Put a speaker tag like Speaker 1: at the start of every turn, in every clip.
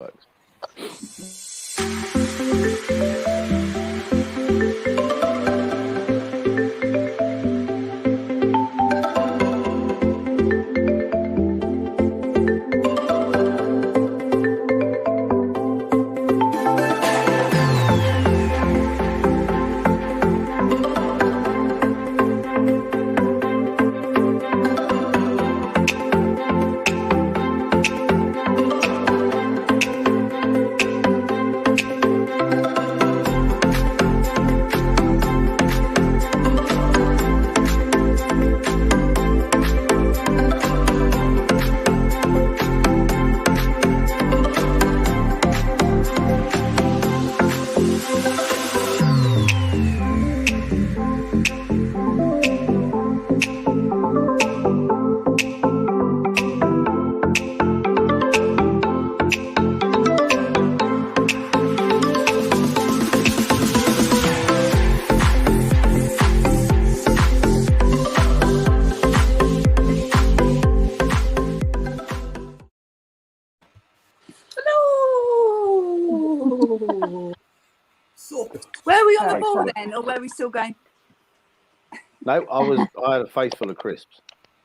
Speaker 1: works.
Speaker 2: Were we on the ball then, or were we still going?
Speaker 1: No, I had a face full of crisps.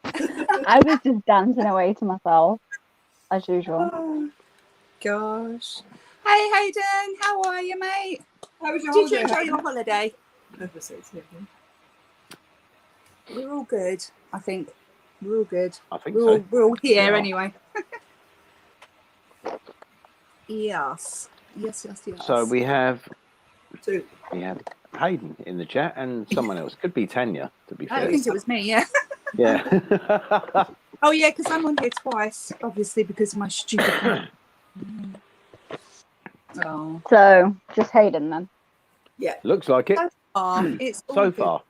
Speaker 3: I was just dancing away to myself, as usual.
Speaker 2: Oh, gosh. Hey, Hayden, how are you, mate?
Speaker 4: How was your
Speaker 2: Did you
Speaker 4: holiday?
Speaker 2: enjoy your holiday?
Speaker 4: Overseas, yeah.
Speaker 2: We're all good, I think. We're all good.
Speaker 1: I think
Speaker 2: We're
Speaker 1: so.
Speaker 2: all, we're all here
Speaker 1: Yeah.
Speaker 2: anyway. Yes. Yes.
Speaker 1: So we have
Speaker 4: Two.
Speaker 1: Hayden in the chat and someone else. Could be Tanya, to be
Speaker 2: I
Speaker 1: fair.
Speaker 2: think it was me, yeah.
Speaker 1: Yeah.
Speaker 2: Oh, yeah, because I'm on here twice, obviously, because of my stupid... Oh.
Speaker 3: So, just Hayden then.
Speaker 1: Looks like it.
Speaker 2: It's all
Speaker 1: So
Speaker 2: good.
Speaker 1: far.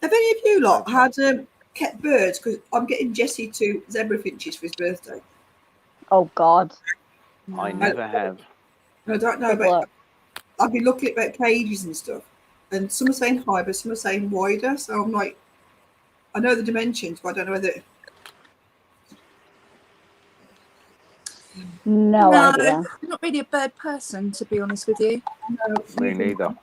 Speaker 4: Have any of you lot had kept birds? Because I'm getting Jesse 2 zebra finches for his birthday.
Speaker 3: Oh, God.
Speaker 1: I never have.
Speaker 4: I don't know,
Speaker 3: Good
Speaker 4: but
Speaker 3: luck.
Speaker 4: I've been looking at cages and stuff. And some are saying high, but some are saying wider. So I'm like, I know the dimensions, but I don't know whether...
Speaker 3: No idea.
Speaker 2: I'm not really a bird person, to be honest with you.
Speaker 1: Me neither.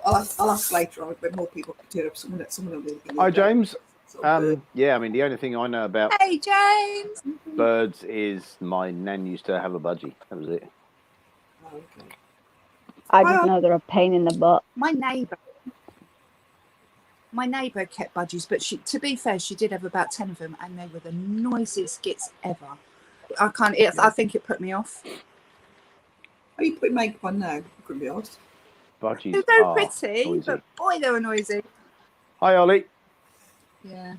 Speaker 4: I'll ask later on when more people can turn up. Someone will be.
Speaker 1: Hi, James.
Speaker 4: Sort of bird.
Speaker 1: Yeah, I mean, the only thing I know about
Speaker 2: Hey, James.
Speaker 1: birds is my nan used to have a budgie. That was it.
Speaker 4: Oh, okay.
Speaker 3: I just know they're a pain in the butt.
Speaker 2: My neighbour kept budgies, but to be fair, she did have about 10 of them, and they were the noisiest gits ever. I can't. I think it put me off.
Speaker 4: Are you putting makeup on now? Couldn't be asked.
Speaker 1: Budgies
Speaker 2: They're very
Speaker 1: are
Speaker 2: pretty,
Speaker 1: noisy.
Speaker 2: but boy, they were noisy.
Speaker 1: Hi, Ollie.
Speaker 2: Yeah.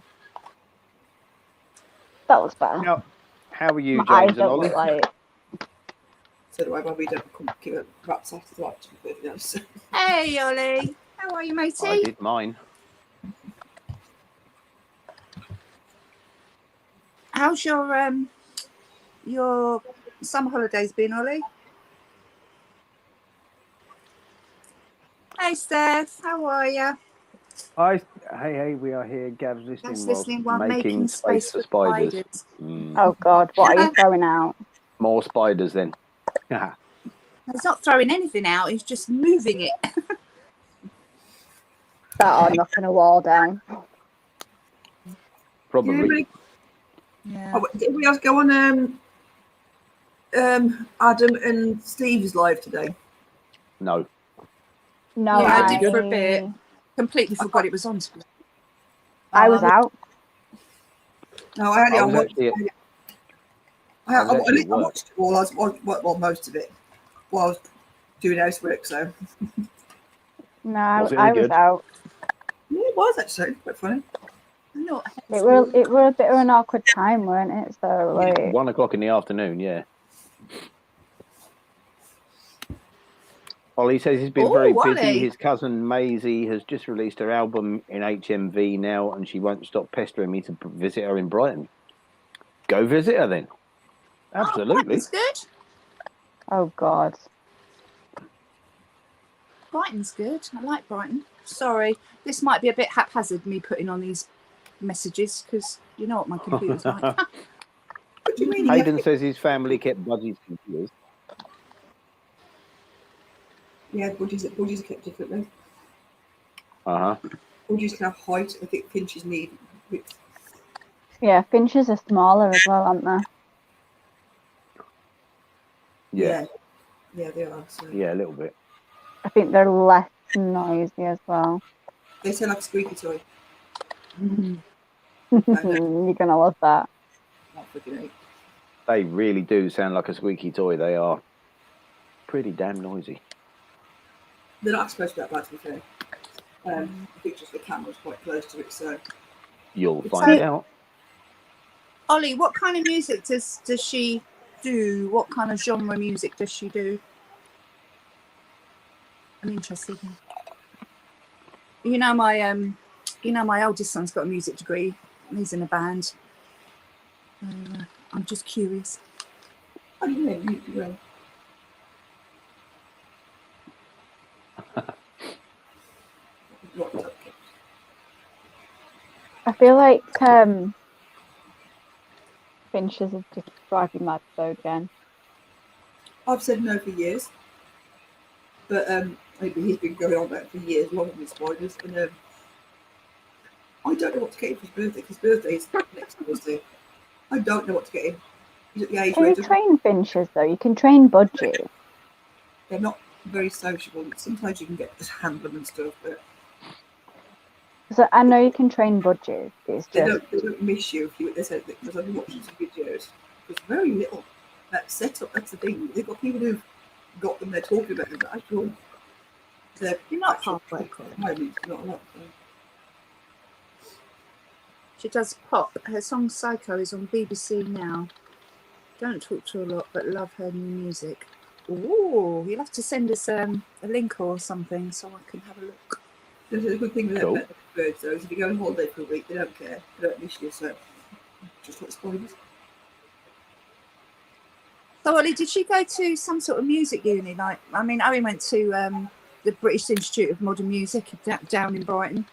Speaker 3: That was better.
Speaker 1: How are you,
Speaker 3: My eyes
Speaker 1: James and
Speaker 3: don't
Speaker 1: Ollie?
Speaker 3: look like...
Speaker 4: So do I, but we don't come give it rats after that. To be perfectly honest.
Speaker 2: Hey, Ollie. How are you, matey?
Speaker 1: I did mine.
Speaker 2: How's your summer holidays been, Ollie? Hey, Steph. How are you?
Speaker 1: Hey, we are here. Gav's
Speaker 2: That's
Speaker 1: listening
Speaker 2: while
Speaker 1: while making space for
Speaker 2: spiders.
Speaker 1: spiders.
Speaker 3: Oh, God. What are you throwing out?
Speaker 1: More spiders then.
Speaker 2: He's not throwing anything out. He's just moving it.
Speaker 3: That or knocking a wall down.
Speaker 1: Probably.
Speaker 2: Yeah.
Speaker 4: Oh, did we else go on Adam and Steve's live today?
Speaker 1: No.
Speaker 3: No,
Speaker 2: Yeah, I did for a bit. Completely forgot it was on.
Speaker 3: I was out.
Speaker 4: No, I only
Speaker 1: I was
Speaker 4: watched.
Speaker 1: actually-
Speaker 4: I
Speaker 1: was actually at work.
Speaker 4: watched it all. Well, most of it while I was doing housework. So
Speaker 3: No,
Speaker 1: Was it
Speaker 3: I
Speaker 1: any
Speaker 3: was
Speaker 1: good?
Speaker 3: out.
Speaker 4: yeah, it was actually quite funny.
Speaker 2: No,
Speaker 3: It were a bit of an awkward time, weren't it? So, like...
Speaker 1: 1 o'clock in the afternoon, yeah. Ollie says he's been very busy.
Speaker 2: Ollie.
Speaker 1: His cousin Maisie has just released her album in HMV now, and she won't stop pestering me to visit her in Brighton. Go visit her then. Absolutely.
Speaker 2: Brighton's good.
Speaker 3: Oh, God.
Speaker 2: Brighton's good. I like Brighton. Sorry, this might be a bit haphazard, me putting on these messages, because you know what my computer's like.
Speaker 4: What do you mean?
Speaker 1: Hayden says his family kept budgies for years.
Speaker 4: Yeah, budgies are kept differently.
Speaker 1: Uh huh.
Speaker 4: Budgies can have height. I think finches need width.
Speaker 3: Yeah, finches are smaller as well, aren't they?
Speaker 1: Yeah.
Speaker 4: Yeah, they are. So
Speaker 1: Yeah, a little bit.
Speaker 3: I think they're less noisy as well.
Speaker 4: they sound like a squeaky toy.
Speaker 3: You're gonna love that.
Speaker 4: Not freaking hate.
Speaker 1: They really do sound like a squeaky toy. They are pretty damn noisy.
Speaker 4: They're not supposed to be that bad, to be fair. I think just the camera's quite close to it, so
Speaker 1: You'll
Speaker 4: It's
Speaker 1: find
Speaker 2: so-
Speaker 1: out.
Speaker 2: Ollie, what kind of music does she do? What kind of genre music does she do? I'm interested. You know my oldest son's got a music degree. He's in a band. I'm just curious.
Speaker 4: I don't know. Well, locked up.
Speaker 3: I feel like finches are just driving mad though, Jen.
Speaker 4: I've said no for years, but he's been going on about it for years, longer than spiders. And I don't know what to get him for his birthday, because his birthday is next Thursday. I don't know what to get him. He's at the age
Speaker 3: Can
Speaker 4: where
Speaker 3: you train finches though? You can train budgies.
Speaker 4: they're not very sociable. Sometimes you can get to handle them and stuff, but
Speaker 3: So I know you can train budgies. It's
Speaker 4: they
Speaker 3: just
Speaker 4: don't miss you if you. They said that, because I've been watching some videos. There's very little setup. That's the thing. They've got people who've got them. They're talking about them, but actual.
Speaker 2: You're not
Speaker 4: actual
Speaker 2: halfway.
Speaker 4: not a lot. So.
Speaker 2: She does pop. Her song Psycho is on BBC now. Don't talk to her a lot, but love her new music. Ooh, you'll have to send us a link or something so I can have a look.
Speaker 4: There's a good thing with
Speaker 1: Cool.
Speaker 4: birds, though, is if you go on holiday for a week, they don't care. They don't miss you, so just like spiders.
Speaker 2: So, Ollie, did she go to some sort of music uni? Like, I mean, Owen went to the British Institute of Modern Music down in Brighton.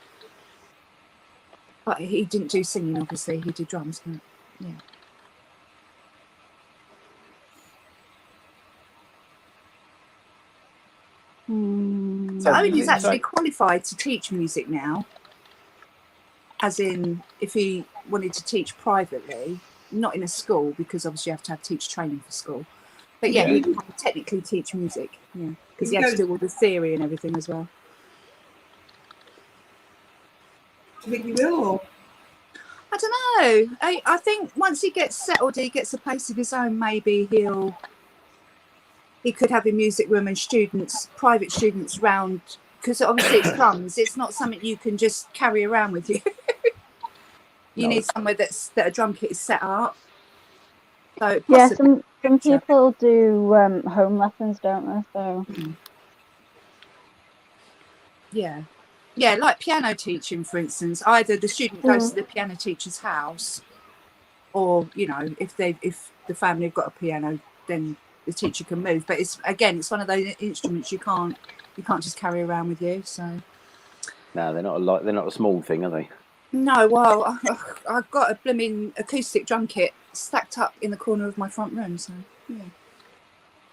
Speaker 2: But he didn't do singing, obviously. He did drums. But, yeah. So
Speaker 1: Oh,
Speaker 2: Owen
Speaker 1: is
Speaker 2: is
Speaker 1: it
Speaker 2: actually
Speaker 1: so-
Speaker 2: qualified to teach music now. As in, if he wanted to teach privately, not in a school, because obviously you have to have teacher training for school. But yeah,
Speaker 4: Yeah.
Speaker 2: he can technically teach music. Yeah, because he
Speaker 4: You
Speaker 2: has to
Speaker 4: go-
Speaker 2: do all the theory and everything as well.
Speaker 4: Do you think you will, or
Speaker 2: I don't know. I think once he gets settled, he gets a place of his own. Maybe he could have a music room and private students round. Because obviously it's drums. It's not something you can just carry around with you. You
Speaker 1: No.
Speaker 2: need somewhere that a drum kit is set up. So
Speaker 3: yeah.
Speaker 2: possibly,
Speaker 3: Some people do home lessons, don't they? So
Speaker 2: yeah, like piano teaching, for instance. Either the student goes to the piano teacher's house, or if the family have got a piano, then the teacher can move. But it's one of those instruments you can't just carry around with you. So
Speaker 1: No, they're not a small thing, are they?
Speaker 2: no, well, I've got a blooming acoustic drum kit stacked up in the corner of my front room. So yeah.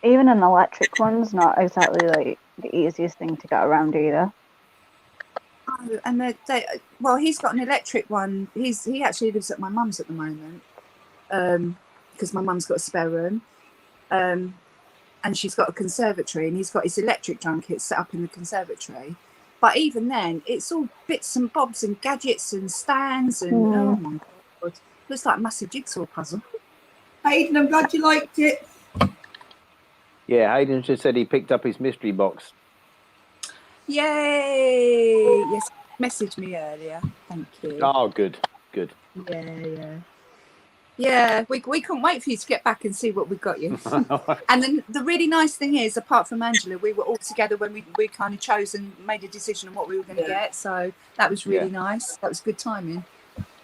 Speaker 3: even an electric one's not exactly like the easiest thing to get around either.
Speaker 2: Oh, and well, he's got an electric one. He actually lives at my mum's at the moment, because my mum's got a spare room, and she's got a conservatory, and he's got his electric drum kit set up in the conservatory. But even then, it's all bits and bobs and gadgets and stands and oh my god, looks like a massive jigsaw puzzle.
Speaker 4: Hayden? I'm glad you liked it.
Speaker 1: Yeah, Hayden just said he picked up his mystery box.
Speaker 2: Yay! Yes, messaged me earlier. Thank you.
Speaker 1: Oh, good.
Speaker 2: Yeah. We couldn't wait for you to get back and see what we got you. And then the really nice thing is, apart from Angela, we were all together when we kind of chose and made a decision on what we were going to get. So that was really nice. That was good timing.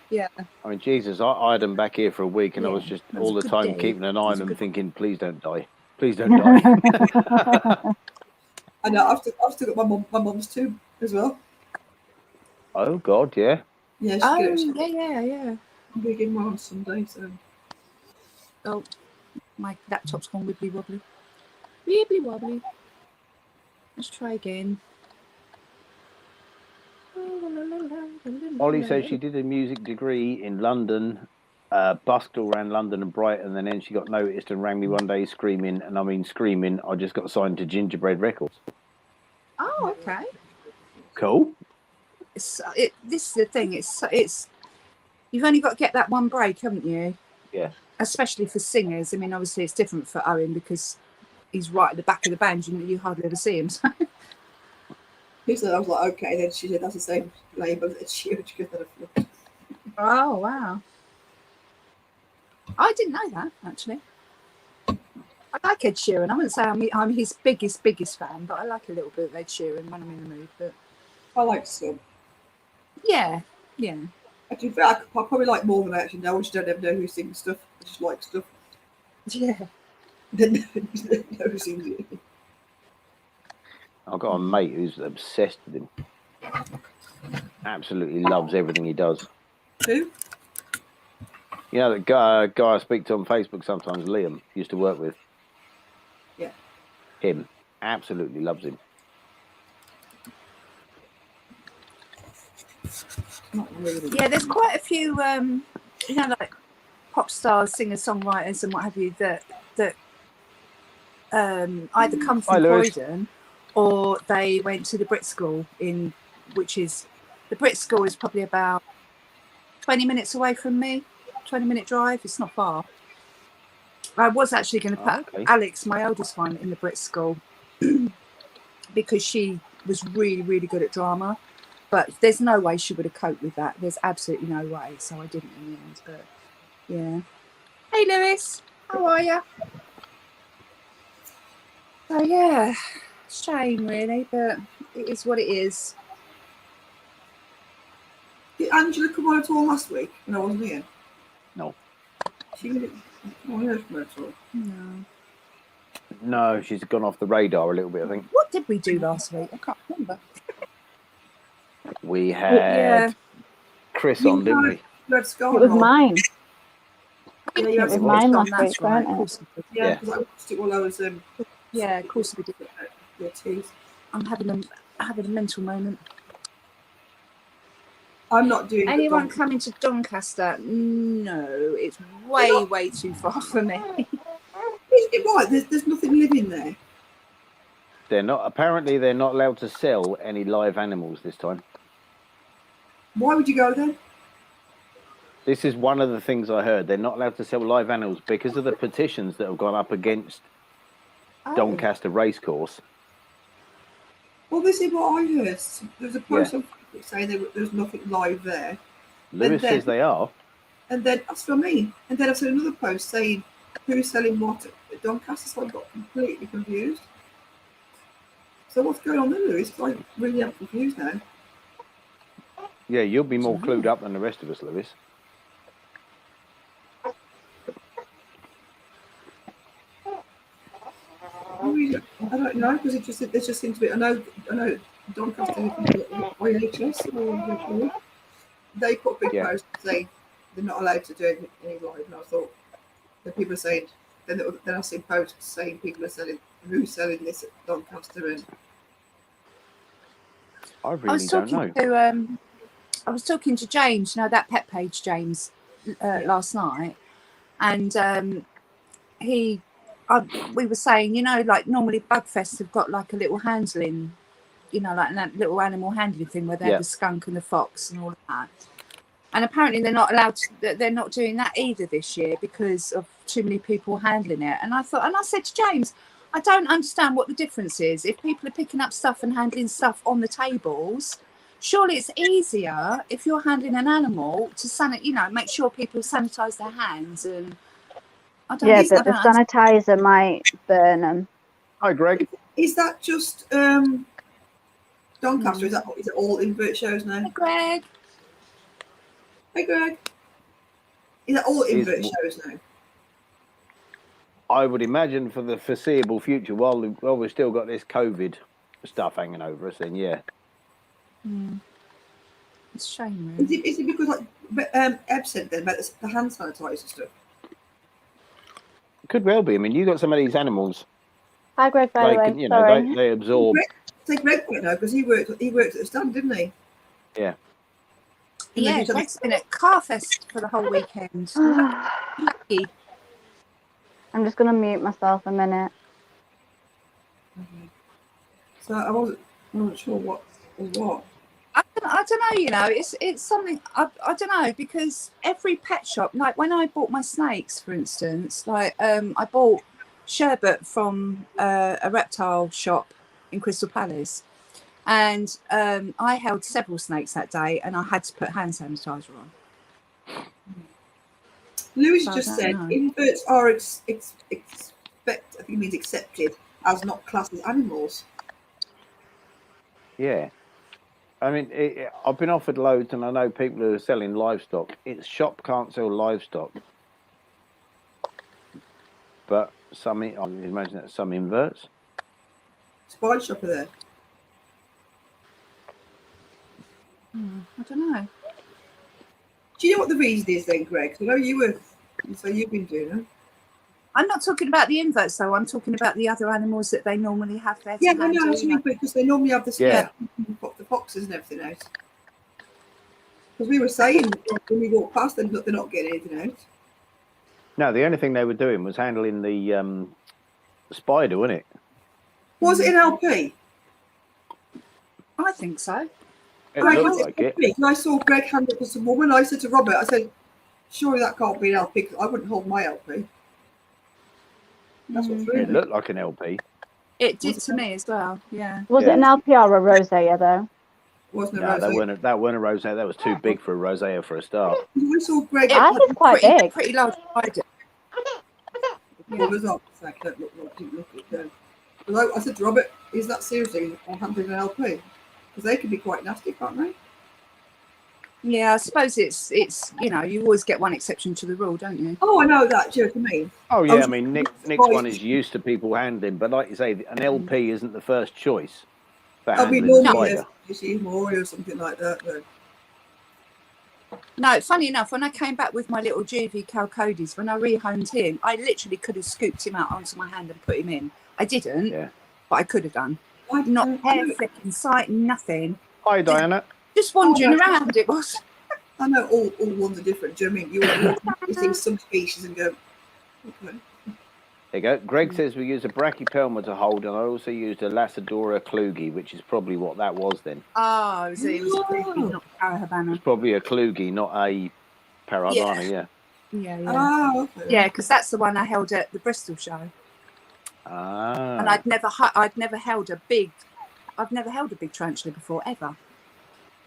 Speaker 2: Yeah.
Speaker 1: I mean, Jesus, I had them back here for a week, and I was
Speaker 2: Yeah,
Speaker 1: just
Speaker 2: that was
Speaker 1: all
Speaker 2: a
Speaker 1: the
Speaker 2: good
Speaker 1: time
Speaker 2: day.
Speaker 1: keeping an eye
Speaker 2: That
Speaker 1: on
Speaker 2: was a
Speaker 1: them,
Speaker 2: good-
Speaker 1: thinking, please don't die. Please don't die.
Speaker 4: I know. I've still got my mum's too as well.
Speaker 1: Oh, God, yeah.
Speaker 4: Yeah,
Speaker 2: Oh,
Speaker 4: I'm
Speaker 2: yeah.
Speaker 4: going to give mine on Sunday, so
Speaker 2: Oh, my laptop's gone wibbly wobbly. Wibbly wobbly. Let's try again.
Speaker 1: Ollie says she did a music degree in London, busked all around London and Brighton, and then she got noticed and rang me one day screaming, and I mean screaming, I just got signed to Gingerbread Records.
Speaker 2: Oh, okay.
Speaker 1: Cool.
Speaker 2: This is the thing. It's you've only got to get that one break, haven't you?
Speaker 1: Yeah.
Speaker 2: Especially for singers. I mean, obviously it's different for Owen because he's right at the back of the band. You hardly ever see him. So.
Speaker 4: He said, I was like, okay. Then she said, that's the same label as she would give that a flip.
Speaker 2: Oh, wow. I didn't know that, actually. I like Ed Sheeran. I wouldn't say I'm his biggest fan, but I like a little bit of Ed Sheeran when I'm in the mood. But
Speaker 4: I like some.
Speaker 2: yeah.
Speaker 4: Actually, I probably like more than I actually know. I just don't ever know who sings stuff. I just like stuff.
Speaker 2: Yeah.
Speaker 4: Then know who sings it.
Speaker 1: I've got a mate who's obsessed with him. Absolutely loves everything he does.
Speaker 4: Who?
Speaker 1: You know, that guy I speak to on Facebook sometimes, Liam, used to work with.
Speaker 4: Yeah.
Speaker 1: Him. Absolutely loves him.
Speaker 4: Not really.
Speaker 2: Yeah, there's quite a few, like pop stars, singer-songwriters and what have you that either come from Croydon or they went to the Brit School the Brit School is probably about 20 minutes away from me, 20-minute drive. It's not far. I was actually going to put Alex, my oldest one, in the Brit School because she was really, really good at drama. But there's no way she would have coped with that. There's absolutely no way. So I didn't in the end. But yeah. Hey, Lewis. How are you? So yeah, shame really, but it is what it is.
Speaker 4: Did Angela come on at all last week when I wasn't here?
Speaker 1: No.
Speaker 4: She didn't come on at all.
Speaker 2: No.
Speaker 1: No, she's gone off the radar a little bit, I think.
Speaker 2: What did we do last week? I can't remember.
Speaker 1: We had Chris on, didn't we?
Speaker 4: Red Scar.
Speaker 3: It was mine.
Speaker 4: Yeah,
Speaker 3: It was mine last week,
Speaker 2: right.
Speaker 3: wasn't it?
Speaker 4: Yeah, because I watched it while I was
Speaker 2: Yeah, of course we did.
Speaker 4: your teeth.
Speaker 2: I'm having a mental moment.
Speaker 4: I'm not doing
Speaker 2: Anyone coming to Doncaster? No, it's way too far for me.
Speaker 4: Is it right? There's nothing living there.
Speaker 1: Apparently they're not allowed to sell any live animals this time.
Speaker 4: Why would you go then?
Speaker 1: This is one of the things I heard. They're not allowed to sell live animals because of the petitions that have gone up against Doncaster Racecourse.
Speaker 4: Well, this is what I heard. There's a post on Facebook saying there's nothing live there.
Speaker 1: Lewis says they are.
Speaker 4: And then, that's what I mean. And then I've seen another post saying who's selling what at Doncaster, so I got completely confused. So what's going on there, Lewis? I really am confused now.
Speaker 1: Yeah, you'll be more clued up than the rest of us, Lewis.
Speaker 4: I don't know, because it just seems to be. I know Doncaster IHS, they put a big post saying they're not allowed to do any live, and I thought the people are saying. Then I see posts saying people are selling who's selling this at Doncaster, and
Speaker 1: I really don't know.
Speaker 2: I was talking to James, that pet page James, last night, and we were saying, like normally Bugfests have got like a little handling, like that little animal handling thing where they have the skunk and the fox and all of that. And apparently they're not allowed to, they're not doing that either this year because of too many people handling it. And I said to James, I don't understand what the difference is. If people are picking up stuff and handling stuff on the tables, surely it's easier if you're handling an animal to make sure people sanitize their hands and.
Speaker 3: But the sanitizer might burn them.
Speaker 1: Hi, Greg.
Speaker 4: Is that just Doncaster? Is it all invert shows now?
Speaker 2: Hey, Greg.
Speaker 4: Hey, Greg. Is that all invert shows now?
Speaker 1: I would imagine for the foreseeable future, while we've still got this COVID stuff hanging over us, then yeah.
Speaker 2: It's a shame, really.
Speaker 4: Is it because Eb said then about the hand sanitizer stuff?
Speaker 1: Could well be. I mean, you got some of these animals.
Speaker 3: Hi, Greg, by the way. Sorry.
Speaker 1: They absorb
Speaker 4: Take Greg back now because he worked at the stand, didn't he?
Speaker 1: Yeah.
Speaker 2: Yeah, Greg's been at Carfest for the whole weekend. Lucky.
Speaker 3: I'm just gonna mute myself a minute.
Speaker 4: Okay. So I wasn't sure what was what.
Speaker 2: I don't know, you know, it's something, I don't know, because every pet shop, like when I bought my snakes, for instance, like I bought sherbet from a reptile shop in Crystal Palace, and I held several snakes that day, and I had to put hand sanitizer on.
Speaker 4: Louis
Speaker 2: So I
Speaker 4: just
Speaker 2: don't
Speaker 4: said
Speaker 2: know.
Speaker 4: inverts are I think it means accepted as not classed as animals.
Speaker 1: Yeah. I mean, I've been offered loads, and I know people who are selling livestock. Its shop can't sell livestock, but some, I imagine that some inverts.
Speaker 4: Spider shop are there.
Speaker 2: I don't know.
Speaker 4: Do you know what the reason is then, Greg? I know you've been doing it.
Speaker 2: I'm not talking about the inverts, though. I'm talking about the other animals that they normally have there.
Speaker 4: Yeah, I know, because they normally have the foxes and everything out. Because we were saying when we walked past them that they're not getting anything out.
Speaker 1: No, the only thing they were doing was handling the spider, wasn't it?
Speaker 4: Was it an LP?
Speaker 2: I think so.
Speaker 1: It
Speaker 4: Greg,
Speaker 1: looked
Speaker 4: was
Speaker 1: like
Speaker 4: it
Speaker 1: it.
Speaker 4: LP? And I saw Greg hand it to some woman. I said to Robert, I said, surely that can't be an LP because I wouldn't hold my LP. That's what's
Speaker 1: It
Speaker 4: really.
Speaker 1: looked like an LP.
Speaker 2: It did to me as well. Yeah.
Speaker 3: Was it an LPR or a rosea though?
Speaker 4: Wasn't
Speaker 1: No, that weren't a rosea. That was too big for a rosea for a start.
Speaker 4: I saw Greg.
Speaker 3: I think it's quite big.
Speaker 2: Pretty large spider.
Speaker 4: It was up. Like, don't look like, didn't look at them. I said to Robert, is that seriously handling an LP? Because they can be quite nasty, can't they?
Speaker 2: Yeah, I suppose it's you know, you always get one exception to the rule, don't you?
Speaker 4: Oh, I know that. Do you know what I mean?
Speaker 1: Oh
Speaker 4: I
Speaker 1: yeah,
Speaker 4: was
Speaker 1: I mean Nick's
Speaker 4: surprised.
Speaker 1: one is used to people handling, but like you say, an LP isn't the first choice for
Speaker 4: I mean,
Speaker 1: handling a
Speaker 4: normally
Speaker 1: spider.
Speaker 4: you see Maury or something like that. Though.
Speaker 2: No, funny enough, when I came back with my little juvie Calcodes, when I rehomed him, I literally could have scooped him out onto my hand and put him in. I didn't,
Speaker 1: Yeah.
Speaker 2: but I could have done.
Speaker 4: I
Speaker 2: Not
Speaker 4: don't
Speaker 2: hair
Speaker 4: know.
Speaker 2: flicking sight, nothing.
Speaker 1: Hi Diana.
Speaker 2: Just wandering
Speaker 4: Oh,
Speaker 2: around, it was.
Speaker 4: I know all ones are different. Do you know what I mean? You see some species and go, okay.
Speaker 1: There you go. Greg says we use a Brachypelma to hold, and I also used a Lacidora klugi, which is probably what that was then.
Speaker 2: Oh, it was a creepy, not
Speaker 1: It's
Speaker 2: Parahabana.
Speaker 1: probably a klugi, not a Paradana, yeah.
Speaker 2: Yeah, yeah.
Speaker 4: Oh, okay.
Speaker 2: Yeah, because that's the one I held at the Bristol show.
Speaker 1: Ah.
Speaker 2: And I'd never held a big tarantula before, ever.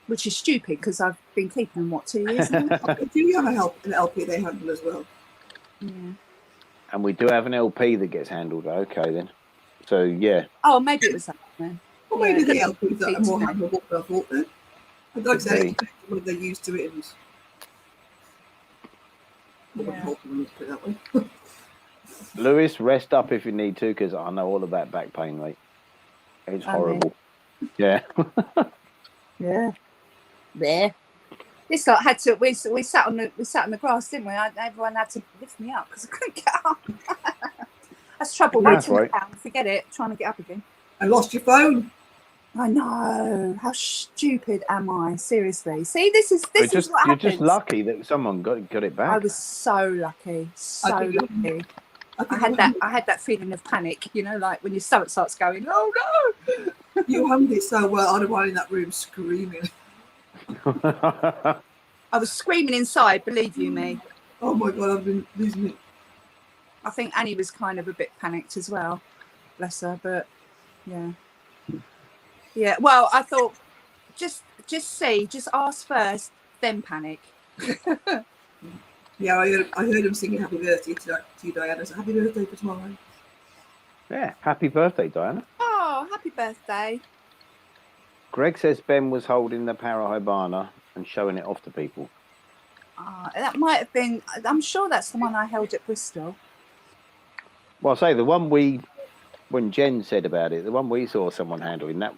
Speaker 2: Which is stupid because I've been keeping them, 2 years now?
Speaker 4: Do you have an LP they handle as well?
Speaker 2: Yeah.
Speaker 1: And we do have an LP that gets handled. Okay, then. So, yeah.
Speaker 2: Oh, maybe it was that then.
Speaker 4: Well, maybe
Speaker 2: Yeah.
Speaker 4: the LPs that are more handleable than I thought then. I'd like to say
Speaker 1: Could
Speaker 4: it depends on what they're used to it and what
Speaker 2: Yeah.
Speaker 4: hold them, let's put it that way.
Speaker 1: Lewis, rest up if you need to, because I know all about back pain, mate. It's
Speaker 2: Oh,
Speaker 1: horrible. Yeah.
Speaker 2: Yeah. There. This lot had to. We sat on the grass, didn't we? Everyone had to lift me up because I couldn't get up. That's trouble.
Speaker 1: That's
Speaker 2: Waiting
Speaker 1: right.
Speaker 2: down. Forget it. Trying to get up again.
Speaker 4: I lost your phone.
Speaker 2: I know. How stupid am I? Seriously. See, this is
Speaker 1: You're
Speaker 2: what
Speaker 1: just
Speaker 2: happens.
Speaker 1: lucky that someone got it back.
Speaker 2: I was so lucky. So
Speaker 4: I think
Speaker 2: lucky.
Speaker 4: I
Speaker 2: I had that feeling of panic. You know, like when your stomach starts going. Oh no!
Speaker 4: You handled it so well. I'd have been in that room screaming.
Speaker 2: I was screaming inside. Believe you me.
Speaker 4: Oh my god, I've been losing it.
Speaker 2: I think Annie was kind of a bit panicked as well, bless her. But yeah, yeah. Well, I thought just ask first, then panic.
Speaker 4: Yeah, I heard him singing "Happy Birthday" to you, Diana. So happy birthday for tomorrow.
Speaker 1: Yeah. Happy birthday, Diana.
Speaker 2: Oh, happy birthday!
Speaker 1: Greg says Ben was holding the Parahybana and showing it off to people.
Speaker 2: That might have been. I'm sure that's the one I held at Bristol.
Speaker 1: Well, I say the one when Jen said about it, the one we saw someone handling, that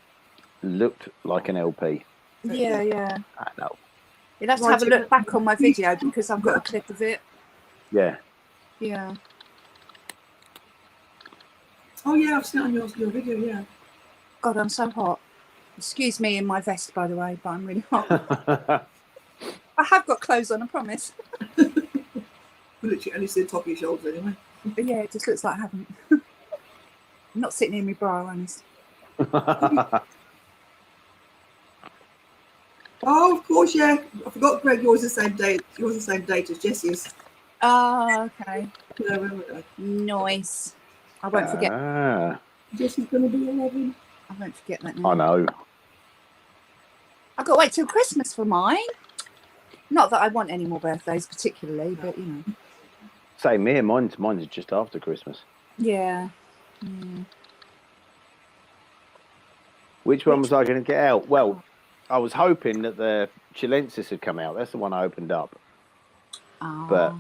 Speaker 1: looked like an LP.
Speaker 2: Yeah, yeah.
Speaker 1: I know.
Speaker 2: You'll have to have a look back on my video because I've got a clip of it.
Speaker 1: Yeah.
Speaker 2: Yeah.
Speaker 4: Oh yeah, I've seen it on your video. Yeah.
Speaker 2: God, I'm so hot. Excuse me in my vest, by the way, but I'm really hot. I have got clothes on, I promise.
Speaker 4: We literally only see the top of your shoulders anyway.
Speaker 2: But yeah, it just looks like I haven't. I'm not sitting in my bra, honest.
Speaker 4: Oh, of course, yeah. I forgot, Greg. Yours is the same date. Yours is the same date as Jessie's.
Speaker 2: Oh, okay.
Speaker 4: Yeah, remember that.
Speaker 2: Nice. I won't forget.
Speaker 1: Ah,
Speaker 4: Jessie's going to be 11.
Speaker 2: I won't forget that now.
Speaker 1: I know.
Speaker 2: I've got to wait till Christmas for mine. Not that I want any more birthdays particularly, but you know.
Speaker 1: Same here. Mine's just after Christmas.
Speaker 2: Yeah. Mm.
Speaker 1: Which one was I going to get out? Well, I was hoping that the Chilensis had come out. That's the one I opened up.
Speaker 2: Oh.
Speaker 1: But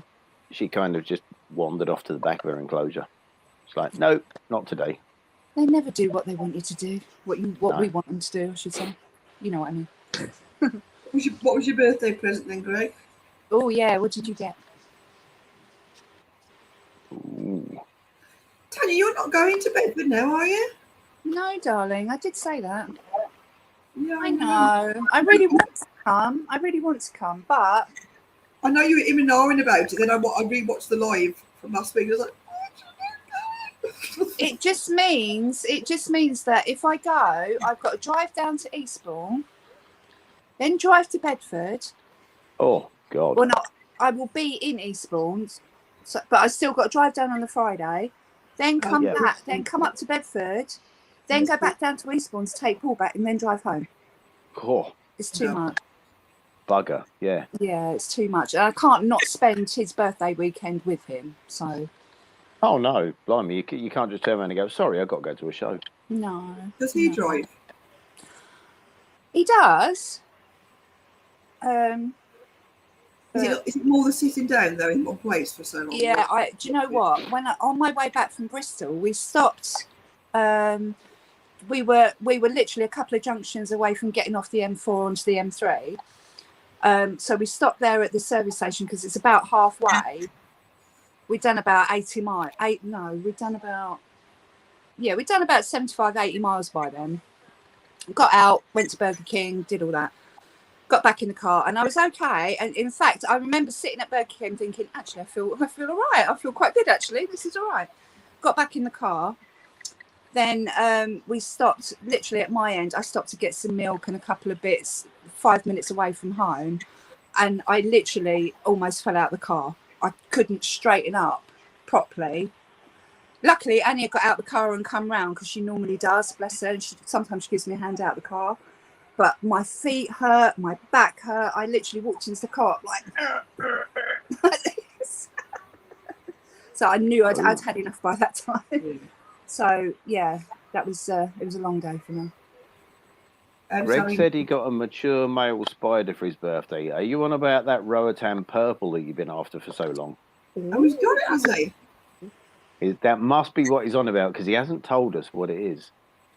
Speaker 1: she kind of just wandered off to the back of her enclosure. It's like, no, not today.
Speaker 2: They never do what they want you to do. What
Speaker 1: No.
Speaker 2: we want them to do, I should say. You know what I mean.
Speaker 4: What was your birthday present then, Greg?
Speaker 2: Oh yeah, what did you get?
Speaker 1: Ooh.
Speaker 4: Tanya, you're not going to Bedford now, are you?
Speaker 2: No, darling, I did say that.
Speaker 4: Yeah,
Speaker 2: I know. I really want to come. But
Speaker 4: I know you were in and ahhing about it. Then I rewatched the live from last week. I was like,
Speaker 2: it just means that if I go, I've got to drive down to Eastbourne, then drive to Bedford.
Speaker 1: Oh, God.
Speaker 2: Well, not. I will be in Eastbourne, but I still got to drive down on the Friday, then come
Speaker 1: yeah.
Speaker 2: back, then come up to Bedford, then go back down to Eastbourne to take Paul back, and then drive home.
Speaker 1: Oh,
Speaker 2: It's too
Speaker 4: No.
Speaker 2: much.
Speaker 1: bugger. Yeah.
Speaker 2: Yeah, it's too much. And I can't not spend his birthday weekend with him. So,
Speaker 1: Oh, no. Blimey, you can't just turn around and go, sorry, I've got to go to a show.
Speaker 2: no.
Speaker 4: does he
Speaker 2: No.
Speaker 4: drive?
Speaker 2: He does.
Speaker 4: Is it more the sitting down though in one place for so long?
Speaker 2: Yeah, do you know what? On my way back from Bristol, we stopped. We were literally a couple of junctions away from getting off the M4 onto the M3. So we stopped there at the service station because it's about halfway. We'd done about 80 miles. We'd done about 75, 80 miles by then. Got out, went to Burger King, did all that. Got back in the car and I was okay. And in fact, I remember sitting at Burger King thinking, actually, I feel all right. I feel quite good, actually. This is all right. Got back in the car. Then we stopped literally at my end. I stopped to get some milk and a couple of bits 5 minutes away from home. And I literally almost fell out of the car. I couldn't straighten up properly. Luckily, Anya got out the car and come round because she normally does, bless her. And sometimes she gives me a hand out the car. But my feet hurt, my back hurt. I literally walked into the car like this. So I knew I'd had enough by that time. So yeah, it was a long day for me.
Speaker 1: Greg said he got a mature male spider for his birthday. Are you on about that Roatan purple that you've been after for so long?
Speaker 4: Oh, he's got it, has he?
Speaker 1: That must be what he's on about because he hasn't told us what it is.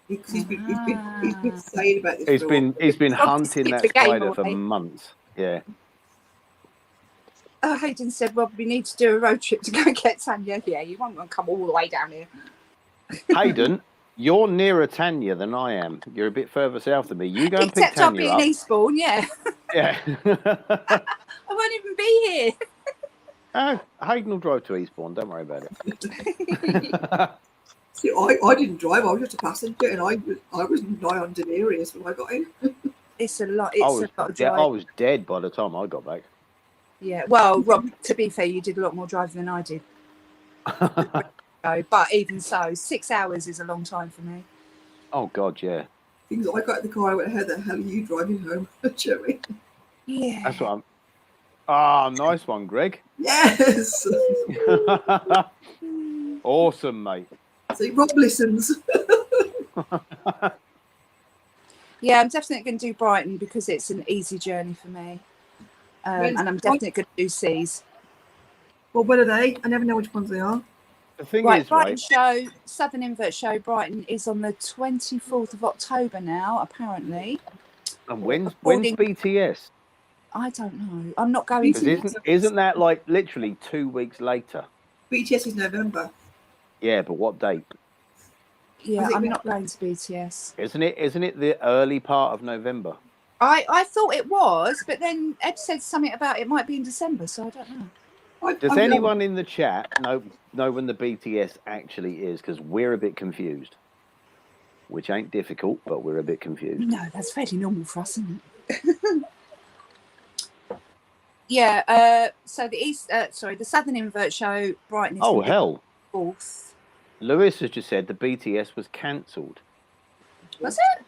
Speaker 4: He's been saying about this.
Speaker 1: He's been hunting that spider for
Speaker 2: away.
Speaker 1: months. Yeah.
Speaker 2: Hayden said, "Well, we need to do a road trip to go get Tanya." Yeah, you won't want to come all the way down here.
Speaker 1: Hayden, you're nearer Tanya than I am. You're a bit further south than me. You go and pick
Speaker 2: Except I'll be
Speaker 1: Tanya
Speaker 2: in
Speaker 1: up.
Speaker 2: Eastbourne, yeah.
Speaker 1: Yeah.
Speaker 2: I won't even be here.
Speaker 1: Hayden will drive to Eastbourne. Don't worry about it.
Speaker 4: See, I didn't drive. I was just a passenger, and I was nigh on delirious when I got in.
Speaker 2: It's a lot.
Speaker 1: I
Speaker 2: It's a lot of drive.
Speaker 1: was dead by the time I got back.
Speaker 2: Yeah. Well, Rob, to be fair, you did a lot more driving than I did. But even so, 6 hours is a long time for me.
Speaker 1: Oh God, yeah.
Speaker 4: Things I got in the car, I went, "How the hell are you driving home, Jerry?"
Speaker 2: Yeah.
Speaker 1: That's what I'm. Ah, nice one, Greg.
Speaker 4: Yes.
Speaker 1: Awesome, mate.
Speaker 4: See, Rob listens.
Speaker 2: Yeah, I'm definitely going to do Brighton because it's an easy journey for me. And I'm definitely going to do Seas.
Speaker 4: Well, when are they? I never know which ones they are.
Speaker 1: The thing
Speaker 2: Right,
Speaker 1: is,
Speaker 2: Brighton
Speaker 1: right?
Speaker 2: show, Southern Invert show, Brighton is on the 24th of October now, apparently.
Speaker 1: And when's
Speaker 2: According-
Speaker 1: BTS?
Speaker 2: I don't know. I'm not going to.
Speaker 1: Because isn't that like literally 2 weeks later?
Speaker 4: BTS is November.
Speaker 1: Yeah, but what date?
Speaker 2: Yeah,
Speaker 4: Has it
Speaker 2: I'm
Speaker 4: been-
Speaker 2: not going to BTS.
Speaker 1: Isn't it the early part of November?
Speaker 2: I thought it was, but then Ed said something about it might be in December, so I don't know.
Speaker 1: Does anyone in the chat know when the BTS actually is? Because we're a bit confused. Which ain't difficult, but we're a bit confused.
Speaker 2: No, that's fairly normal for us, isn't it? Yeah. So the Southern Invert Show, Brighton. Is
Speaker 1: Oh
Speaker 2: the
Speaker 1: hell!
Speaker 2: 4th.
Speaker 1: Lewis has just said the BTS was cancelled.
Speaker 2: Was it?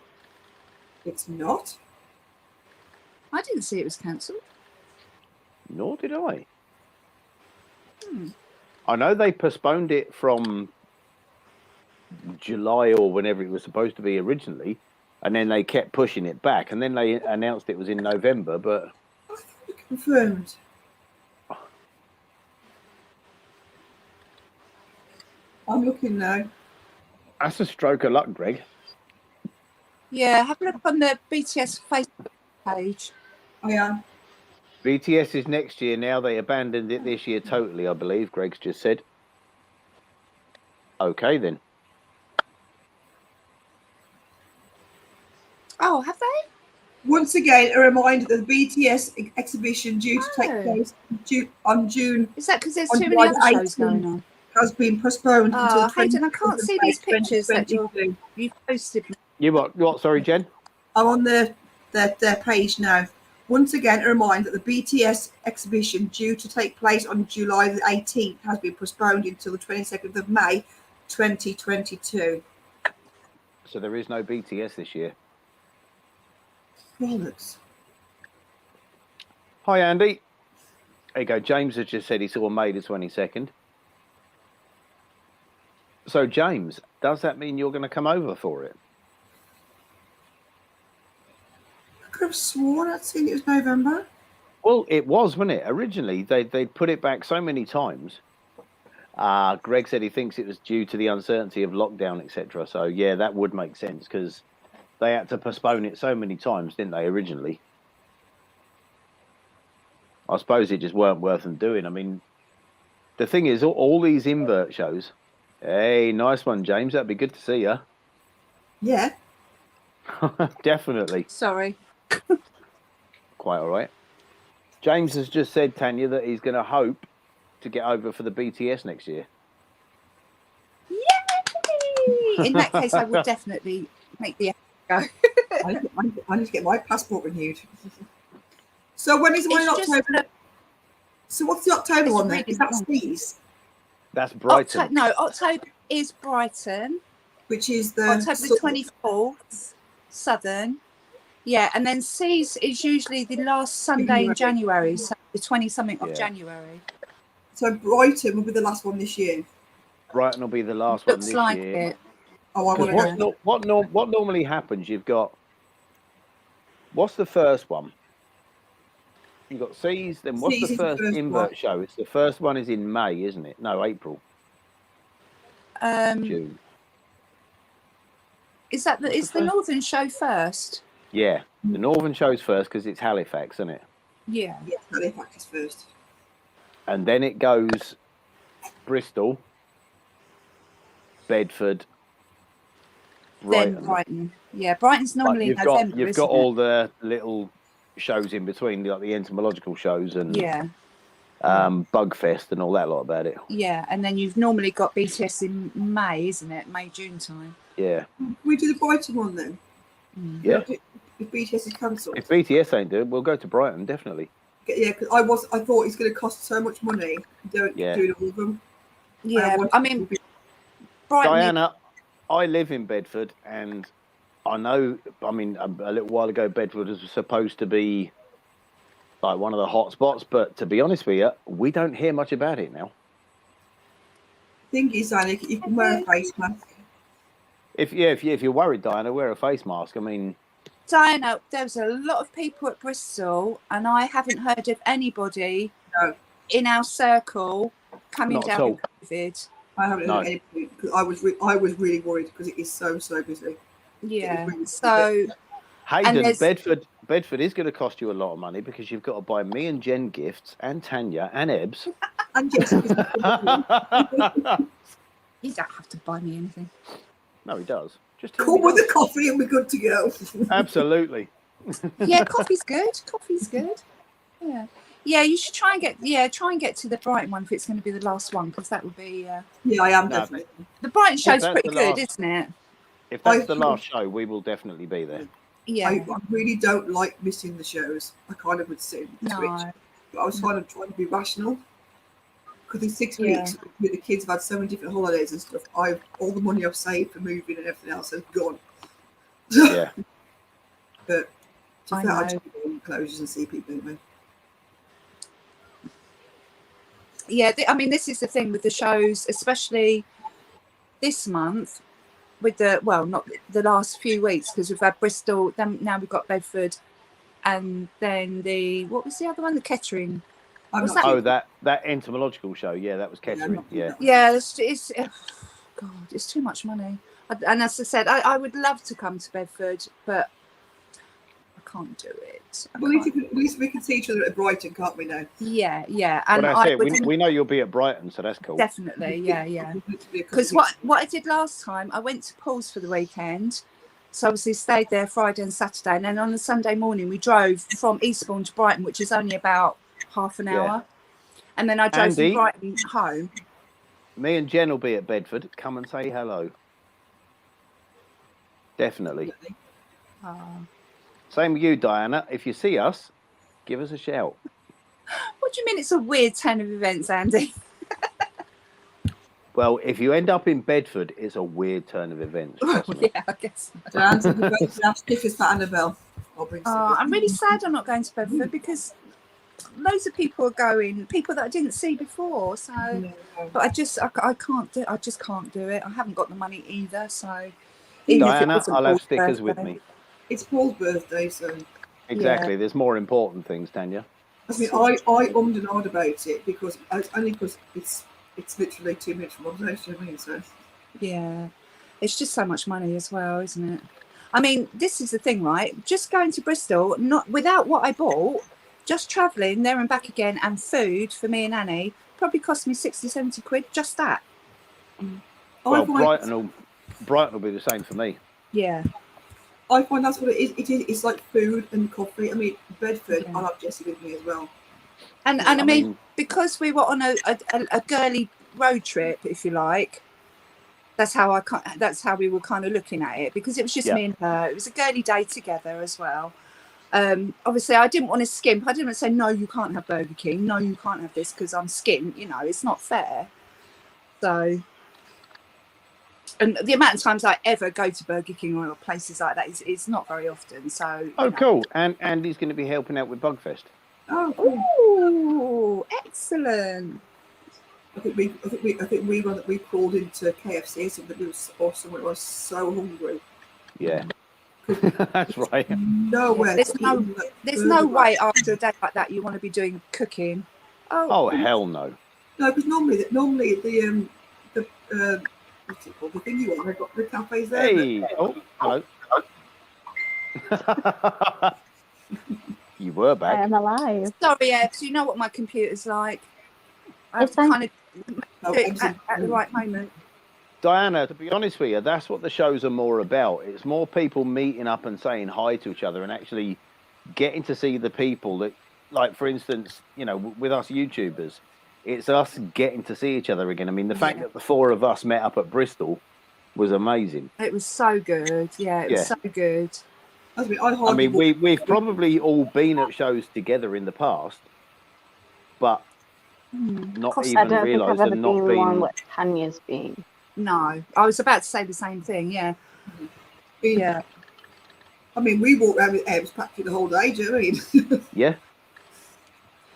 Speaker 4: It's not.
Speaker 2: I didn't see it was cancelled.
Speaker 1: Nor did I.
Speaker 2: Hmm.
Speaker 1: I know they postponed it from July or whenever it was supposed to be originally, and then they kept pushing it back, and then they announced it was in November. But
Speaker 4: I thought it confirmed. I'm looking now.
Speaker 1: that's a stroke of luck, Greg.
Speaker 2: Yeah, have a look on the BTS Facebook page.
Speaker 4: I am.
Speaker 1: BTS is next year now. They abandoned it this year totally, I believe. Greg's just said. Okay then.
Speaker 2: Oh, have they?
Speaker 4: Once again, a reminder that the BTS exhibition due to take
Speaker 2: Oh.
Speaker 4: place on June
Speaker 2: Is that because there's
Speaker 4: On
Speaker 2: too many
Speaker 4: July
Speaker 2: other shows
Speaker 4: 18th.
Speaker 2: going on?
Speaker 4: has been postponed until
Speaker 2: Oh, Hayden, I can't see these pictures that
Speaker 4: 2022.
Speaker 2: you've posted.
Speaker 1: You what? Sorry, Jen.
Speaker 4: I'm on their page now. Once again, a reminder that the BTS exhibition due to take place on July the 18th has been postponed until the 22nd of May 2022.
Speaker 1: So there is no BTS this year.
Speaker 4: Bollocks.
Speaker 1: Hi, Andy. There you go. James has just said he saw May the 22nd. So, James, does that mean you're going to come over for it?
Speaker 4: I could have sworn I'd seen it was November.
Speaker 1: Well, it was, wasn't it? Originally, they put it back so many times. Greg said he thinks it was due to the uncertainty of lockdown, etc. So, yeah, that would make sense because they had to postpone it so many times, didn't they, originally? I suppose it just weren't worth them doing. I mean, the thing is, all these invert shows. Hey, nice one, James. That'd be good to see you.
Speaker 4: Yeah.
Speaker 1: Definitely.
Speaker 2: Sorry.
Speaker 1: Quite all right. James has just said, Tanya, that he's going to hope to get over for the BTS next year.
Speaker 2: Yay! In that case, I will definitely make the effort go.
Speaker 4: I need to get my passport renewed. So when is the one in
Speaker 2: It's just-
Speaker 4: October? So what's the October
Speaker 2: It's
Speaker 4: one then?
Speaker 2: really
Speaker 4: Is that
Speaker 2: long.
Speaker 4: Steve's?
Speaker 1: That's Brighton.
Speaker 2: October is Brighton.
Speaker 4: Which is the
Speaker 2: October the 24th, Southern. Yeah, and then C's is usually the last Sunday in January, so the 20-something of
Speaker 1: Yeah.
Speaker 2: January.
Speaker 4: So Brighton will be the last one this year.
Speaker 1: Brighton will be the last one
Speaker 2: Looks
Speaker 1: this
Speaker 2: like
Speaker 1: year.
Speaker 2: it.
Speaker 4: Oh, I
Speaker 1: 'Cause
Speaker 4: want to go.
Speaker 1: what normally happens? You've got what's the first one? You've got C's. Then what's
Speaker 4: C's
Speaker 1: the
Speaker 4: is the
Speaker 1: first
Speaker 4: first
Speaker 1: invert
Speaker 4: one.
Speaker 1: show? It's the first one is in May, isn't it? No, April, June.
Speaker 2: Is that the,
Speaker 1: What's
Speaker 2: is
Speaker 1: the
Speaker 2: the
Speaker 1: first?
Speaker 2: Northern show first?
Speaker 1: Yeah, the Northern show's first because it's Halifax, isn't it?
Speaker 2: Yeah.
Speaker 4: Yes, Halifax is first.
Speaker 1: And then it goes Bristol, Bedford, Brighton.
Speaker 2: Then Brighton. Yeah, Brighton's
Speaker 1: But
Speaker 2: normally
Speaker 1: you've
Speaker 2: November,
Speaker 1: got you've
Speaker 2: isn't
Speaker 1: got
Speaker 2: it?
Speaker 1: all the little shows in between, like the entomological shows and
Speaker 2: Yeah,
Speaker 1: Bugfest and all that lot about it.
Speaker 2: yeah. And then you've normally got BTS in May, isn't it? May, June time.
Speaker 1: Yeah,
Speaker 4: Can we do the Brighton one then?
Speaker 1: yeah.
Speaker 4: If BTS is cancelled.
Speaker 1: If BTS ain't doing, we'll go to Brighton definitely.
Speaker 4: Yeah, because I thought it's going to cost so much money doing
Speaker 1: Yeah.
Speaker 4: all of them.
Speaker 2: Yeah,
Speaker 4: wanted
Speaker 2: I
Speaker 4: to
Speaker 2: mean,
Speaker 4: be-
Speaker 2: Brighton.
Speaker 1: Diana, I live in Bedford, and I know. I mean, a little while ago, Bedford was supposed to be like one of the hot spots, but to be honest with you, we don't hear much about it now.
Speaker 4: Thing is, Annie, you can wear a face mask.
Speaker 1: If you're worried, Diana, wear a face mask. I mean,
Speaker 2: Diana, there was a lot of people at Bristol, and I haven't heard of anybody
Speaker 4: No.
Speaker 2: in our circle coming
Speaker 1: Not at
Speaker 2: down
Speaker 1: all.
Speaker 2: with COVID.
Speaker 4: I haven't
Speaker 1: No.
Speaker 4: heard any because I was really worried because it is so busy.
Speaker 2: Yeah.
Speaker 4: really
Speaker 2: So
Speaker 1: Hayden,
Speaker 2: there's-
Speaker 1: Bedford is going to cost you a lot of money because you've got to buy me and Jen gifts, and Tanya and Ebbs.
Speaker 4: And Jessica's
Speaker 2: you don't have to buy me anything.
Speaker 1: No, he does. Just tell
Speaker 4: Come
Speaker 1: me
Speaker 4: with
Speaker 1: he
Speaker 4: a coffee and we're good to go.
Speaker 1: does. Absolutely.
Speaker 2: Yeah, coffee's good. Coffee's good. Yeah. Yeah, you should try and get to the Brighton one if it's going to be the last one, because that would be
Speaker 4: Yeah, I am
Speaker 1: No,
Speaker 4: definitely.
Speaker 2: the Brighton show's
Speaker 1: that's
Speaker 2: pretty
Speaker 1: the
Speaker 2: good,
Speaker 1: last-
Speaker 2: isn't it?
Speaker 1: If that's
Speaker 4: I-
Speaker 1: the last show, we will definitely be there.
Speaker 2: Yeah.
Speaker 4: I really don't like missing the shows. I kind of would sit and switch.
Speaker 2: No.
Speaker 4: But I was trying to be rational. Because in 6
Speaker 2: Yeah.
Speaker 4: weeks, with the kids have had so many different holidays and stuff, all the money I've saved for moving and everything else has gone.
Speaker 1: Yeah.
Speaker 4: But to
Speaker 2: I
Speaker 4: fair, I
Speaker 2: know.
Speaker 4: just go in closures and see people anyway.
Speaker 2: Yeah, I mean, this is the thing with the shows, especially this month, with not the last few weeks, because we've had Bristol, then now we've got Bedford, and then what was the other one? The Kettering.
Speaker 4: I'm
Speaker 2: Was
Speaker 4: not
Speaker 2: that-
Speaker 1: Oh, that entomological show. Yeah, that was Kettering. Yeah.
Speaker 2: Yeah, it's God, it's too much money. And as I said, I would love to come to Bedford, but I can't do it. I
Speaker 4: Well,
Speaker 2: can't.
Speaker 4: at least we can see each other at Brighton, can't we now?
Speaker 2: Yeah,
Speaker 1: But
Speaker 2: and
Speaker 1: that's
Speaker 2: I
Speaker 1: it.
Speaker 2: would
Speaker 1: We know you'll be at Brighton, so that's cool.
Speaker 2: definitely, yeah.
Speaker 4: Because
Speaker 2: Because what I did last time, I went to Paul's for the weekend. So obviously stayed there Friday and Saturday. And then on the Sunday morning, we drove from Eastbourne to Brighton, which is only about half an
Speaker 1: Yeah.
Speaker 2: hour. And then I drove
Speaker 1: Andy?
Speaker 2: from Brighton home.
Speaker 1: Me and Jen will be at Bedford. Come and say hello. Definitely.
Speaker 2: Oh.
Speaker 1: Same with you, Diana. If you see us, give us a shout.
Speaker 2: What do you mean it's a weird turn of events, Andy?
Speaker 1: Well, if you end up in Bedford, it's a weird turn of events. Trust me.
Speaker 2: Yeah, I guess.
Speaker 4: Dan said we're going to have stickers for Annabelle. I'll bring stickers.
Speaker 2: I'm really sad I'm not going to Bedford because loads of people are going, people that I didn't see before. So,
Speaker 4: No.
Speaker 2: but I just can't do. I just can't do it. I haven't got the money either. So, even if it
Speaker 1: Diana,
Speaker 2: wasn't
Speaker 1: I'll have
Speaker 2: Paul's
Speaker 1: stickers with
Speaker 2: birthday.
Speaker 1: me.
Speaker 4: It's Paul's birthday, so
Speaker 1: Exactly. There's more important things, Tanya.
Speaker 4: I mean, I ummed and ahed about it because it's literally 2 minutes from my house. You know what I mean? So
Speaker 2: Yeah, it's just so much money as well, isn't it? I mean, this is the thing, right? Just going to Bristol, not without what I bought, just travelling there and back again, and food for me and Annie probably cost me 60, 70 quid. Just that.
Speaker 1: Well,
Speaker 4: I find,
Speaker 1: Brighton will be the same for me.
Speaker 2: Yeah.
Speaker 4: I find that's what it is. It's like food and coffee. I mean, Bedford.
Speaker 2: Yeah.
Speaker 4: I'll have Jessie with me as well.
Speaker 2: And
Speaker 1: I
Speaker 2: I mean, because we were on a girly road trip, if you like, that's how we were kind of looking at it, because it was just
Speaker 1: Yeah.
Speaker 2: me and her. It was a girly day together as well. Obviously, I didn't want to skimp. I didn't want to say, no, you can't have Burger King. No, you can't have this because I'm skint. You know, it's not fair. So, and the amount of times I ever go to Burger King or places like that is not very often. So,
Speaker 1: Oh, cool. And Andy's going to be helping out with Bugfest.
Speaker 4: Oh, cool.
Speaker 2: Ooh, excellent.
Speaker 4: I think we crawled into KFC or something. Or somewhere. I was so hungry.
Speaker 1: Yeah. That's right.
Speaker 4: Nowhere.
Speaker 2: There's
Speaker 4: to
Speaker 2: no-
Speaker 4: eat that
Speaker 2: There's
Speaker 4: burger.
Speaker 2: no way after a day like that you want to be doing cooking.
Speaker 1: Oh, hell no.
Speaker 4: No, because normally the what's it called? The thing you want. They've got the cafes there.
Speaker 1: Hey. Oh, hello. You were
Speaker 3: I
Speaker 1: back.
Speaker 3: am alive.
Speaker 2: Sorry, Ebs, you know what my computer's like. I have
Speaker 3: It's
Speaker 2: to
Speaker 3: fine.
Speaker 2: kind of
Speaker 4: Oh,
Speaker 2: do it at the right moment.
Speaker 1: Diana, to be honest with you, that's what the shows are more about. It's more people meeting up and saying hi to each other and actually getting to see the people that, like, for instance, you know, with us YouTubers, it's us getting to see each other again. I mean, the fact
Speaker 2: Yeah.
Speaker 1: that the four of us met up at Bristol was amazing.
Speaker 2: It was so good. Yeah, it was
Speaker 1: Yeah.
Speaker 2: so good.
Speaker 1: I mean, we've probably all been at shows together in the past, but not
Speaker 2: Cost-
Speaker 1: even
Speaker 3: I don't think
Speaker 1: realised
Speaker 3: I've ever
Speaker 1: and not
Speaker 3: been
Speaker 1: been.
Speaker 3: one where Tanya's been.
Speaker 2: No, I was about to say the same thing. Yeah, yeah.
Speaker 4: I mean, we walked around with Ebbs practically the whole day. Do you know what I mean?
Speaker 1: Yeah.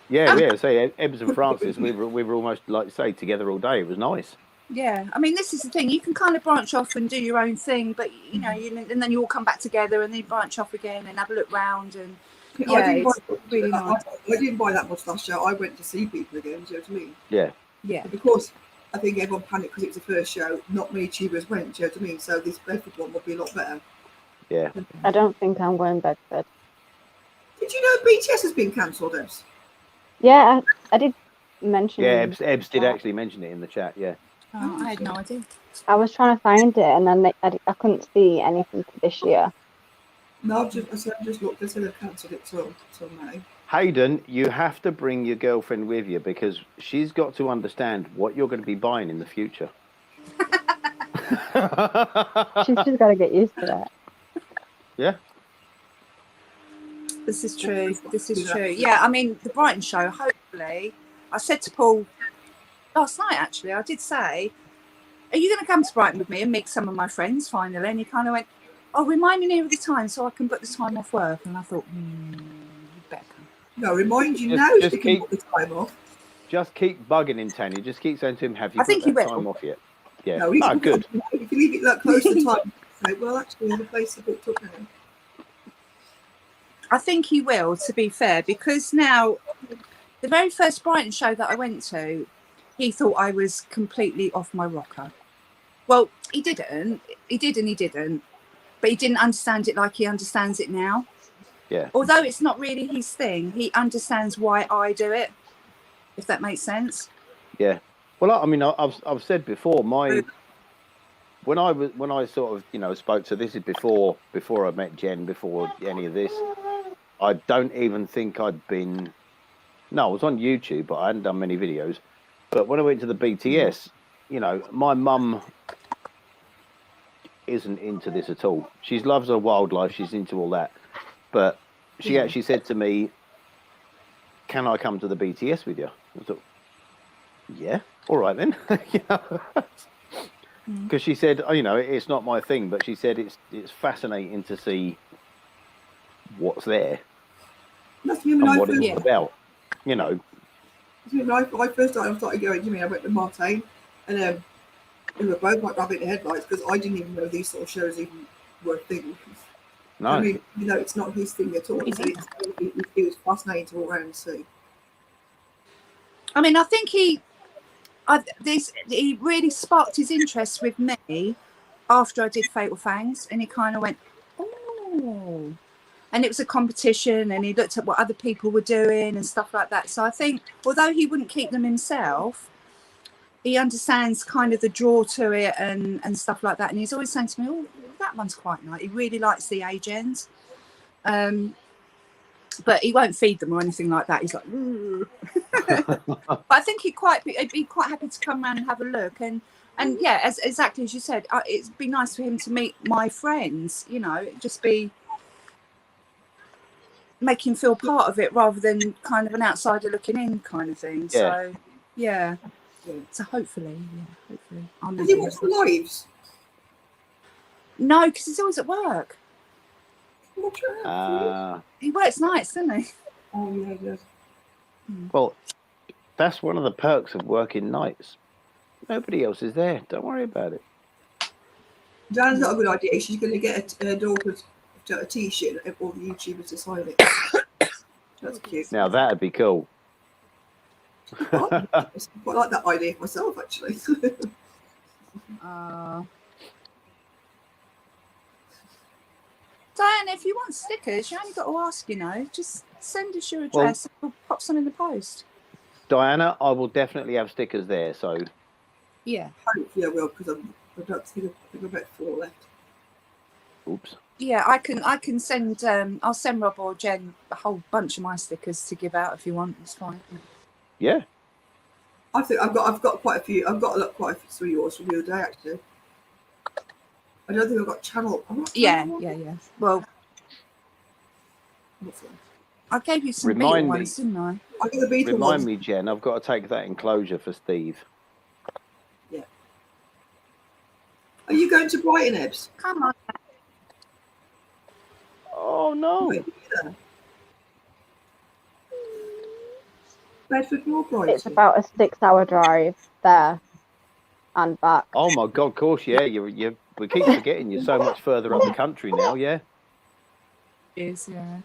Speaker 1: Yeah. Say Ebbs and Francis, we were almost, like you say, together all day. It was nice.
Speaker 2: Yeah, I mean, this is the thing. You can kind of branch off and do your own thing, but you know, and then you all come back together and then branch off again and have a look round. And yeah,
Speaker 4: I didn't
Speaker 2: it's
Speaker 4: buy,
Speaker 2: really nice.
Speaker 4: I didn't buy that much last show. I went to see people again. Do you know what I mean?
Speaker 1: Yeah.
Speaker 2: Yeah,
Speaker 4: Because I think everyone panicked because it was the first show. Not many tubers went. Do you know what I mean? So this Bedford one would be a lot better.
Speaker 1: Yeah.
Speaker 3: I don't think I'm going Bedford.
Speaker 4: Did you know BTS has been cancelled, Ebbs?
Speaker 3: Yeah, I did mention.
Speaker 1: Yeah. Ebbs did
Speaker 3: that.
Speaker 1: actually mention it in the chat. Yeah.
Speaker 2: Oh, I had no idea.
Speaker 3: I was trying to find it, and then I couldn't see anything for this year.
Speaker 4: No, I've just looked. They said they've cancelled it till May.
Speaker 1: Hayden, you have to bring your girlfriend with you because she's got to understand what you're going to be buying in the future.
Speaker 3: She's just got to get used to that.
Speaker 1: Yeah.
Speaker 2: This is true. This is true. Yeah, I mean, the Brighton show, hopefully. I said to Paul last night, actually, I did say, are you going to come to Brighton with me and meet some of my friends finally? And he kind of went, oh, remind me near the time so I can book the time off work. And I thought, you better come.
Speaker 4: No, remind you
Speaker 1: Just-
Speaker 4: now
Speaker 1: just
Speaker 4: you can
Speaker 1: keep-
Speaker 4: book the time off.
Speaker 1: Just keep bugging him, Tanya. Just keep saying to him, have you
Speaker 2: I think
Speaker 1: booked
Speaker 2: he
Speaker 1: that
Speaker 2: will.
Speaker 1: time off yet? Yeah.
Speaker 4: No, he's
Speaker 1: Good.
Speaker 4: If you leave it that close to the time, say, well, actually, the place is booked up now.
Speaker 2: I think he will, to be fair, because now the very first Brighton show that I went to, he thought I was completely off my rocker. Well, he didn't. He did and he didn't. But he didn't understand it like he understands it now.
Speaker 1: Yeah.
Speaker 2: Although it's not really his thing, he understands why I do it, if that makes sense.
Speaker 1: Yeah. Well, I mean, I've said before, when I sort of, you know, spoke to, this is before I met Jen, before any of this, I don't even think I'd been, no, I was on YouTube, but I hadn't done many videos. But when I went to the BTS, you know, my mum isn't into this at all. She loves her wildlife. She's into all that. But she actually said to me, can I come to the BTS with you? I thought, yeah, all right then. Because she said, oh, you know, it's not my thing, but she said it's fascinating to see what's there
Speaker 4: That's me
Speaker 1: and
Speaker 4: when I
Speaker 1: what
Speaker 4: first,
Speaker 1: it's about, you know.
Speaker 4: when I first started going to me, I went to Martin, and we were both like rabbit in the headlights because I didn't even know these sort of shows even were things.
Speaker 1: No,
Speaker 4: I mean, you know, it's not his thing at all. So it was fascinating to walk around and see.
Speaker 2: I mean, I think he really sparked his interest with me after I did Fatal Fangs, and he kind of went, oh. And it was a competition, and he looked at what other people were doing and stuff like that. So I think, although he wouldn't keep them himself, he understands kind of the draw to it and stuff like that. And he's always saying to me, oh, that one's quite nice. He really likes the age ends. But he won't feed them or anything like that. He's like, but I think he'd be quite happy to come around and have a look. And yeah, exactly as you said, it'd be nice for him to meet my friends, you know, just make him feel part of it rather than kind of an outsider looking in kind of thing.
Speaker 1: Yeah.
Speaker 2: So, yeah. So hopefully. I'll
Speaker 4: Have you watched the lives?
Speaker 2: No, because he's always at work.
Speaker 4: Watch it out.
Speaker 2: He works nights, doesn't he?
Speaker 4: Oh, yeah, he does.
Speaker 1: Well, that's one of the perks of working nights. Nobody else is there. Don't worry about it.
Speaker 4: Jan's got a good idea. She's going to get her daughter a T-shirt and all the YouTubers to sign it. That's cute.
Speaker 1: Now, that'd be cool.
Speaker 4: I quite like that idea myself, actually.
Speaker 2: Diana, if you want stickers, you only got to ask, you know. Just send us your address and we'll pop some in the post.
Speaker 1: Diana, I will definitely have stickers there, so...
Speaker 2: Yeah.
Speaker 4: Hopefully I will, because I don't think I've about 4 left.
Speaker 1: Oops.
Speaker 2: Yeah, I can send. I'll send Rob or Jen a whole bunch of my stickers to give out if you want. It's fine.
Speaker 1: Yeah.
Speaker 4: I think I've got quite a few. I've got quite a few of yours from the other day, actually. I don't think I've got channel.
Speaker 2: Yeah. Well,
Speaker 4: What's that?
Speaker 2: I gave you some
Speaker 1: Remind
Speaker 2: Beetle
Speaker 1: me.
Speaker 2: ones, didn't I?
Speaker 4: I got the Beetle
Speaker 1: Remind
Speaker 4: ones.
Speaker 1: me, Jen, I've got to take that enclosure for Steve.
Speaker 4: Yeah. Are you going to Brighton, Ebbs?
Speaker 2: Come on.
Speaker 1: Oh, no.
Speaker 4: Wait, yeah. Bedford nor Brighton?
Speaker 3: It's about a 6-hour drive there and back.
Speaker 1: Oh, my God, of course, yeah. We keep forgetting you're so much further up the country now, yeah?
Speaker 2: It is, yeah.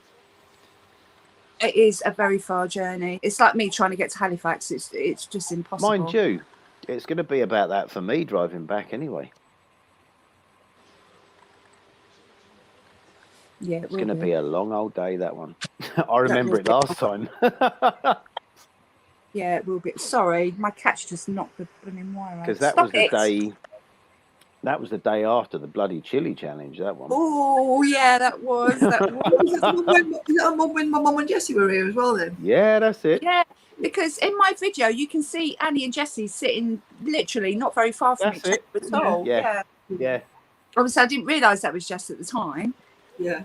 Speaker 2: It is a very far journey. It's like me trying to get to Halifax. It's just impossible.
Speaker 1: Mind you, it's going to be about that for me driving back anyway.
Speaker 2: Yeah,
Speaker 1: It's going to be a long old day, that one. I remember
Speaker 2: will
Speaker 1: it
Speaker 2: be.
Speaker 1: last time.
Speaker 2: Yeah, it will be. Sorry, my cat's just knocked the blooming wire out.
Speaker 1: Because that was the day. That was the day after the bloody chili challenge. That one.
Speaker 2: Oh yeah, that was. That was.
Speaker 4: Is that when my mum and Jessie were here as well then?
Speaker 1: Yeah, that's it.
Speaker 2: Yeah, because in my video you can see Annie and Jessie sitting literally not very far from
Speaker 1: That's
Speaker 2: each other at all.
Speaker 1: Yeah. Yeah.
Speaker 2: Obviously, I didn't realise that was Jess at the time.
Speaker 4: Yeah.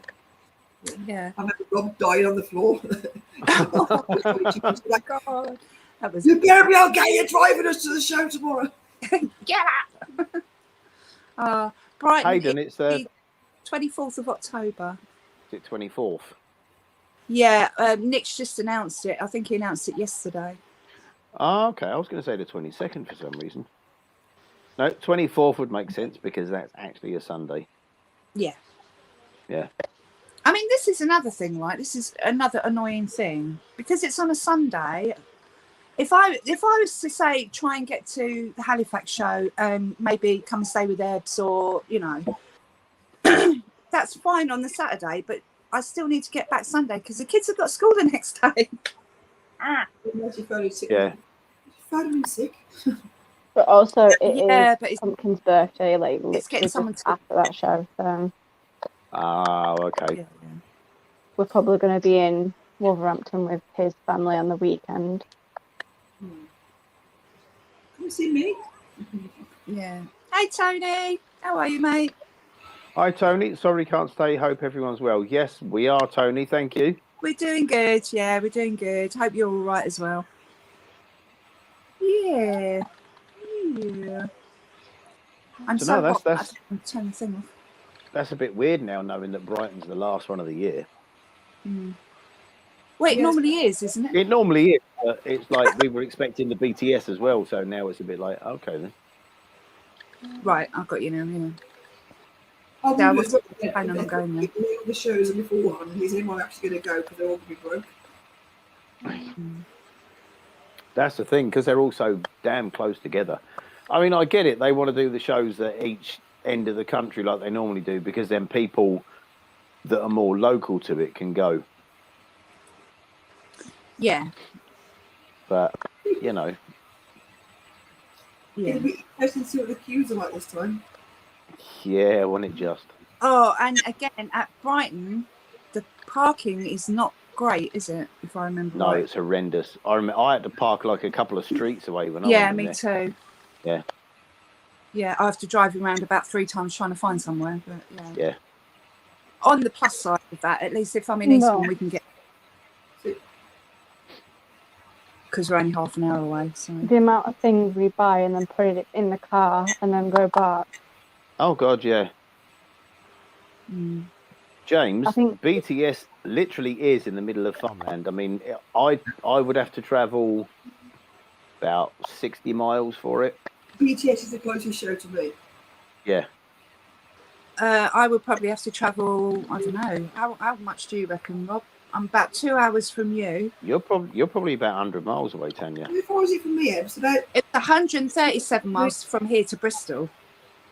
Speaker 2: Yeah.
Speaker 4: I remember Rob dying on the floor.
Speaker 2: Like, God, that was.
Speaker 4: You better be okay, you're driving us to the show tomorrow.
Speaker 2: Get out. Brighton.
Speaker 1: Hayden, it's the
Speaker 2: 24th of October.
Speaker 1: is it 24th.
Speaker 2: Yeah, Nick's just announced it. I think he announced it yesterday.
Speaker 1: Oh, okay. I was going to say the 22nd for some reason. No, 24th would make sense because that's actually a Sunday.
Speaker 2: Yeah.
Speaker 1: Yeah.
Speaker 2: I mean, this is another thing, right? This is another annoying thing because it's on a Sunday. If I was to say try and get to the Halifax show and maybe come and stay with Ebbs or that's fine on the Saturday, but I still need to get back Sunday because the kids have got school the next day.
Speaker 1: Yeah.
Speaker 4: Phone sick.
Speaker 3: But also, it is
Speaker 2: but it's
Speaker 3: Pumpkin's birthday, like
Speaker 2: it's getting
Speaker 3: literally
Speaker 2: someone
Speaker 3: just
Speaker 2: to.
Speaker 3: after that show. So
Speaker 1: Oh, okay.
Speaker 2: Yeah.
Speaker 3: we're probably going to be in Wolverhampton with his family on the weekend.
Speaker 4: Come see me.
Speaker 2: Yeah. Hey Tony, how are you, mate?
Speaker 1: Hi, Tony. Sorry, can't stay. Hope everyone's well. Yes, we are, Tony. Thank you.
Speaker 2: We're doing good. Yeah, we're doing good. Hope you're all right as well. Yeah. Yeah. I'm
Speaker 1: So no, that's
Speaker 2: I'm turning the thing off.
Speaker 1: that's a bit weird now, knowing that Brighton's the last one of the year.
Speaker 2: Well, it
Speaker 4: Yes.
Speaker 2: normally is, isn't it?
Speaker 1: It normally is, but it's like we were expecting the BTS as well, so now it's a bit like, okay then.
Speaker 2: Right, I've got you now. Yeah.
Speaker 4: I'll
Speaker 2: Yeah,
Speaker 4: be
Speaker 2: what's planning on going there?
Speaker 4: all the shows are beforehand. He's in one actually going to go because they're all going to be broke.
Speaker 1: That's the thing, because they're all so damn close together. I mean, I get it. They want to do the shows at each end of the country like they normally do, because then people that are more local to it can go.
Speaker 2: Yeah.
Speaker 1: But, you know,
Speaker 2: Yeah.
Speaker 4: It'll be interesting to see what the queues are like this time.
Speaker 1: yeah, wasn't it just?
Speaker 2: Oh, and again at Brighton, the parking is not great, is it? If I remember
Speaker 1: No,
Speaker 2: right.
Speaker 1: it's horrendous. I remember I had to park like a couple of streets away when I
Speaker 2: Yeah,
Speaker 1: went in
Speaker 2: me
Speaker 1: there.
Speaker 2: too.
Speaker 1: Yeah.
Speaker 2: Yeah, I have to drive around about 3 times trying to find somewhere. But yeah.
Speaker 1: Yeah.
Speaker 2: On the plus side of that, at least if I'm in Eastbourne,
Speaker 3: No.
Speaker 2: we can get. Because we're only half an hour away. So.
Speaker 3: The amount of things we buy and then put it in the car and then go back.
Speaker 1: Oh, God, yeah.
Speaker 2: Mm.
Speaker 1: James,
Speaker 3: I think-
Speaker 1: BTS literally is in the middle of Funland. I mean, I would have to travel about 60 miles for it.
Speaker 4: BTS is the closest show to me.
Speaker 1: Yeah.
Speaker 2: I would probably have to travel. I don't know. How much do you reckon, Rob? I'm about 2 hours from you.
Speaker 1: You're probably about 100 miles away, Tanya.
Speaker 4: How far is it from me, Eb? It's about
Speaker 2: It's 137 miles from here to Bristol.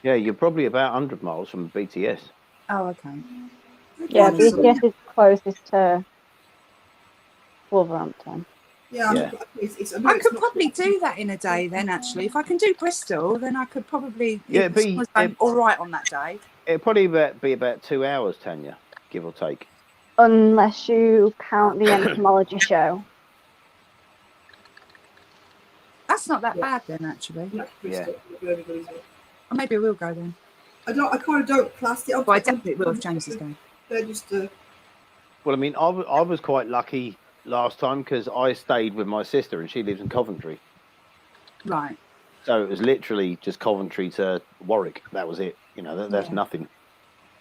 Speaker 1: Yeah, you're probably about 100 miles from BTS.
Speaker 2: Oh, okay.
Speaker 3: Yeah,
Speaker 4: Well,
Speaker 3: BTS is closest to Wolverhampton.
Speaker 4: yeah.
Speaker 1: Yeah.
Speaker 2: I could probably do that in a day then, actually. If I can do Bristol, then I could probably.
Speaker 1: Yeah,
Speaker 2: as long as I'm all right on that day.
Speaker 1: It'd probably be about 2 hours, Tanya, give or take.
Speaker 3: Unless you count the entomology show.
Speaker 2: That's not that bad then, actually. Or maybe I will go then.
Speaker 4: I kind of don't class it.
Speaker 2: Well, I definitely will if James is going.
Speaker 4: They're just
Speaker 1: Well, I mean, I was quite lucky last time because I stayed with my sister and she lives in Coventry.
Speaker 2: Right.
Speaker 1: So it was literally just Coventry to Warwick. That was it. You know, that's
Speaker 2: Yeah.
Speaker 1: nothing.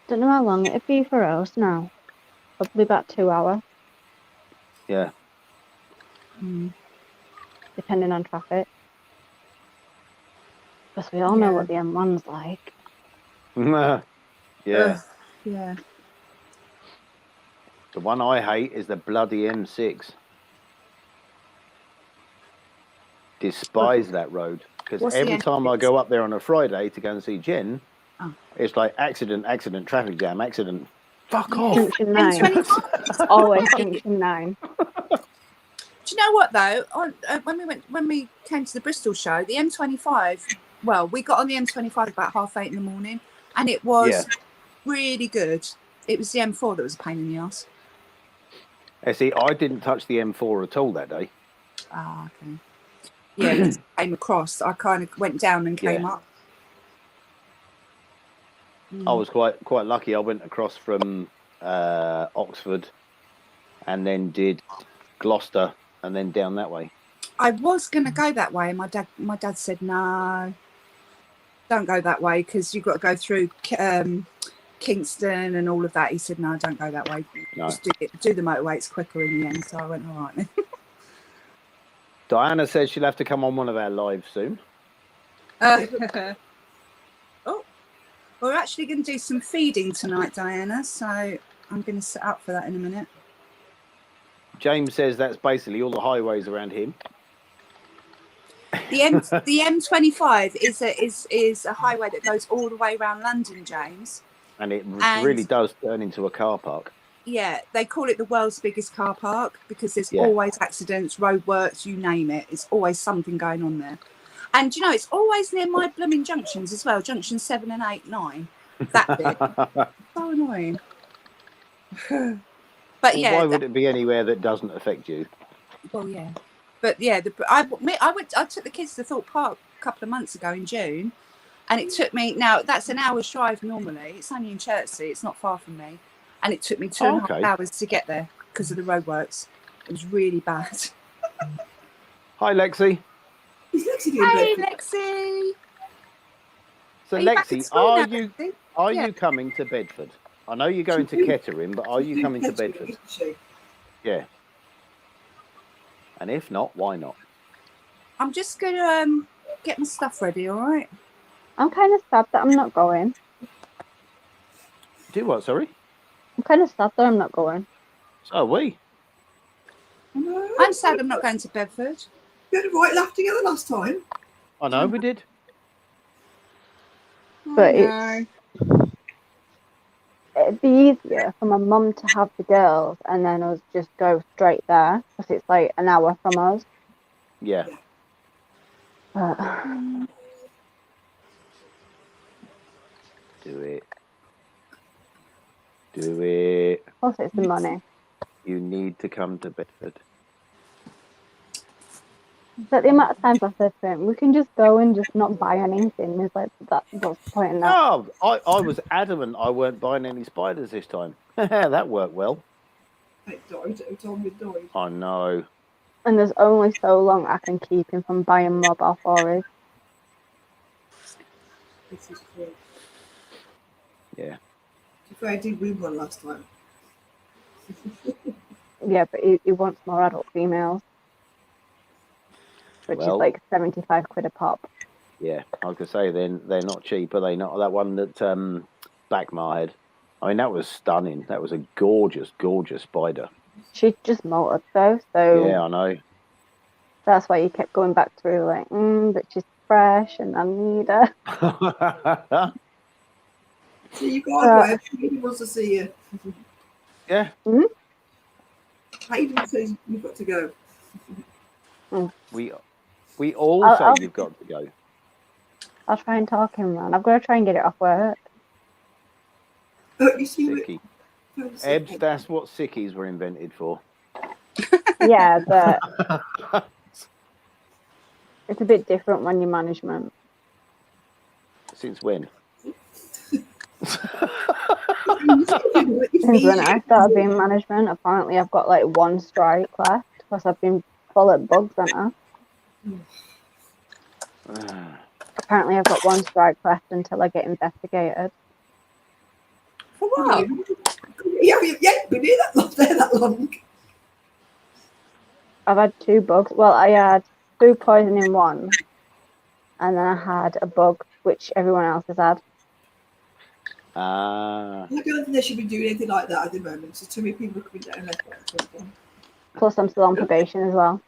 Speaker 3: Don't know how long it'd be for us now. Probably about 2 hours,
Speaker 1: Yeah.
Speaker 2: Mm.
Speaker 3: depending on traffic. Because we all know
Speaker 2: Yeah.
Speaker 3: what the M1's like.
Speaker 1: Yeah.
Speaker 2: Ugh, yeah.
Speaker 1: The one I hate is the bloody M6. Despise that road. Because
Speaker 2: What's the
Speaker 1: every time I
Speaker 2: M6?
Speaker 1: go up there on a Friday to go and see Jen,
Speaker 2: Oh.
Speaker 1: it's like accident, traffic jam, accident. Fuck off.
Speaker 3: Junction 9.
Speaker 2: M25.
Speaker 3: It's always Junction 9.
Speaker 2: Do you know what though? When we came to the Bristol show, the M25. Well, we got on the M25 about 8:30 in the morning, and it was really good. It was the M4 that was a pain in the ass.
Speaker 1: See, I didn't touch the M4 at all that day.
Speaker 2: Ah, okay. Yeah, because I came across. I kind of went down and came up.
Speaker 1: I was quite lucky. I went across from Oxford, and then did Gloucester, and then down that way.
Speaker 2: I was going to go that way, and my dad said no, don't go that way because you've got to go through Kingston and all of that. He said no, don't go that way.
Speaker 1: No.
Speaker 2: Just do the motorway. It's quicker in the end. So I went all right then.
Speaker 1: Diana says she'll have to come on one of our lives soon.
Speaker 2: Oh, we're actually going to do some feeding tonight, Diana. So I'm going to set up for that in a minute.
Speaker 1: James says that's basically all the highways around him.
Speaker 2: The M25 is a highway that goes all the way around London, James.
Speaker 1: And it really does turn into a car park.
Speaker 2: Yeah, they call it the world's biggest car park because there's always accidents, roadworks, you name it. It's always something going on there. And, you know, it's always near my blooming junctions as well, junction 7 and 8, 9. That bit. So annoying. But yeah.
Speaker 1: Why would it be anywhere that doesn't affect you?
Speaker 2: Well, yeah. But yeah, I took the kids to Thorpe Park a couple of months ago in June. And it took me, now that's an hour's drive normally. It's only in Chertsey. It's not far from me. And it took me 2.5 hours to get there because of the roadworks. It was really bad.
Speaker 1: Hi, Lexi.
Speaker 4: Is Lexi doing
Speaker 2: Hey,
Speaker 4: Bedford?
Speaker 2: Lexi.
Speaker 1: So,
Speaker 2: Are you back at
Speaker 1: Lexi,
Speaker 2: school now, Lexi?
Speaker 1: are
Speaker 2: Yeah.
Speaker 1: you coming to Bedford? I know you're going to Kettering, but are you coming to Bedford?
Speaker 4: Isn't she?
Speaker 1: Yeah. And if not, why not?
Speaker 2: I'm just going to get my stuff ready, all right?
Speaker 3: I'm kind of sad that I'm not going.
Speaker 1: Do what, sorry?
Speaker 3: I'm kind of sad that I'm not going.
Speaker 1: So are we.
Speaker 4: No.
Speaker 2: I'm sad I'm not going to Bedford.
Speaker 4: We had a right laugh together last time.
Speaker 1: I know we did.
Speaker 3: But
Speaker 2: I
Speaker 3: it'd be easier for my mum to have the girls and then us just go straight there because it's like an hour from us.
Speaker 1: Yeah.
Speaker 3: But
Speaker 1: Do it. Do it.
Speaker 3: plus it's the money.
Speaker 1: You need to come to Bedford.
Speaker 3: But the amount of times I said to him, we can just go and just not buy anything. He's like, what's the point in that?
Speaker 1: Oh, I was adamant I weren't buying any spiders this time. That worked well.
Speaker 4: It died. It told me it died.
Speaker 1: I know.
Speaker 3: And there's only so long I can keep him from buying mobile forage.
Speaker 4: This is true.
Speaker 1: Yeah.
Speaker 4: To be fair, I did win one last time.
Speaker 3: Yeah, but he wants more adult females, which is like 75 quid a pop.
Speaker 1: Yeah, I was going to say, they're not cheap, are they? Not that one that Backmar had. I mean, that was stunning. That was a gorgeous, gorgeous spider.
Speaker 3: She just molted though, so
Speaker 1: Yeah, I know.
Speaker 3: that's why you kept going back through like, but she's fresh and I need her.
Speaker 4: So you guys, Hayden wants to see you.
Speaker 1: Yeah.
Speaker 4: Hayden says you've got to go.
Speaker 1: We all
Speaker 3: I'll-
Speaker 1: say you've got to go.
Speaker 3: I'll try and talk him, man. I've got to try and get it off work.
Speaker 4: Oh, you see
Speaker 1: Sicky. Ebbs, that's what sickies were invented for.
Speaker 3: Yeah, but it's a bit different when you're management.
Speaker 1: Since when?
Speaker 3: Since when I started being management, apparently I've got like 1 strike left because I've been full at bug centre. Apparently I've got 1 strike left until I get investigated.
Speaker 2: For what?
Speaker 4: Yeah, been here that long.
Speaker 3: I've had 2 bugs. Well, I had food poisoning once, and then I had a bug which everyone else has had.
Speaker 4: I don't think they should be doing anything like that at the moment. So too many people are coming down left, right.
Speaker 3: Plus, I'm still on probation as well.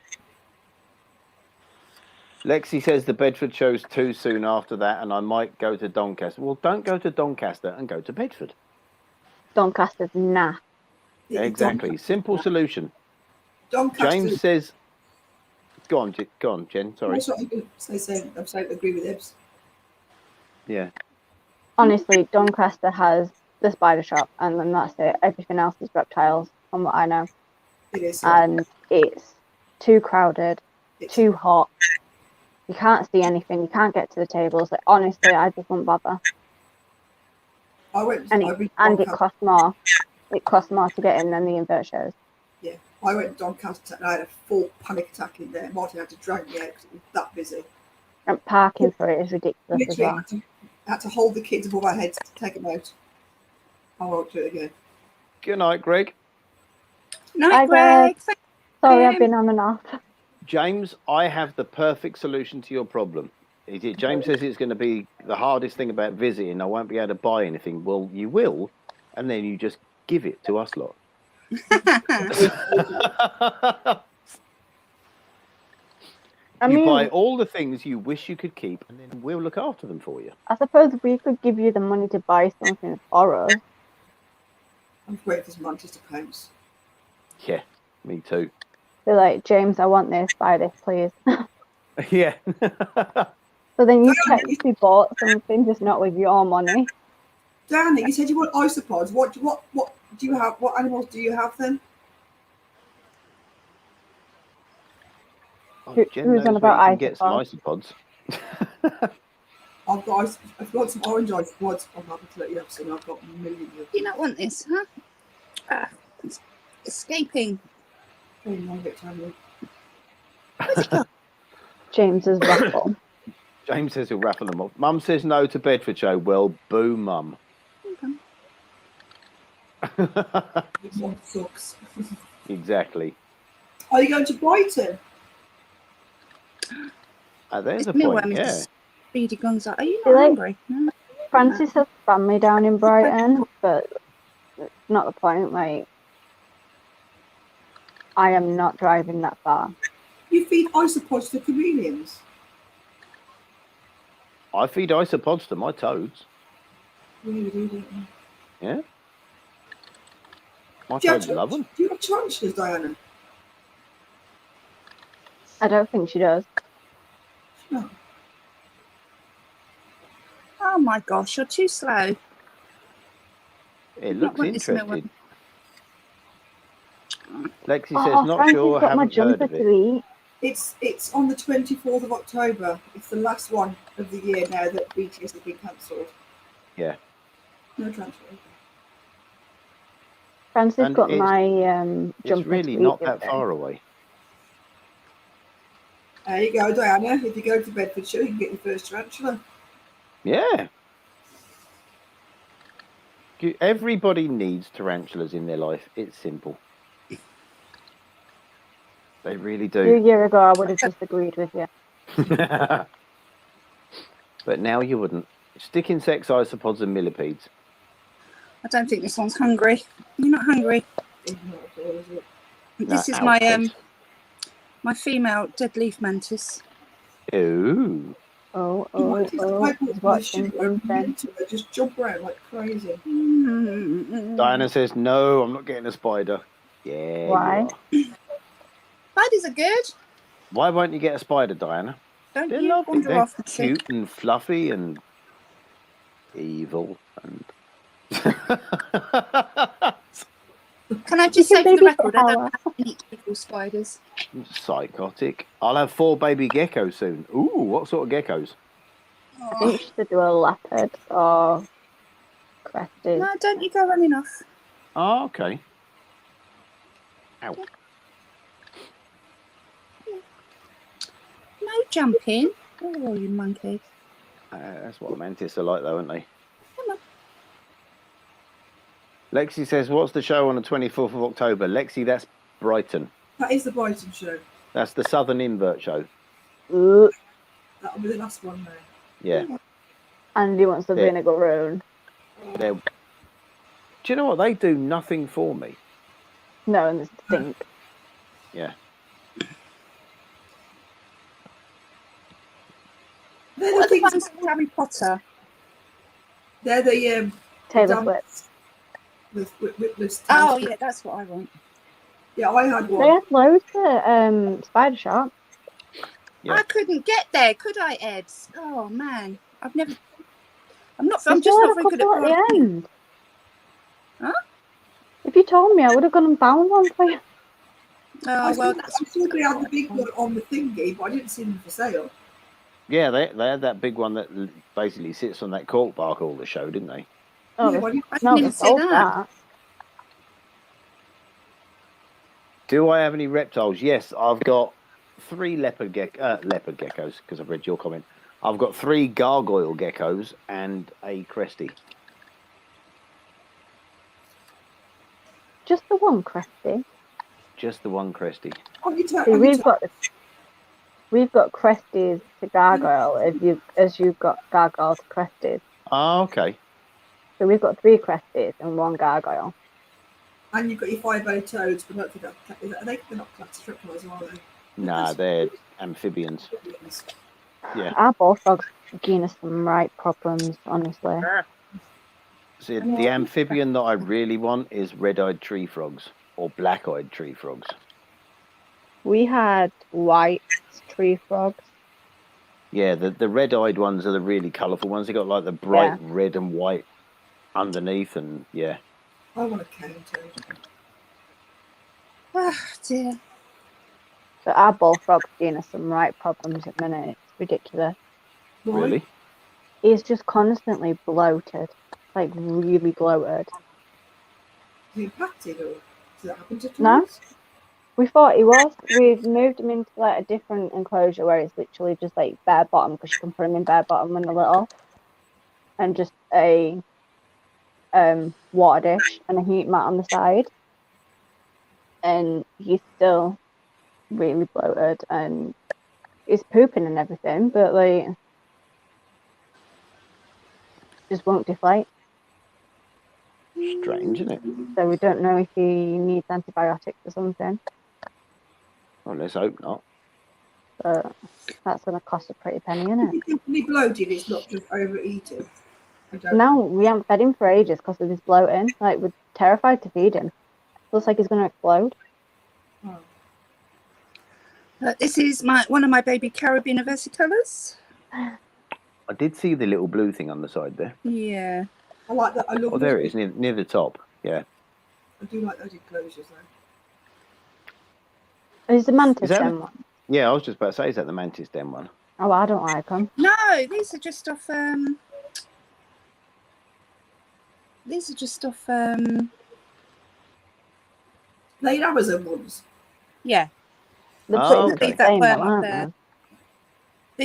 Speaker 1: Lexi says the Bedford show's too soon after that, and I might go to Doncaster. Well, don't go to Doncaster and go to Bedford.
Speaker 3: Doncaster's nah.
Speaker 1: Exactly. Simple solution.
Speaker 4: Doncaster.
Speaker 1: James says Go on, Jen. Sorry.
Speaker 4: That's what I was going to say. I'm saying I agree with Ibs.
Speaker 1: Yeah.
Speaker 3: Honestly, Doncaster has the spider shop, and then that's it. Everything else is reptiles, from what I know.
Speaker 4: It is.
Speaker 3: And it's too crowded,
Speaker 4: It's-
Speaker 3: too hot. You can't see anything. You can't get to the tables. Like, honestly, I just wouldn't bother.
Speaker 4: I went.
Speaker 3: And
Speaker 4: I
Speaker 3: it,
Speaker 4: went
Speaker 3: and it
Speaker 4: Doncaster.
Speaker 3: costs more. It costs more to get in than the invert shows.
Speaker 4: Yeah, I went to Doncaster and I had a full panic attack in there. Martin had to drag me out because it was that busy.
Speaker 3: And parking for it is ridiculous as
Speaker 4: Literally,
Speaker 3: well.
Speaker 4: I had to hold the kids above our heads to take them out. I won't do it again.
Speaker 1: Good night, Greg.
Speaker 2: Night,
Speaker 3: Bye, Greg.
Speaker 2: Greg. Thank
Speaker 3: Sorry,
Speaker 2: you.
Speaker 3: I've been on and off.
Speaker 1: James, I have the perfect solution to your problem. James says it's going to be the hardest thing about visiting. I won't be able to buy anything. Well, you will, and then you just give it to us lot.
Speaker 3: I
Speaker 1: You
Speaker 3: mean,
Speaker 1: buy all the things you wish you could keep, and then we'll look after them for you.
Speaker 3: I suppose we could give you the money to buy something for us.
Speaker 4: I'm waiting for some Manchester to pounce.
Speaker 1: Yeah, me too.
Speaker 3: Be like, James, I want this, buy this, please.
Speaker 1: Yeah.
Speaker 3: So then you technically bought something, just not with your money.
Speaker 4: Danny, you said you want isopods. What do you have? What animals do you have then?
Speaker 1: Oh,
Speaker 3: Who-
Speaker 1: Jen
Speaker 3: who's
Speaker 1: knows
Speaker 3: on
Speaker 1: where
Speaker 3: about
Speaker 1: you can get some isopods.
Speaker 4: I've got some orange isopods. I'm happy to let you have some. I've got millions of
Speaker 2: You not want this, huh? It's escaping.
Speaker 4: them. I get time.
Speaker 3: James's raffle.
Speaker 1: James says he'll raffle them off. Mum says no to Bedfordshire. Well, boo, Mum.
Speaker 4: One sucks.
Speaker 1: Exactly.
Speaker 4: Are you going to Brighton?
Speaker 1: There's
Speaker 2: It's
Speaker 1: a point.
Speaker 2: mealworm is
Speaker 1: Yeah.
Speaker 2: just Speedy guns out. Are you
Speaker 3: You
Speaker 2: not
Speaker 3: like-
Speaker 2: hungry? No.
Speaker 3: Francis has family down in Brighton, but it's not the point. Like, I am not driving that far.
Speaker 4: You feed isopods to chameleons.
Speaker 1: I feed isopods to my toads.
Speaker 4: Really do, don't you?
Speaker 1: Yeah. My
Speaker 4: Do you have
Speaker 1: toads love them.
Speaker 4: Do you have tarantulas, Diana?
Speaker 3: I don't think she does.
Speaker 4: No.
Speaker 2: Oh my gosh, you're too slow.
Speaker 1: It
Speaker 2: Not
Speaker 1: looks
Speaker 2: want this
Speaker 1: interesting. Lexi says,
Speaker 3: Oh,
Speaker 1: not
Speaker 3: Francis
Speaker 1: sure,
Speaker 3: got my
Speaker 1: haven't heard
Speaker 3: jumper
Speaker 1: of it.
Speaker 3: to eat.
Speaker 4: It's on the 24th of October. It's the last one of the year now that BTS has been cancelled.
Speaker 1: Yeah.
Speaker 4: No transfer.
Speaker 3: Francis
Speaker 1: And
Speaker 3: got
Speaker 1: it's-
Speaker 3: my
Speaker 1: It's
Speaker 3: jumper
Speaker 1: really
Speaker 3: to
Speaker 1: not
Speaker 3: eat
Speaker 1: that
Speaker 3: the other day.
Speaker 1: far away.
Speaker 4: There you go, Diana. If you go to Bedfordshire, you can get your first tarantula.
Speaker 1: Yeah. Everybody needs tarantulas in their life. It's simple. They really
Speaker 3: A few
Speaker 1: do.
Speaker 3: years ago, I would have just agreed with you.
Speaker 1: But now you wouldn't. Stick insects, isopods, and millipedes.
Speaker 2: I don't think this one's hungry. You're not hungry.
Speaker 4: It's not at all, is it?
Speaker 2: This
Speaker 1: No,
Speaker 2: is my
Speaker 1: ouch.
Speaker 2: my female dead leaf mantis.
Speaker 1: Ooh.
Speaker 3: Oh,
Speaker 4: Mantis, I bought
Speaker 3: he's
Speaker 4: my
Speaker 3: watching
Speaker 4: shoe over
Speaker 3: something.
Speaker 4: into it. Just jump around like crazy.
Speaker 1: Diana says, no, I'm not getting a spider. Yeah. you
Speaker 3: Why?
Speaker 1: are.
Speaker 2: Spiders are good.
Speaker 1: Why won't you get a spider, Diana?
Speaker 2: Don't
Speaker 1: They're
Speaker 2: you
Speaker 1: lovely.
Speaker 2: wander
Speaker 1: They're
Speaker 2: off the tree.
Speaker 1: cute and fluffy and evil and
Speaker 2: Can I just
Speaker 3: You
Speaker 2: say
Speaker 3: can
Speaker 2: for the
Speaker 3: baby
Speaker 2: record, I
Speaker 3: flower.
Speaker 2: don't have any evil spiders.
Speaker 1: psychotic. I'll have 4 baby geckos soon. Ooh, what sort of geckos?
Speaker 3: I think she should do a leopard or crested.
Speaker 2: No, don't you go running off.
Speaker 1: Oh, okay. Ow.
Speaker 2: No jumping. Oh, you monkey.
Speaker 1: That's what mantis are like, though, aren't they?
Speaker 2: Come on.
Speaker 1: Lexi says, what's the show on the 24th of October? Lexi, that's Brighton.
Speaker 4: That is the Brighton show.
Speaker 1: That's the Southern Invert show.
Speaker 3: Ooh,
Speaker 4: That'll be the last one now.
Speaker 1: Yeah.
Speaker 3: Andy wants the
Speaker 1: Yeah.
Speaker 3: vinegar road.
Speaker 1: They're... Do you know what? They do nothing for me.
Speaker 3: No, and the stink.
Speaker 1: Yeah.
Speaker 4: They're
Speaker 2: What
Speaker 4: the
Speaker 2: are the
Speaker 4: things.
Speaker 2: ones from Harry Potter?
Speaker 4: They're the
Speaker 3: Taylor
Speaker 4: damn-
Speaker 3: Swift.
Speaker 4: with
Speaker 2: Oh, yeah, that's what I want.
Speaker 4: Yeah, I had
Speaker 3: They
Speaker 4: one.
Speaker 3: have loads at Spider Shop.
Speaker 1: Yeah.
Speaker 2: I couldn't get there, could I, Ed? Oh man, I'm just
Speaker 3: You
Speaker 2: not
Speaker 3: still
Speaker 2: very
Speaker 3: had a
Speaker 2: good at
Speaker 3: couple at the
Speaker 2: branching.
Speaker 3: end.
Speaker 2: Huh?
Speaker 3: If you told me, I would have gone and found one for you.
Speaker 2: Oh well,
Speaker 4: I saw they had the big one on the thingy, but I didn't see them for sale.
Speaker 1: Yeah, they had that big one that basically sits on that cork bark all the show, didn't they?
Speaker 3: Oh,
Speaker 4: Yeah,
Speaker 3: they-
Speaker 4: I didn't-
Speaker 2: I didn't
Speaker 3: no, they
Speaker 2: even see
Speaker 3: sold
Speaker 2: that.
Speaker 3: that.
Speaker 1: Do I have any reptiles? Yes, I've got 3 leopard geckos, because I've read your comment. I've got 3 gargoyle geckos and a cresty.
Speaker 3: Just the one, Cresty.
Speaker 1: Just the one cresty.
Speaker 3: See, we've got Cresties to Gargoyle as you've got Gargoyle to Cresties.
Speaker 1: Oh, okay.
Speaker 3: So we've got 3 Cresties and 1 Gargoyle.
Speaker 4: And you've got your 5-O toads, but I don't think they're not classed as reptiles, are they?
Speaker 1: Nah, they're amphibians. Yeah.
Speaker 3: Our bullfrogs are giving us some right problems, honestly.
Speaker 1: See, the amphibian that I really want is red-eyed tree frogs or black-eyed tree frogs.
Speaker 3: We had white tree frogs.
Speaker 1: Yeah, the red-eyed ones are the really colourful ones. They got like the bright red and white underneath, and yeah.
Speaker 4: I want a cane toad.
Speaker 2: Oh dear.
Speaker 3: But our bullfrog's giving us some right problems at the minute. It's ridiculous.
Speaker 4: Why?
Speaker 1: Really?
Speaker 3: He's just constantly bloated. Like, really bloated.
Speaker 4: Is he impacted, or does that happen to
Speaker 3: No.
Speaker 4: toads?
Speaker 3: We thought he was. We've moved him into like a different enclosure where it's literally just like bare bottom, because you can put him in bare bottom when they're little, and just a water dish and a heat mat on the side. And he's still really bloated and he's pooping and everything, but like just won't deflate.
Speaker 1: Strange, isn't it?
Speaker 3: So we don't know if he needs antibiotics or something.
Speaker 1: Well, let's hope not.
Speaker 3: But that's going to cost a pretty penny, isn't it?
Speaker 4: If he's definitely bloated, it's not just overeating. I don't
Speaker 3: No, we haven't fed him for ages because of his bloating. Like, we're terrified to feed him. Looks like he's going to explode.
Speaker 4: know.
Speaker 2: This is one of my baby Caribbean versicolors.
Speaker 1: I did see the little blue thing on the side there.
Speaker 2: Yeah.
Speaker 4: I like that. I love.
Speaker 1: Oh, there it is, near the top. Yeah.
Speaker 4: I do like those enclosures though.
Speaker 3: Is the mantis
Speaker 1: Is that-
Speaker 3: den one?
Speaker 1: Yeah, I was just about to say, is that the mantis den one?
Speaker 3: Oh, I don't like them.
Speaker 2: No, these are just off. These are just off.
Speaker 4: They Amazon ones.
Speaker 2: Yeah.
Speaker 3: They're
Speaker 1: Oh,
Speaker 3: pretty much
Speaker 1: okay.
Speaker 3: the
Speaker 2: That
Speaker 3: same,
Speaker 2: worm
Speaker 3: though,
Speaker 2: up
Speaker 3: aren't
Speaker 2: there.
Speaker 3: they?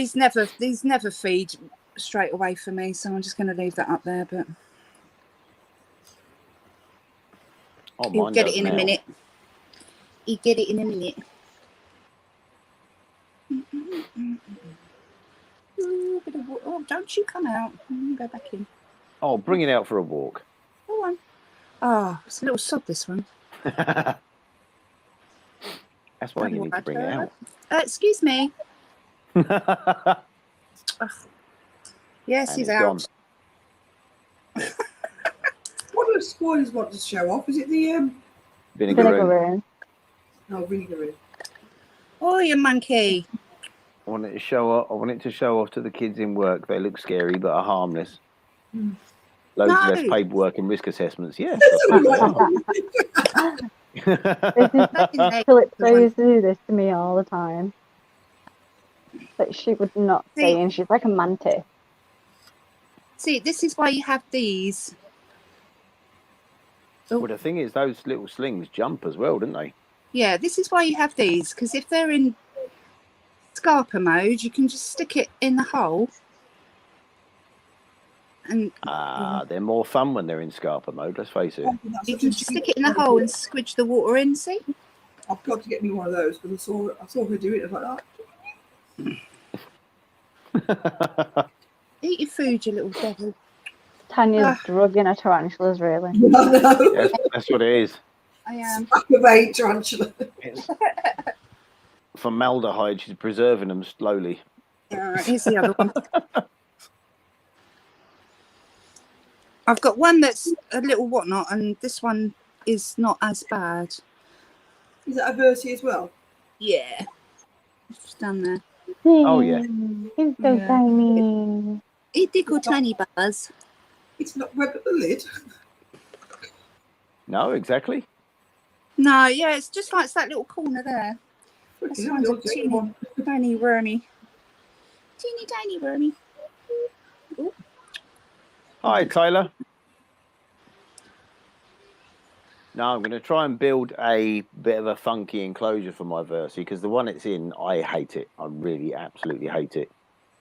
Speaker 2: These never feed straight away for me, so I'm just going to leave that up there. But
Speaker 1: Oh,
Speaker 2: you'll
Speaker 1: mine
Speaker 2: get
Speaker 1: does
Speaker 2: it in
Speaker 1: now.
Speaker 2: a minute. You get it in a minute. Oh, don't you come out. Go back in.
Speaker 1: Oh, bring it out for a walk.
Speaker 2: Go on. Oh, it's a little sod, this one.
Speaker 1: That's why you need to bring it out.
Speaker 2: Excuse me. Yes,
Speaker 1: And
Speaker 2: he's
Speaker 1: it's
Speaker 2: out.
Speaker 1: gone.
Speaker 4: What do spoilers want to show off? Is it the
Speaker 1: Vinegar.
Speaker 3: Vinegar.
Speaker 4: vinegar?
Speaker 2: Oh, you monkey.
Speaker 1: I want it to show off. I want it to show off to the kids in work. They look scary but are harmless.
Speaker 4: Mm.
Speaker 1: Loads
Speaker 2: No.
Speaker 1: less paperwork and risk assessments. Yes.
Speaker 3: Calypso used to do this to me all the time. But she would not
Speaker 2: See-
Speaker 3: say, and she's like a mantis.
Speaker 2: See, this is why you have these.
Speaker 1: Well, the thing is, those little slings jump as well, don't they?
Speaker 2: Yeah, this is why you have these, because if they're in Scarpa mode, you can just stick it in the hole. And
Speaker 1: They're more fun when they're in Scarpa mode, let's face it.
Speaker 2: you can just stick it in the hole and squidge the water in, see?
Speaker 4: I've got to get me one of those because I saw her do it. I was like, oh.
Speaker 2: Eat your food, you little devil.
Speaker 3: Tanya's drugging her tarantulas, really.
Speaker 4: No, no.
Speaker 1: That's what it is.
Speaker 2: I am.
Speaker 4: Activate tarantula.
Speaker 1: It's formaldehyde. She's preserving them slowly.
Speaker 2: Here's the other one. I've got one that's a little whatnot, and this one is not as bad.
Speaker 4: Is that a Versi as well?
Speaker 2: Yeah. It's down there.
Speaker 1: Oh, yeah.
Speaker 3: He's so
Speaker 2: Yeah.
Speaker 3: tiny.
Speaker 2: He did call Tiny Buzz.
Speaker 4: It's not web at the lid.
Speaker 1: No, exactly.
Speaker 2: No, yeah, it's just like it's that little corner there. This
Speaker 4: Okay,
Speaker 2: one's
Speaker 4: I'll
Speaker 2: a
Speaker 4: do
Speaker 2: teeny,
Speaker 4: one.
Speaker 2: tiny wormy. Teeny tiny wormy.
Speaker 1: Hi, Taylor. Now I'm going to try and build a bit of a funky enclosure for my Versi because the one it's in, I hate it. I really, absolutely hate it.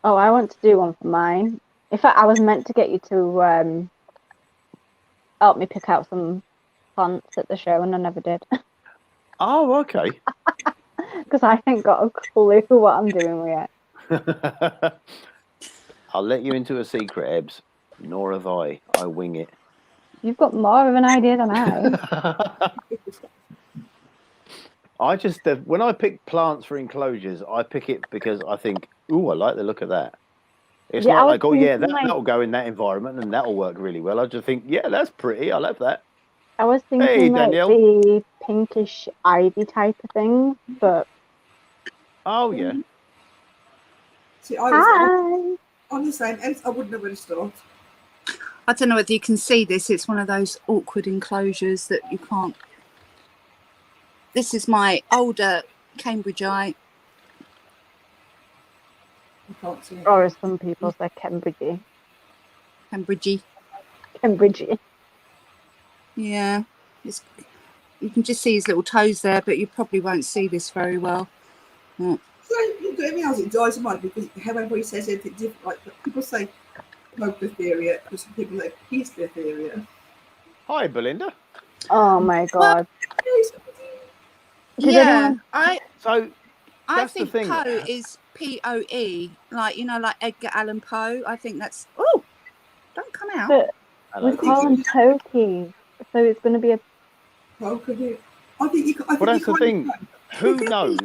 Speaker 3: Oh, I want to do one for mine. In fact, I was meant to get you to help me pick out some plants at the show, and I never did.
Speaker 1: Oh, okay.
Speaker 3: Because I ain't got a clue what I'm doing with it.
Speaker 1: I'll let you into a secret, Ebbs. Nor have I. I wing it.
Speaker 3: You've got more of an idea than I.
Speaker 1: I just, when I pick plants for enclosures, I pick it because I think, ooh, I like the look of that. It's
Speaker 3: Yeah, I
Speaker 1: not
Speaker 3: was
Speaker 1: like, oh, yeah,
Speaker 3: thinking, like-
Speaker 1: that'll go in that environment and that'll work really well. I just think, yeah, that's pretty. I love that.
Speaker 3: I was thinking
Speaker 1: Hey,
Speaker 3: like
Speaker 1: Danielle.
Speaker 3: the pinkish ivy type of thing, but
Speaker 1: Oh, yeah.
Speaker 4: See, I was
Speaker 3: hi.
Speaker 4: on the same end. I wouldn't know where to start.
Speaker 2: I don't know whether you can see this. It's one of those awkward enclosures that you can't. This is my older Cambridgeite.
Speaker 4: I can't see it.
Speaker 3: Or as some people say, Cambridgey.
Speaker 2: Cambridgey.
Speaker 3: Cambridgey.
Speaker 2: Yeah. You can just see his little toes there, but you probably won't see this very well.
Speaker 4: So you do anything else, it dies of mind because however he says anything different, like people say Pogotheria, because some people say Piscotheria.
Speaker 1: Hi, Belinda.
Speaker 3: Oh my god. Did
Speaker 2: Yeah,
Speaker 3: anyone-
Speaker 1: So,
Speaker 2: I
Speaker 1: That's the
Speaker 2: think
Speaker 1: thing.
Speaker 2: Poe is Poe, like like Edgar Allan Poe. I think that's. Oh, don't come out.
Speaker 3: But
Speaker 1: hello.
Speaker 3: we call them Pokey, so it's going to be a.
Speaker 4: Pogotheria. I think you. I think
Speaker 1: Well, that's
Speaker 4: you
Speaker 1: the
Speaker 4: kind
Speaker 1: thing.
Speaker 4: of
Speaker 1: Who knows?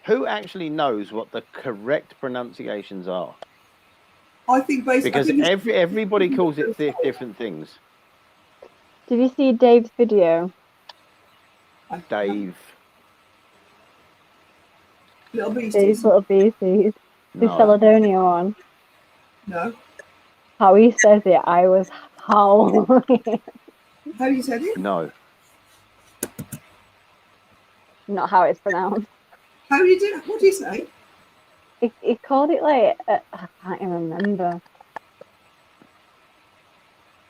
Speaker 1: Who actually knows what the correct pronunciations are?
Speaker 4: I think basically
Speaker 1: Because
Speaker 4: I think it's-
Speaker 1: everybody calls it different things.
Speaker 3: Did you see Dave's video?
Speaker 1: Dave.
Speaker 4: Little
Speaker 3: Dave's
Speaker 4: beasties.
Speaker 3: little beasties. The
Speaker 1: No.
Speaker 3: Caledonia one.
Speaker 4: No.
Speaker 3: How he says it, I was howling.
Speaker 4: How you said it?
Speaker 1: No.
Speaker 3: Not how it's pronounced.
Speaker 4: How you did? What do you say?
Speaker 3: He called it like I can't even remember.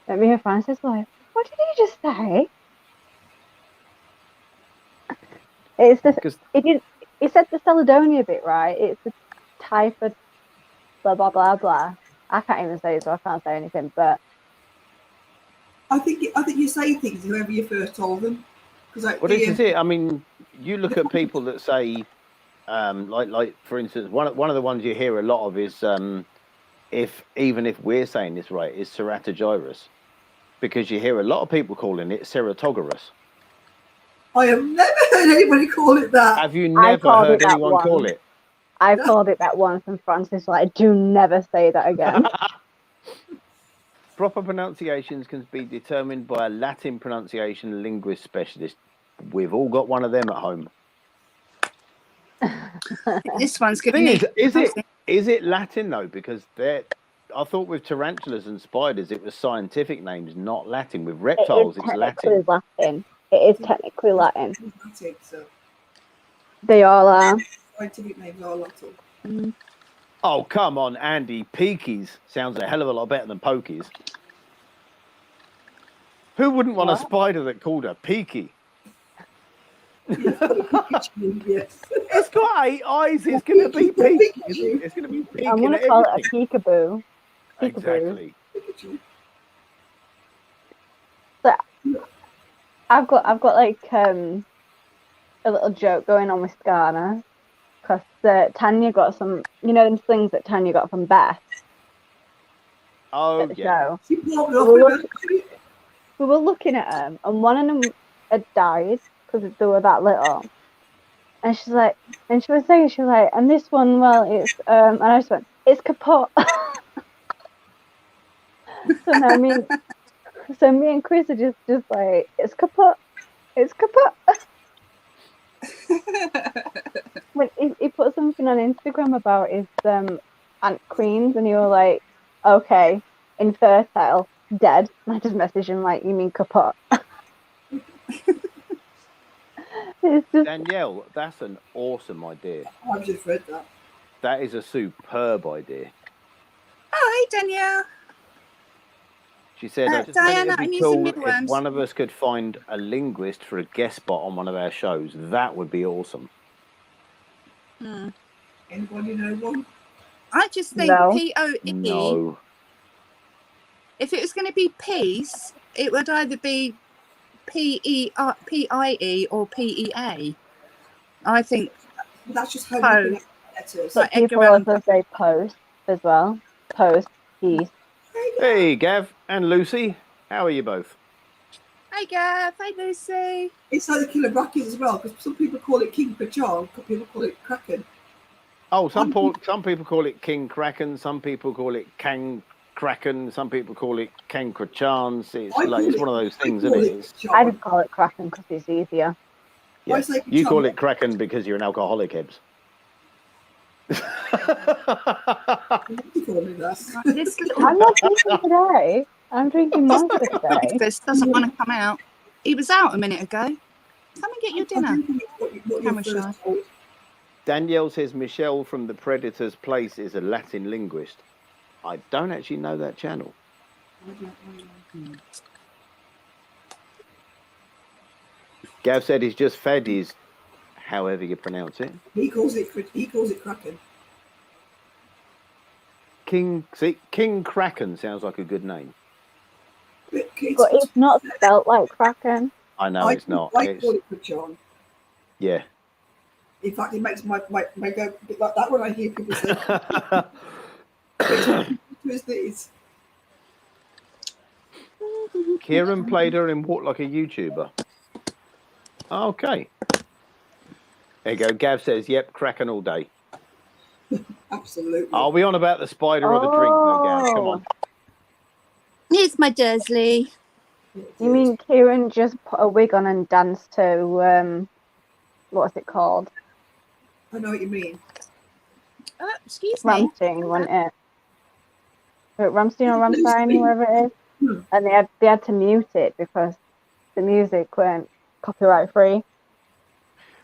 Speaker 3: Let me hear Francis like, what did he just say? It's the
Speaker 1: 'Cause-
Speaker 3: he said the Caledonia bit right. It's the type of blah blah blah blah. I can't even say it, so I can't say anything. But
Speaker 4: I think you say things whoever you first told them. Because like
Speaker 1: Well, this is it. I mean, you look at people that say, like for instance, one of the ones you hear a lot of is, even if we're saying this right, is Ceratogyrus, because you hear a lot of people calling it Ceratogerus.
Speaker 4: I have never heard anybody call it that.
Speaker 1: Have you
Speaker 3: I
Speaker 1: never
Speaker 3: called it
Speaker 1: heard
Speaker 3: that
Speaker 1: anyone call
Speaker 3: once.
Speaker 1: it?
Speaker 3: I called it that once, and Francis like, do never say that again.
Speaker 1: Proper pronunciations can be determined by a Latin pronunciation linguist specialist. We've all got one of them at home.
Speaker 2: This one's
Speaker 1: The
Speaker 2: giving
Speaker 1: thing
Speaker 2: me.
Speaker 1: is it Latin though? Because I thought with tarantulas and spiders it was scientific names, not Latin. With reptiles,
Speaker 3: It is
Speaker 1: it's
Speaker 3: technically
Speaker 1: Latin.
Speaker 3: Latin. It is technically Latin.
Speaker 4: Latin, so
Speaker 3: They all are.
Speaker 4: scientific names are Latin.
Speaker 1: Oh, come on, Andy. Peakies sounds a hell of a lot better than pokies. Who wouldn't want a
Speaker 3: What?
Speaker 1: spider that called a peaky?
Speaker 4: Yes.
Speaker 1: It's got 8 eyes. It's going to be peaky. It's going to be peaky.
Speaker 3: I'm gonna
Speaker 1: at
Speaker 3: call it a
Speaker 1: everything.
Speaker 3: peekaboo. Peekaboo.
Speaker 1: Exactly.
Speaker 3: I've got like a little joke going on with Skarna because Tanya got some, them things that Tanya got from Beth
Speaker 1: Oh,
Speaker 3: at the
Speaker 1: yeah.
Speaker 3: show.
Speaker 4: She walked off
Speaker 3: Well,
Speaker 4: with it.
Speaker 3: We were looking at them, and one of them had died because they were that little. And she was saying, and this one, well, it's and I just went, it's kaput. So me and Chris are just like, it's kaput. It's kaput. when he put something on Instagram about his Aunt Queens, and you were like, okay, infertile, dead. And I just messaged him like, you mean kaput? It's just
Speaker 1: Danielle, that's an awesome idea.
Speaker 4: I've just read that.
Speaker 1: That is a superb idea.
Speaker 2: Oh, hey, Danielle.
Speaker 1: She said, I just
Speaker 2: Diana,
Speaker 1: think
Speaker 2: I'm
Speaker 1: it'd be
Speaker 2: using
Speaker 1: cool if
Speaker 2: midworms.
Speaker 1: one of us could find a linguist for a guest spot on one of our shows. That would be awesome.
Speaker 4: Anybody know one?
Speaker 2: I just think
Speaker 3: No.
Speaker 2: POE.
Speaker 1: No.
Speaker 2: If it was going to be peace, it would either be PIE or PEA. I think
Speaker 4: That's just how
Speaker 2: Oh.
Speaker 4: you pronounce letters.
Speaker 2: Like Edgar
Speaker 3: people
Speaker 2: Allan
Speaker 3: also say post as well. Post, peace.
Speaker 1: Hey, Gav and Lucy. How are you both?
Speaker 2: Hi, Gav. Hi, Lucy.
Speaker 4: It's like the killer brackets as well, because some people call it King Pachang, some people call it Kraken.
Speaker 1: Oh, some people call it King Kraken. Some people call it Kang Kraken. Some people call it Kang Krachans. It's
Speaker 4: I
Speaker 1: like
Speaker 4: call
Speaker 1: it's
Speaker 4: it-
Speaker 1: one of those
Speaker 4: I
Speaker 1: things,
Speaker 4: call
Speaker 1: isn't it?
Speaker 4: it
Speaker 1: It's,
Speaker 4: Pachang.
Speaker 3: I just call it Kraken because it's easier.
Speaker 1: yeah.
Speaker 4: I say
Speaker 1: You call
Speaker 4: Pachang.
Speaker 1: it Kraken because you're an alcoholic, Hebs.
Speaker 4: You call me that.
Speaker 2: Right, this little
Speaker 3: I'm not drinking today. I'm drinking Monster today.
Speaker 2: breakfast doesn't want to come out. He was out a minute ago. Come and get your dinner.
Speaker 4: I'm thinking what you're
Speaker 2: Camera
Speaker 4: first
Speaker 2: shy.
Speaker 4: told.
Speaker 1: Danielle says Michelle from The Predator's Place is a Latin linguist. I don't actually know that channel. Gav said he's just fed his, however you pronounce it.
Speaker 4: He calls it Kraken.
Speaker 1: King Kraken sounds like a good name.
Speaker 4: But
Speaker 3: But it's not spelt like Kraken.
Speaker 1: I know it's not.
Speaker 4: I
Speaker 1: It's,
Speaker 4: call it Pachang.
Speaker 1: yeah.
Speaker 4: In fact, it makes my go a bit like that when I hear people say, "Who is this?"
Speaker 1: Kieran played her in Walk Like a YouTuber. Okay. There you go. Gav says, yep, Kraken all day.
Speaker 4: Absolutely.
Speaker 1: Are we on about the spider or the drink? No, Gav, come on.
Speaker 2: Here's my Dursley.
Speaker 3: You mean Kieran just put a wig on and danced to what's it called?
Speaker 4: I know what you mean.
Speaker 2: Oh, excuse me.
Speaker 3: Ramstein, wasn't it? Ramstein or Ramstein, wherever it is.
Speaker 4: Hmm.
Speaker 3: And they had to mute it because the music weren't copyright free.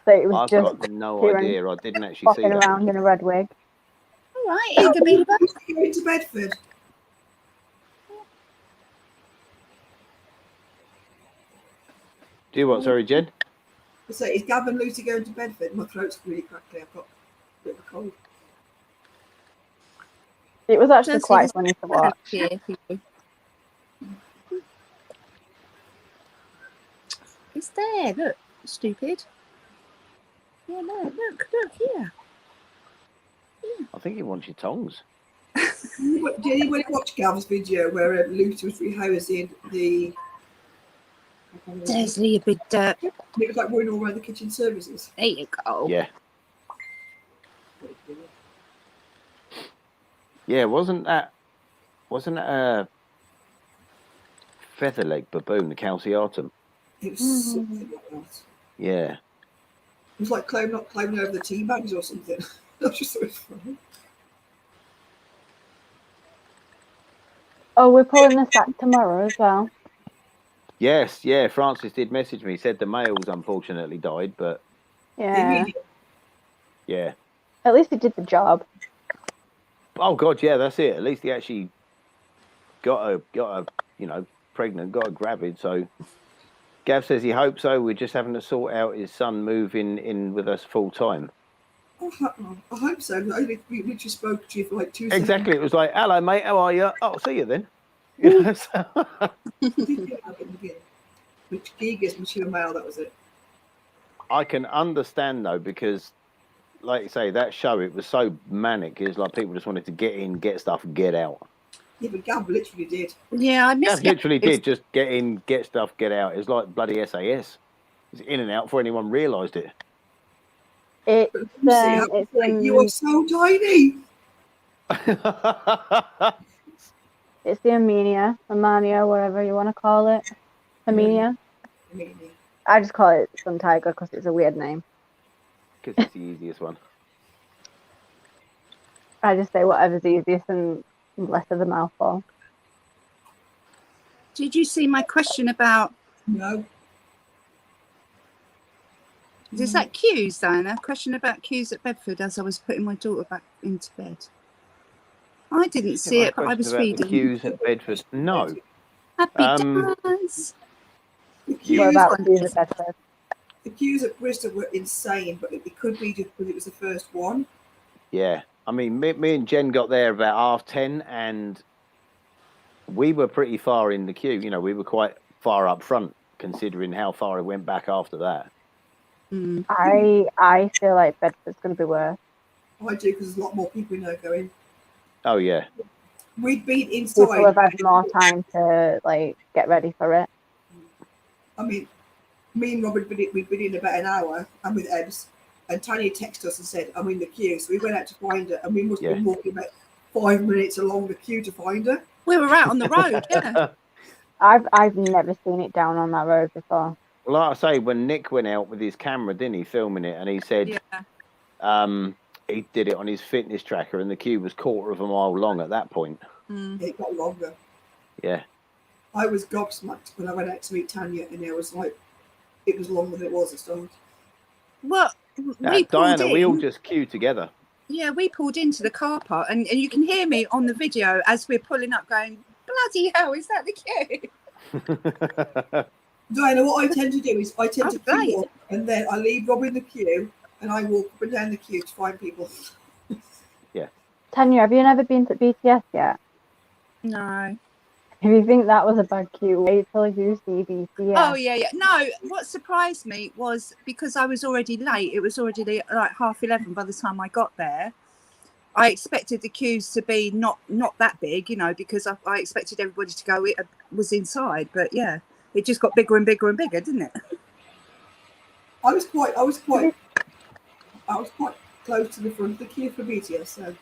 Speaker 3: So it was
Speaker 1: I've
Speaker 3: just
Speaker 1: got no
Speaker 3: Kieran
Speaker 1: idea. I didn't actually see
Speaker 3: bopping
Speaker 1: that.
Speaker 3: around in a red wig.
Speaker 2: All right, Eager Beaver.
Speaker 4: Going to Bedford.
Speaker 1: Do you what? Sorry, Jen?
Speaker 4: I say, is Gav and Lucy going to Bedford? My throat's really crackly. I've got a bit of a cold.
Speaker 3: It was actually
Speaker 2: Just
Speaker 3: quite
Speaker 2: use-
Speaker 3: funny to watch.
Speaker 2: Here for you. It's there. Look, stupid. Yeah, look here.
Speaker 1: I think he wants your tongs.
Speaker 4: Did anybody watch Gav's video where Lucy was rehousing the?
Speaker 2: Dursley, you big dirt.
Speaker 4: It was like running all around the kitchen services.
Speaker 2: There you go.
Speaker 1: Yeah. Yeah, wasn't that a featherleg baboon, the Calciatum?
Speaker 4: It was something like that.
Speaker 1: Yeah.
Speaker 4: It was like climbing over the tea bags or something. I just thought it was funny.
Speaker 3: Oh, we're pulling the sack tomorrow as well.
Speaker 1: Yes, yeah, Francis did message me, said the males unfortunately died, but
Speaker 3: Yeah.
Speaker 1: yeah.
Speaker 3: At least he did the job.
Speaker 1: Oh god, yeah, that's it. At least he actually got a pregnant, got a gravid, so Gav says he hopes so. We're just having to sort out his son moving in with us full time.
Speaker 4: I hope so. We literally spoke to you for like 2 seconds.
Speaker 1: Exactly. It was like, hello mate, how are you? Oh, see you then. You know, so-
Speaker 4: Which Gigas, mature male, that was it.
Speaker 1: I can understand though, because like you say, that show, it was so manic. It's like people just wanted to get in, get stuff, get out.
Speaker 4: Yeah, but Gav literally did.
Speaker 2: Yeah, I missed
Speaker 1: Gav literally did just get in, get stuff, get out. It's like bloody SAS. It's in and out before anyone realised it.
Speaker 3: It's
Speaker 4: Lucy, you are so tiny.
Speaker 3: it's the Armenia, whatever you want to call it. Armenia. I just call it Sun Tiger because it's a weird name.
Speaker 1: Because it's the easiest one.
Speaker 3: I just say whatever's easiest and less of a mouthful.
Speaker 2: Did you see my question about?
Speaker 4: No.
Speaker 2: Is that queues, Diana? Question about queues at Bedford as I was putting my daughter back into bed. I didn't see it, but I was
Speaker 1: Question about the
Speaker 2: reading.
Speaker 1: queues at Bedford. No.
Speaker 2: Happy
Speaker 1: Um,
Speaker 2: days.
Speaker 4: The
Speaker 3: What
Speaker 4: queues,
Speaker 3: about queues at Bedford?
Speaker 4: the queues at Bristol were insane, but it could be just because it was the first one.
Speaker 1: Yeah. I mean, me and Jen got there about 10:30, and we were pretty far in the queue. You know, we were quite far up front, considering how far it went back after that.
Speaker 2: Mm.
Speaker 3: I feel like Bedford's going to be worse.
Speaker 4: I do, because there's a lot more people now going.
Speaker 1: Oh, yeah.
Speaker 4: We'd been
Speaker 3: People
Speaker 4: inside.
Speaker 3: have had more time to like get ready for it.
Speaker 4: I mean, me and Robert, we'd been in about an hour. I'm with Ebbs, and Tanya texted us and said, I'm in the queue. So we went out to find her, and we must have been walking about 5 minutes along the queue to find her.
Speaker 2: We were out on the road, yeah.
Speaker 3: I've never seen it down on that road before.
Speaker 1: Well, like I say, when Nick went out with his camera, didn't he, filming it, and he said
Speaker 2: Yeah.
Speaker 1: he did it on his fitness tracker, and the queue was 1/4 mile long at that point.
Speaker 2: Mm.
Speaker 4: It got longer.
Speaker 1: Yeah.
Speaker 4: I was gobsmacked when I went out to meet Tanya, and it was like, it was longer than it was at start.
Speaker 2: Well, we pulled
Speaker 1: Diana,
Speaker 2: in.
Speaker 1: we all just queued together.
Speaker 2: Yeah, we pulled into the car park, and you can hear me on the video as we're pulling up going, bloody hell, is that the queue?
Speaker 4: Diana, what I tend to do is I tend
Speaker 2: Oh,
Speaker 4: to
Speaker 2: great.
Speaker 4: queue up, and then I leave Rob in the queue, and I walk up and down the queue to find people.
Speaker 3: Tanya, have you never been to BTS yet?
Speaker 2: No.
Speaker 3: If you think that was a bad queue, wait till you see BTS.
Speaker 2: Oh, yeah. No, what surprised me was because I was already late. It was already like 11:30 by the time I got there. I expected the queues to be not that big, you know, because I expected everybody to go, it was inside. But, yeah, it just got bigger and bigger and bigger, didn't it?
Speaker 4: I was quite close to the front of the queue for BTS. So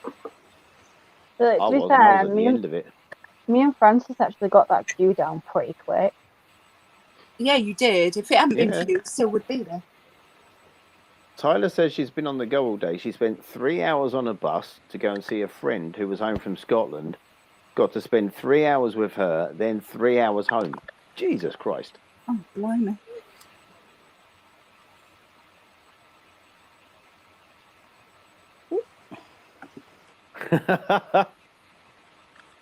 Speaker 3: But
Speaker 1: I
Speaker 3: to be
Speaker 1: was
Speaker 3: fair,
Speaker 1: at the end of it.
Speaker 3: me and Francis actually got that queue down pretty quick.
Speaker 2: Yeah, you did. If it hadn't been
Speaker 1: Yeah.
Speaker 2: for you, it still would be there.
Speaker 1: Tyler says she's been on the go all day. She spent 3 hours on a bus to go and see a friend who was home from Scotland. Got to spend 3 hours with her, then 3 hours home. Jesus Christ.
Speaker 2: Oh, blimey.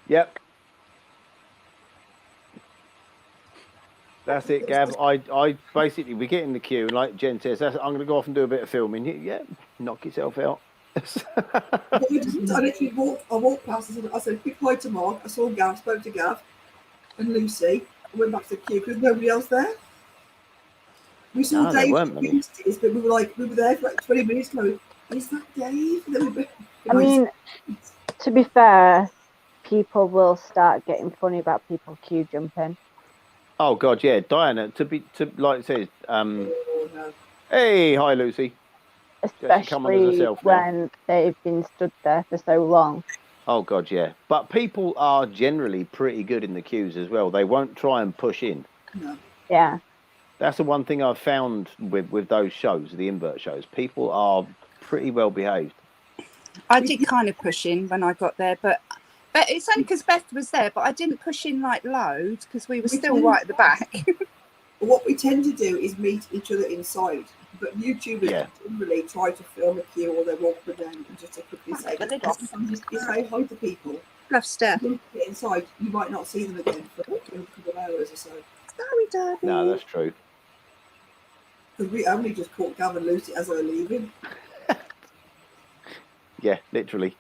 Speaker 1: Yep. That's it, Gav. I basically, we get in the queue, and like Jen says, I'm going to go off and do a bit of filming. Yeah, knock yourself out.
Speaker 4: I literally walked past and I said, quick hi to Mark. I saw Gav, spoke to Gav and Lucy. I went back to the queue because nobody else there. We saw
Speaker 1: No, there
Speaker 4: Dave,
Speaker 1: weren't many.
Speaker 4: but we were there for like 20 minutes going, is that Dave?
Speaker 3: I mean, to be fair, people will start getting funny about people queue jumping.
Speaker 1: Oh God, yeah, Diana. Like it says,
Speaker 4: oh, no.
Speaker 1: hey, hi Lucy. She come on as
Speaker 3: Especially
Speaker 1: herself now.
Speaker 3: when they've been stood there for so long.
Speaker 1: Oh God, yeah. But people are generally pretty good in the queues as well. They won't try and push in.
Speaker 4: No.
Speaker 3: Yeah.
Speaker 1: That's the one thing I've found with those shows, the invert shows. People are pretty well behaved.
Speaker 2: I did kind of push in when I got there, but it's only because Beth was there, but I didn't push in like loads because we were still right at the back.
Speaker 4: But what we tend to do is meet each other inside. But YouTubers generally try to film a queue or they walk up and down and just to quickly say,
Speaker 2: But they
Speaker 4: you say hi to people.
Speaker 2: Love Steph.
Speaker 4: You get inside, you might not see them again for a couple of hours or so.
Speaker 2: Sorry, Derby.
Speaker 1: No, that's true.
Speaker 4: Because we only just caught Gav and Lucy as they were leaving.
Speaker 1: Yeah, literally.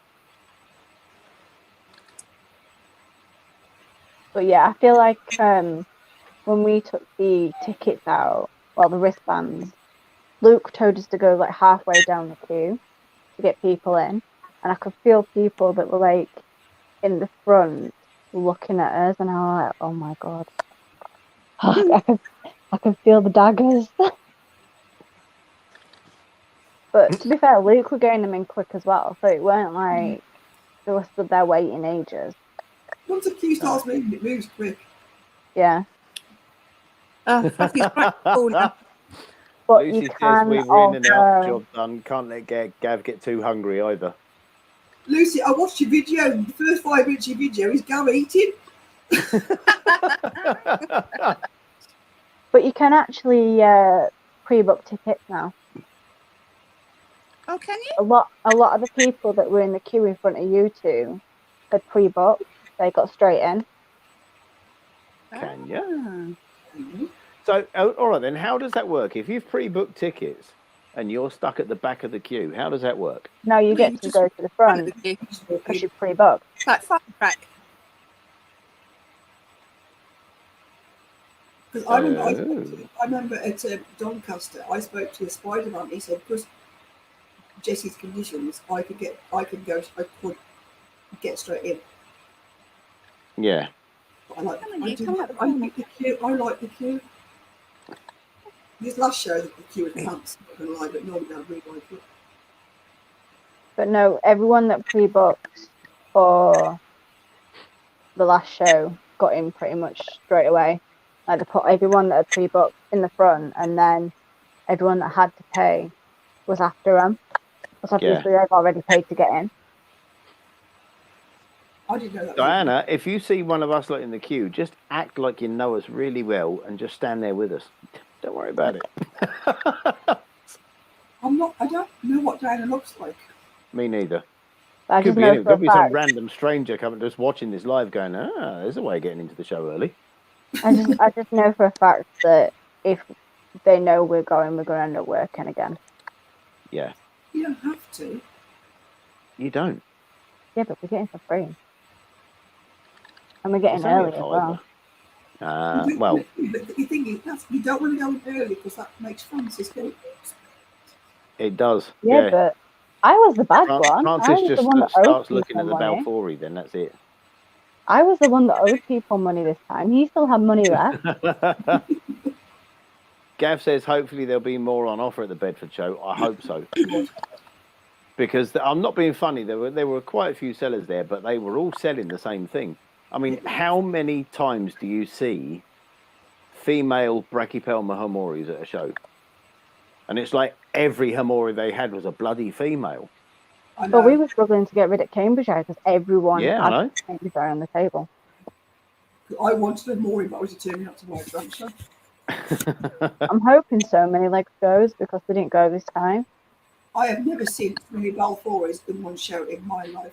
Speaker 3: But yeah, I feel like when we took the tickets out, well, the wristbands, Luke told us to go like halfway down the queue to get people in. And I could feel people that were like in the front looking at us, and I was like, oh my God. I could feel the daggers. But to be fair, Luke were getting them in quick as well, so it weren't like they were stood there waiting ages.
Speaker 4: Once the queue starts moving, it moves quick.
Speaker 3: Yeah.
Speaker 2: Oh, fuck, he's right in the corner.
Speaker 3: But
Speaker 1: Lucy
Speaker 3: you
Speaker 1: says
Speaker 3: can
Speaker 1: we were in and out,
Speaker 3: also.
Speaker 1: job done. Can't let Gav get too hungry either.
Speaker 4: Lucy, I watched your video. And the first 5 minutes of your video is Gav eating.
Speaker 3: But you can actually pre-book tickets now.
Speaker 2: Oh, can you?
Speaker 3: A lot of the people that were in the queue in front of you two had pre-booked. They got straight in.
Speaker 1: Can you?
Speaker 2: Ah.
Speaker 4: Mhm.
Speaker 1: So, all right then. How does that work? If you've pre-booked tickets and you're stuck at the back of the queue, how does that work?
Speaker 3: No, you
Speaker 2: Well,
Speaker 3: get
Speaker 2: you
Speaker 3: to
Speaker 2: just
Speaker 3: go to the
Speaker 2: Front of
Speaker 3: front
Speaker 2: the queue.
Speaker 4: Just walk
Speaker 3: because
Speaker 4: in.
Speaker 3: you pre-booked.
Speaker 2: It's like fast track.
Speaker 4: Because
Speaker 1: Oh.
Speaker 4: I remember at Doncaster, I spoke to a Spider-Man. He said, because Jesse's conditions, I could get straight in.
Speaker 1: Yeah.
Speaker 4: But I like
Speaker 2: Come on,
Speaker 4: I
Speaker 2: you
Speaker 4: do
Speaker 2: come
Speaker 4: like
Speaker 2: up the
Speaker 4: I
Speaker 2: corner.
Speaker 4: like the queue. I like the queue. This last show, the queue was pants. I'm not gonna lie, but normally I really like it.
Speaker 3: But no, everyone that pre-booked for the last show got in pretty much straight away. Like they put everyone that had pre-booked in the front, and then everyone that had to pay was after them. Because obviously they've already paid to get in.
Speaker 4: I didn't know that.
Speaker 1: Diana, if you see one of us like in the queue, just act like you know us really well and just stand there with us. Don't worry about it.
Speaker 4: I don't know what Diana looks like.
Speaker 1: Me neither.
Speaker 3: But I
Speaker 1: Could
Speaker 3: just
Speaker 1: be
Speaker 3: know
Speaker 1: anyone.
Speaker 3: for a
Speaker 1: Could be some
Speaker 3: fact.
Speaker 1: random stranger coming just watching this live, going, there's a way of getting into the show early.
Speaker 3: I just know for a fact that if they know we're going to end up working again.
Speaker 1: Yeah,
Speaker 4: You don't have to.
Speaker 1: you don't.
Speaker 3: Yeah, but we're getting for free. And we're getting
Speaker 1: It's only
Speaker 3: early
Speaker 1: a
Speaker 3: as well.
Speaker 1: fiver. Well,
Speaker 4: But the thing is, you don't want to go in early because that makes Francis go.
Speaker 1: it does.
Speaker 3: Yeah, but I was the bad one. I
Speaker 1: Francis
Speaker 3: was the
Speaker 1: just
Speaker 3: one that owed
Speaker 1: starts looking
Speaker 3: people
Speaker 1: at the
Speaker 3: money.
Speaker 1: Balfouri, then that's it.
Speaker 3: I was the one that owed people money this time. He still had money left.
Speaker 1: Gav says hopefully there'll be more on offer at the Bedford show. I hope so. Because I'm not being funny. There were quite a few sellers there, but they were all selling the same thing. I mean, how many times do you see female Brachypelma homoris at a show? And it's like every homori they had was a bloody female.
Speaker 4: I know.
Speaker 3: But we were struggling to get rid of Cambridgeshire because everyone
Speaker 1: Yeah, I know.
Speaker 3: had Cambridgeshire on the table.
Speaker 4: I wanted them more, but I was determined not to buy a transfer.
Speaker 3: I'm hoping so many legs goes because they didn't go this time.
Speaker 4: I have never seen 3 Balfouris in one show in my life.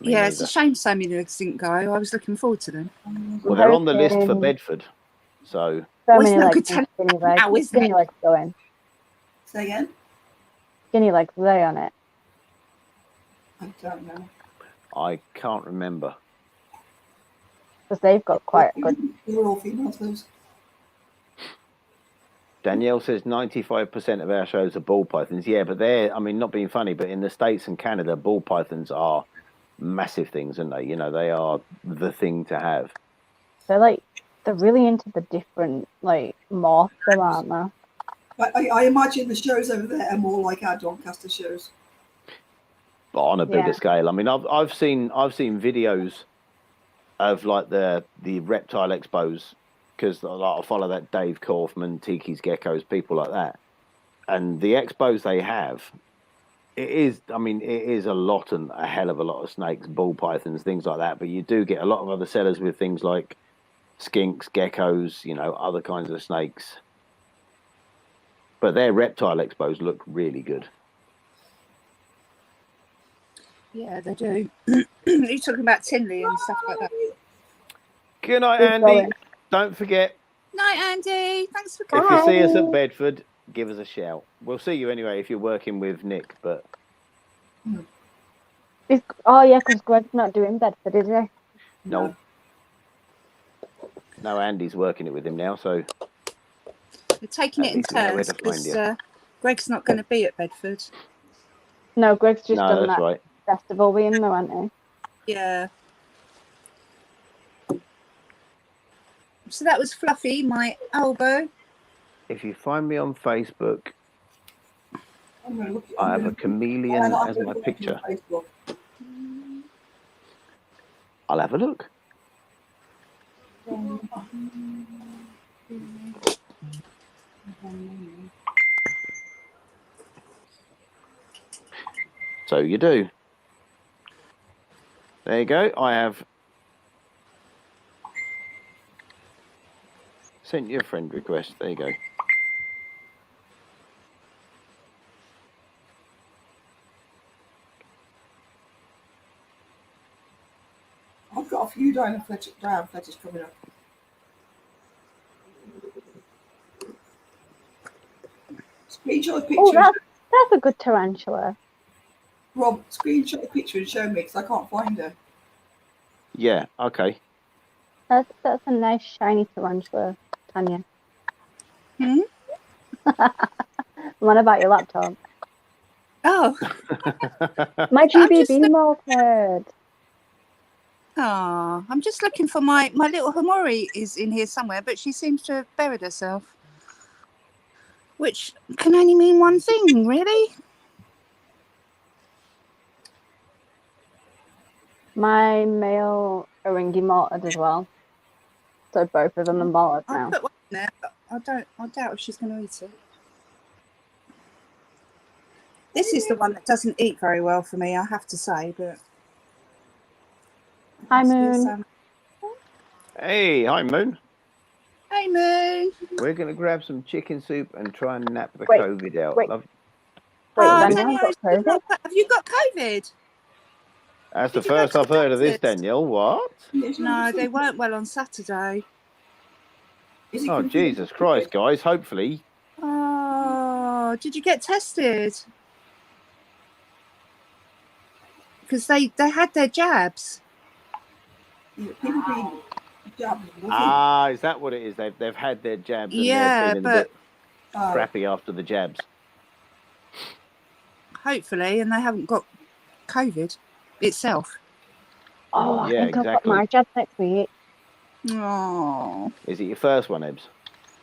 Speaker 1: Me
Speaker 2: Yeah, it's a
Speaker 1: neither.
Speaker 2: shame so many legs didn't go. I was looking forward to them.
Speaker 1: Well, they're on the list for
Speaker 3: hoping
Speaker 1: Bedford. So,
Speaker 3: So
Speaker 2: Well, it's
Speaker 3: many
Speaker 2: no
Speaker 3: legs,
Speaker 2: good
Speaker 3: and skinny legs,
Speaker 2: now, is
Speaker 3: skinny
Speaker 2: it?
Speaker 3: legs going.
Speaker 4: Say again?
Speaker 3: Skinny legs, are they on it?
Speaker 4: I don't know.
Speaker 1: I can't remember.
Speaker 3: Because they've got quite a good.
Speaker 4: They were all females, those.
Speaker 1: Danielle says 95% of our shows are ball pythons. Yeah, but I mean, not being funny, but in the States and Canada, ball pythons are massive things, aren't they? You know, they are the thing to have.
Speaker 3: They're really into the different, morph them, aren't they?
Speaker 4: I imagine the shows over there are more like our Doncaster shows.
Speaker 1: But on a bigger
Speaker 3: Yeah.
Speaker 1: scale. I mean, I've seen videos of like the reptile expos, because I follow that Dave Kaufman, Tiki's Geckos, people like that, and the expos they have, it is a lot and a hell of a lot of snakes, ball pythons, things like that. But you do get a lot of other sellers with things like skinks, geckos, other kinds of snakes. But their reptile expos look really good.
Speaker 2: Yeah, they do. You're talking about Tinley and stuff like that.
Speaker 1: Good night,
Speaker 3: Who's
Speaker 1: Andy.
Speaker 3: going?
Speaker 1: Don't forget,
Speaker 2: Night, Andy. Thanks for
Speaker 1: if
Speaker 2: coming.
Speaker 1: you see us at Bedford, give us a shout. We'll see you anyway if you're working with Nick. But
Speaker 3: Because Greg's not doing Bedford, is he?
Speaker 1: no, Andy's working it with him now. So
Speaker 2: We're taking
Speaker 1: At
Speaker 2: it in
Speaker 1: least we know where
Speaker 2: turns
Speaker 1: to find
Speaker 2: because
Speaker 1: you.
Speaker 2: Greg's not going to be at Bedford.
Speaker 3: No, Greg's just
Speaker 1: no,
Speaker 3: done
Speaker 1: that's
Speaker 3: that
Speaker 1: right.
Speaker 3: festival with him, though, hasn't
Speaker 2: Yeah. So that was Fluffy, my elbow.
Speaker 1: If you find me on Facebook,
Speaker 4: I'm gonna look,
Speaker 1: I have a chameleon
Speaker 4: I'm
Speaker 1: as
Speaker 4: gonna
Speaker 1: my
Speaker 4: look
Speaker 1: picture.
Speaker 4: on Facebook.
Speaker 1: I'll have a look. So you do. There you go. I have sent you a friend request. There you go.
Speaker 4: I've got a few brown fletches coming up. Screenshot a picture.
Speaker 3: Oh, that's a good tarantula.
Speaker 4: Rob, screenshot a picture and show me because I can't find her.
Speaker 1: Yeah. Okay.
Speaker 3: That's a nice shiny tarantula, Tanya.
Speaker 2: Hmm?
Speaker 3: What about your laptop?
Speaker 2: Oh,
Speaker 3: My
Speaker 2: just
Speaker 3: GBB moped.
Speaker 2: oh, I'm just looking for my little Hamori is in here somewhere, but she seems to have buried herself. Which can only mean one thing, really.
Speaker 3: My male Oringi molted as well. So both of them are molted
Speaker 2: I
Speaker 3: now.
Speaker 2: put one in there, but I doubt if she's going to eat it. This is the one that doesn't eat very well for me, I have to say, but...
Speaker 3: Hi, Moon.
Speaker 1: Hey, hi, Moon.
Speaker 2: Hey, Moon.
Speaker 1: We're going to grab some chicken soup and try and nap the
Speaker 3: Wait,
Speaker 1: COVID out.
Speaker 3: wait.
Speaker 1: Love.
Speaker 3: Wait,
Speaker 2: Oh,
Speaker 3: Danielle got COVID?
Speaker 2: have you got COVID?
Speaker 1: That's the
Speaker 2: Did you go
Speaker 1: first
Speaker 2: to
Speaker 1: I've
Speaker 2: the
Speaker 1: heard of this,
Speaker 2: doctors?
Speaker 1: Danielle. What?
Speaker 2: No, they weren't well on Saturday.
Speaker 1: Oh, Jesus Christ, guys. Hopefully.
Speaker 2: Oh, did you get tested? Because they had their jabs.
Speaker 4: Yeah, people being jabbed.
Speaker 1: Ah, is that what it is? They've had their jabs and
Speaker 2: Yeah,
Speaker 1: they're feeling
Speaker 2: but
Speaker 1: a bit crappy after the jabs.
Speaker 2: hopefully, and they haven't got COVID itself.
Speaker 3: Oh, I
Speaker 1: Yeah,
Speaker 3: think I've got
Speaker 1: exactly.
Speaker 3: my jab next week.
Speaker 2: Oh,
Speaker 1: Is it your first one, Ebs?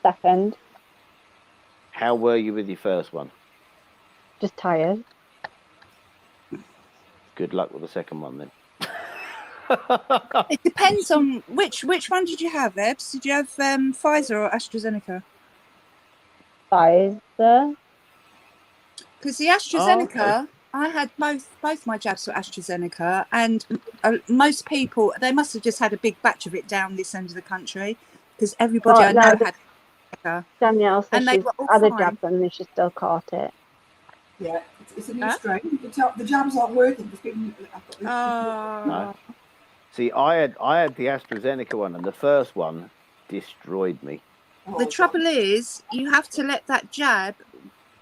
Speaker 3: Second.
Speaker 1: How were you with your first one?
Speaker 3: Just tired.
Speaker 1: Good luck with the second one then.
Speaker 2: it depends on which one did you have, Ebs? Did you have Pfizer or AstraZeneca?
Speaker 3: Pfizer.
Speaker 2: Because the AstraZeneca,
Speaker 1: Oh, okay.
Speaker 2: I had both my jabs were AstraZeneca, and most people, they must have just had a big batch of it down this end of the country, because everybody I know had AstraZeneca.
Speaker 3: Danielle says
Speaker 2: And they
Speaker 3: she's
Speaker 2: were all
Speaker 3: had a
Speaker 2: fine.
Speaker 3: jab and she still caught it.
Speaker 4: Yeah, it's a new strain. The jabs aren't working because people.
Speaker 1: No. See, I had the AstraZeneca one, and the first one destroyed me.
Speaker 2: The trouble is, you have to let that jab.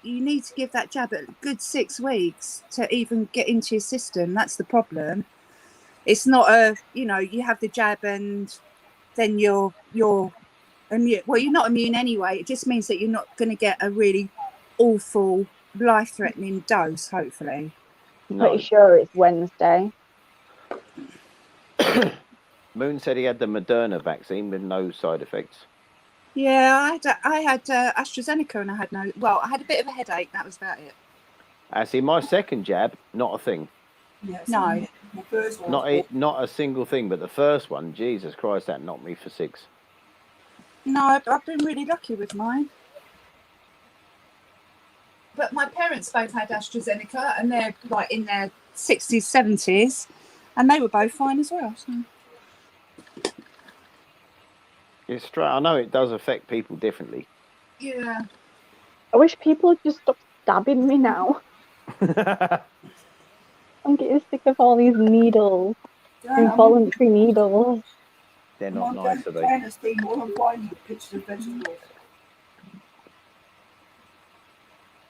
Speaker 2: You need to give that jab a good 6 weeks to even get into your system. That's the problem. It's not you have the jab and then you're immune. Well, you're not immune anyway. It just means that you're not going to get a really awful, life-threatening dose, hopefully.
Speaker 3: I'm pretty sure it's Wednesday.
Speaker 1: Moon said he had the Moderna vaccine with no side effects.
Speaker 2: Yeah, I had AstraZeneca and I had I had a bit of a headache. That was about it.
Speaker 1: See, my second jab, not a thing.
Speaker 4: Yes,
Speaker 2: No.
Speaker 4: The first one.
Speaker 1: Not a single thing, but the first one, Jesus Christ, that knocked me for 6.
Speaker 2: No, I've been really lucky with mine. But my parents both had AstraZeneca, and they're like in their 60s, 70s, and they were both fine as well. So.
Speaker 1: It's straight. I know it does affect people differently.
Speaker 2: Yeah.
Speaker 3: I wish people would just stop stabbing me now. I'm getting sick of all these needles. Involuntary needles.
Speaker 1: They're not nice, are they?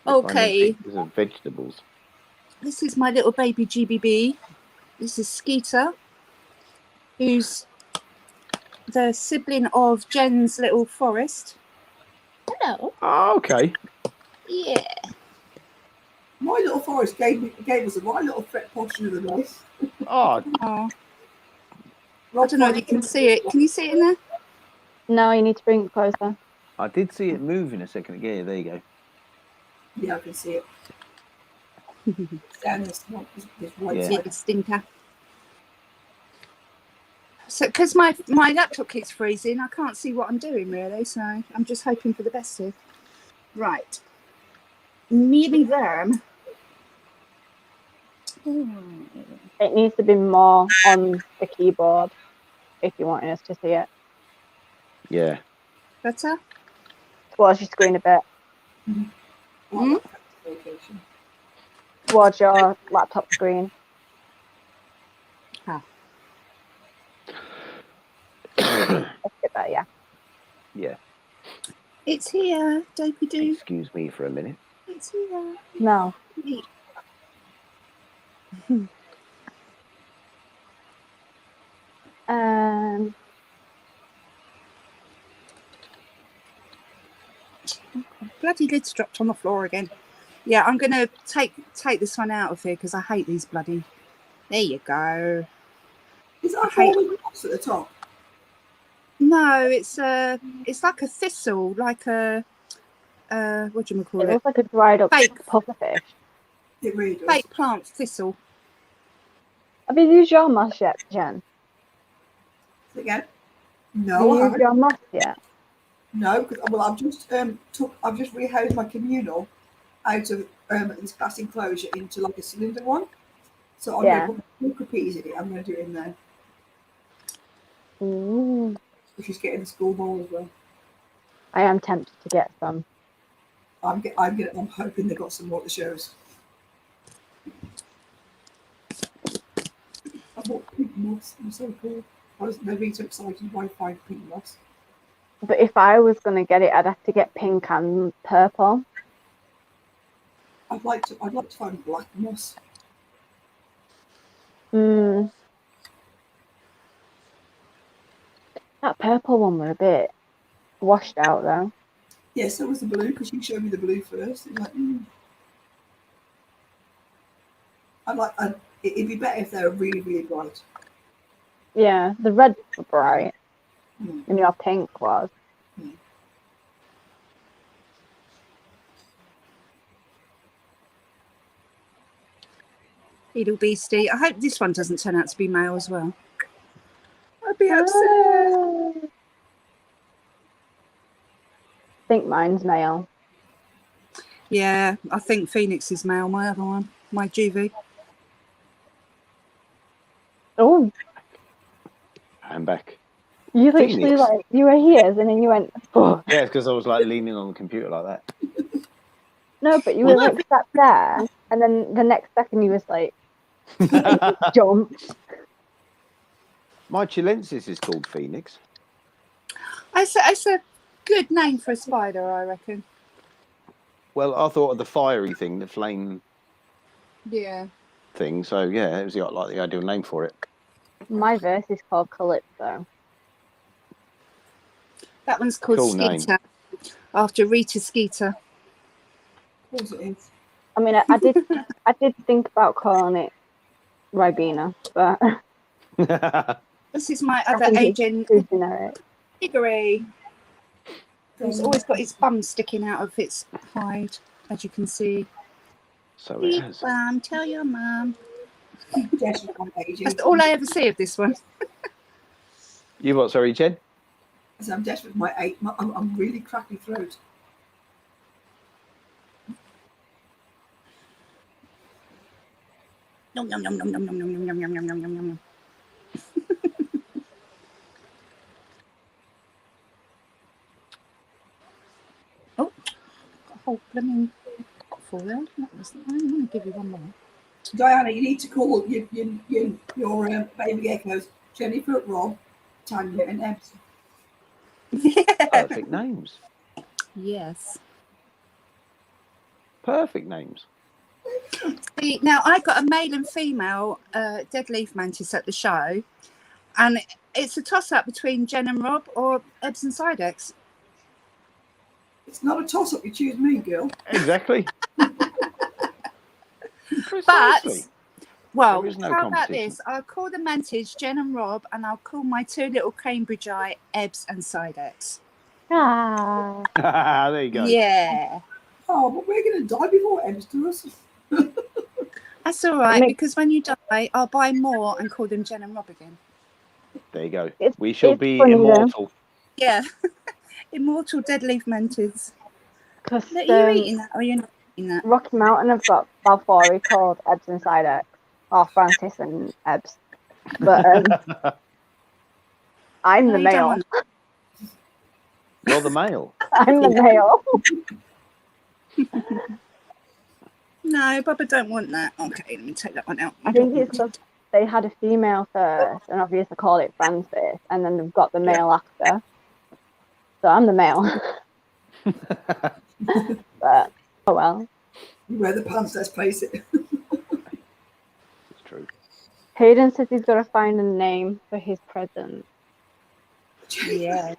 Speaker 2: Okay.
Speaker 1: These are vegetables.
Speaker 2: This is my little baby GBB. This is Skeeter, who's the sibling of Jen's little Forest. Hello.
Speaker 1: Oh, okay.
Speaker 2: Yeah.
Speaker 4: My little Forest gave us a right little fret portion of the night.
Speaker 1: Oh.
Speaker 2: I don't know if you can see it. Can you see it in there?
Speaker 3: No, you need to bring it closer.
Speaker 1: I did see it move in a second ago. Yeah, there you go.
Speaker 4: Yeah, I can see it. Down this right
Speaker 1: Yeah.
Speaker 4: side.
Speaker 2: Stinker. So, because my laptop keeps freezing, I can't see what I'm doing really. So I'm just hoping for the best here. Right. Nearly there.
Speaker 3: It needs to be more on the keyboard if you're wanting us to see it.
Speaker 1: Yeah.
Speaker 2: Better?
Speaker 3: Towards your screen a bit.
Speaker 2: Hmm?
Speaker 4: Location.
Speaker 3: Towards your laptop screen. Let's get that, yeah.
Speaker 1: Yeah.
Speaker 2: It's here, Dopey Doo.
Speaker 1: Excuse me for a minute.
Speaker 2: It's here.
Speaker 3: No.
Speaker 2: Bloody lid's dropped on the floor again. Yeah, I'm gonna take this one out of here because I hate these bloody. There you go.
Speaker 4: Is that a
Speaker 2: hate-
Speaker 4: hole in the box at the top?
Speaker 2: No, it's like a thistle, like a what do you call
Speaker 3: It
Speaker 2: it?
Speaker 3: looks like a dried up
Speaker 2: Fake.
Speaker 3: pufferfish.
Speaker 4: It really does.
Speaker 2: Fake plant thistle.
Speaker 3: Have you used your moss yet, Jen?
Speaker 4: Again?
Speaker 3: Have
Speaker 4: No,
Speaker 3: you
Speaker 4: I
Speaker 3: used
Speaker 4: haven't.
Speaker 3: your moss yet?
Speaker 4: No, because I've just rehoused my communal out of this glass enclosure into like a cylinder one. So I'm
Speaker 3: Yeah.
Speaker 4: going to put my peas in it. I'm going to do it in there.
Speaker 3: Ooh.
Speaker 4: Which is getting the school bowl as well.
Speaker 3: I am tempted to get some.
Speaker 4: I'm hoping they got some more at the shows. I bought pink moss. I'm so cool. I was never so excited by finding pink moss.
Speaker 3: But if I was going to get it, I'd have to get pink and purple.
Speaker 4: I'd like to find black moss.
Speaker 3: That purple one were a bit washed out though.
Speaker 4: Yeah, so was the blue because you showed me the blue first. It was like, it'd be better if they were really, really bright.
Speaker 3: Yeah, the red were bright
Speaker 4: Mm.
Speaker 3: and your pink was.
Speaker 2: Little beastie. I hope this one doesn't turn out to be male as well. I'd be upset.
Speaker 3: I think mine's male.
Speaker 2: Yeah, I think Phoenix is male. My other one, my Juvie.
Speaker 3: Oh,
Speaker 1: I'm back.
Speaker 3: you literally
Speaker 1: Phoenix?
Speaker 3: like, you were here and then you went, oh.
Speaker 1: Yeah, because I was like leaning on the computer like that.
Speaker 3: No, but you were like sat there and then the next second you was like, jump.
Speaker 1: My chilensis is called Phoenix.
Speaker 2: It's a good name for a spider, I reckon.
Speaker 1: Well, I thought of the fiery thing, the flame
Speaker 2: Yeah.
Speaker 1: thing. So yeah, it was like the ideal name for it.
Speaker 3: My verse is called Calypso.
Speaker 2: That one's called
Speaker 1: Cool name.
Speaker 2: Skeeter, after Rita Skeeter.
Speaker 4: Of course it is.
Speaker 3: I mean, I did think about calling it Ribena, but
Speaker 2: This is my
Speaker 3: I
Speaker 2: other
Speaker 3: think
Speaker 2: agent,
Speaker 3: too generic.
Speaker 2: Hickory. Who's always got his bum sticking out of its hide, as you can see.
Speaker 1: So it has.
Speaker 2: Bum, tell your mum.
Speaker 4: Jess is on aging.
Speaker 2: That's all I ever see of this one.
Speaker 1: You what? Sorry, Jen.
Speaker 4: So I'm desperate for my eight. I'm really cracky throat.
Speaker 2: Nom nom nom nom nom nom nom nom nom nom nom nom nom. Oh, got a whole blooming full there. That was, I'm going to give you one more.
Speaker 4: Diana, you need to call your baby geckos Jennifer, Rob, Tanya, and Ebs.
Speaker 1: Perfect names.
Speaker 2: Yes.
Speaker 1: Perfect names.
Speaker 2: See, now I got a male and female dead leaf mantis at the show, and it's a toss-up between Jen and Rob or Ebs and Sidex.
Speaker 4: It's not a toss-up. You choose me, girl.
Speaker 1: Exactly.
Speaker 2: But,
Speaker 1: Precisely.
Speaker 2: well,
Speaker 1: There is no
Speaker 2: how about
Speaker 1: competition.
Speaker 2: this? I'll call the mantis Jen and Rob, and I'll call my two little Cambridge eye Ebs and Sidex.
Speaker 3: Ah,
Speaker 1: There you go.
Speaker 2: Yeah.
Speaker 4: Oh, but we're going to die before Ebs does.
Speaker 2: That's all right,
Speaker 3: Make-
Speaker 2: because when you die, I'll buy more and call them Jen and Rob again.
Speaker 1: There you go.
Speaker 3: It's-
Speaker 1: We shall
Speaker 3: it's
Speaker 1: be
Speaker 3: funny though.
Speaker 1: immortal.
Speaker 2: Yeah. Immortal dead leaf mantis.
Speaker 3: because
Speaker 2: Are you eating that or you're not eating that?
Speaker 3: Rocky Mountain have got Balfour called Ebs and Sidex. or Francis and Ebbs. But I'm
Speaker 2: No,
Speaker 3: the
Speaker 2: you don't
Speaker 3: male.
Speaker 2: want-
Speaker 1: You're the male.
Speaker 3: I'm the male.
Speaker 2: No, Bubba don't want that. Okay, let me take that one out.
Speaker 3: I think it's because they had a female first, and obviously called it Francis, and then they've got the male after. So I'm the male. But oh well.
Speaker 4: You wear the pants, let's face it.
Speaker 1: It's true.
Speaker 3: Hayden says he's got to find a name for his present.
Speaker 2: Yeah.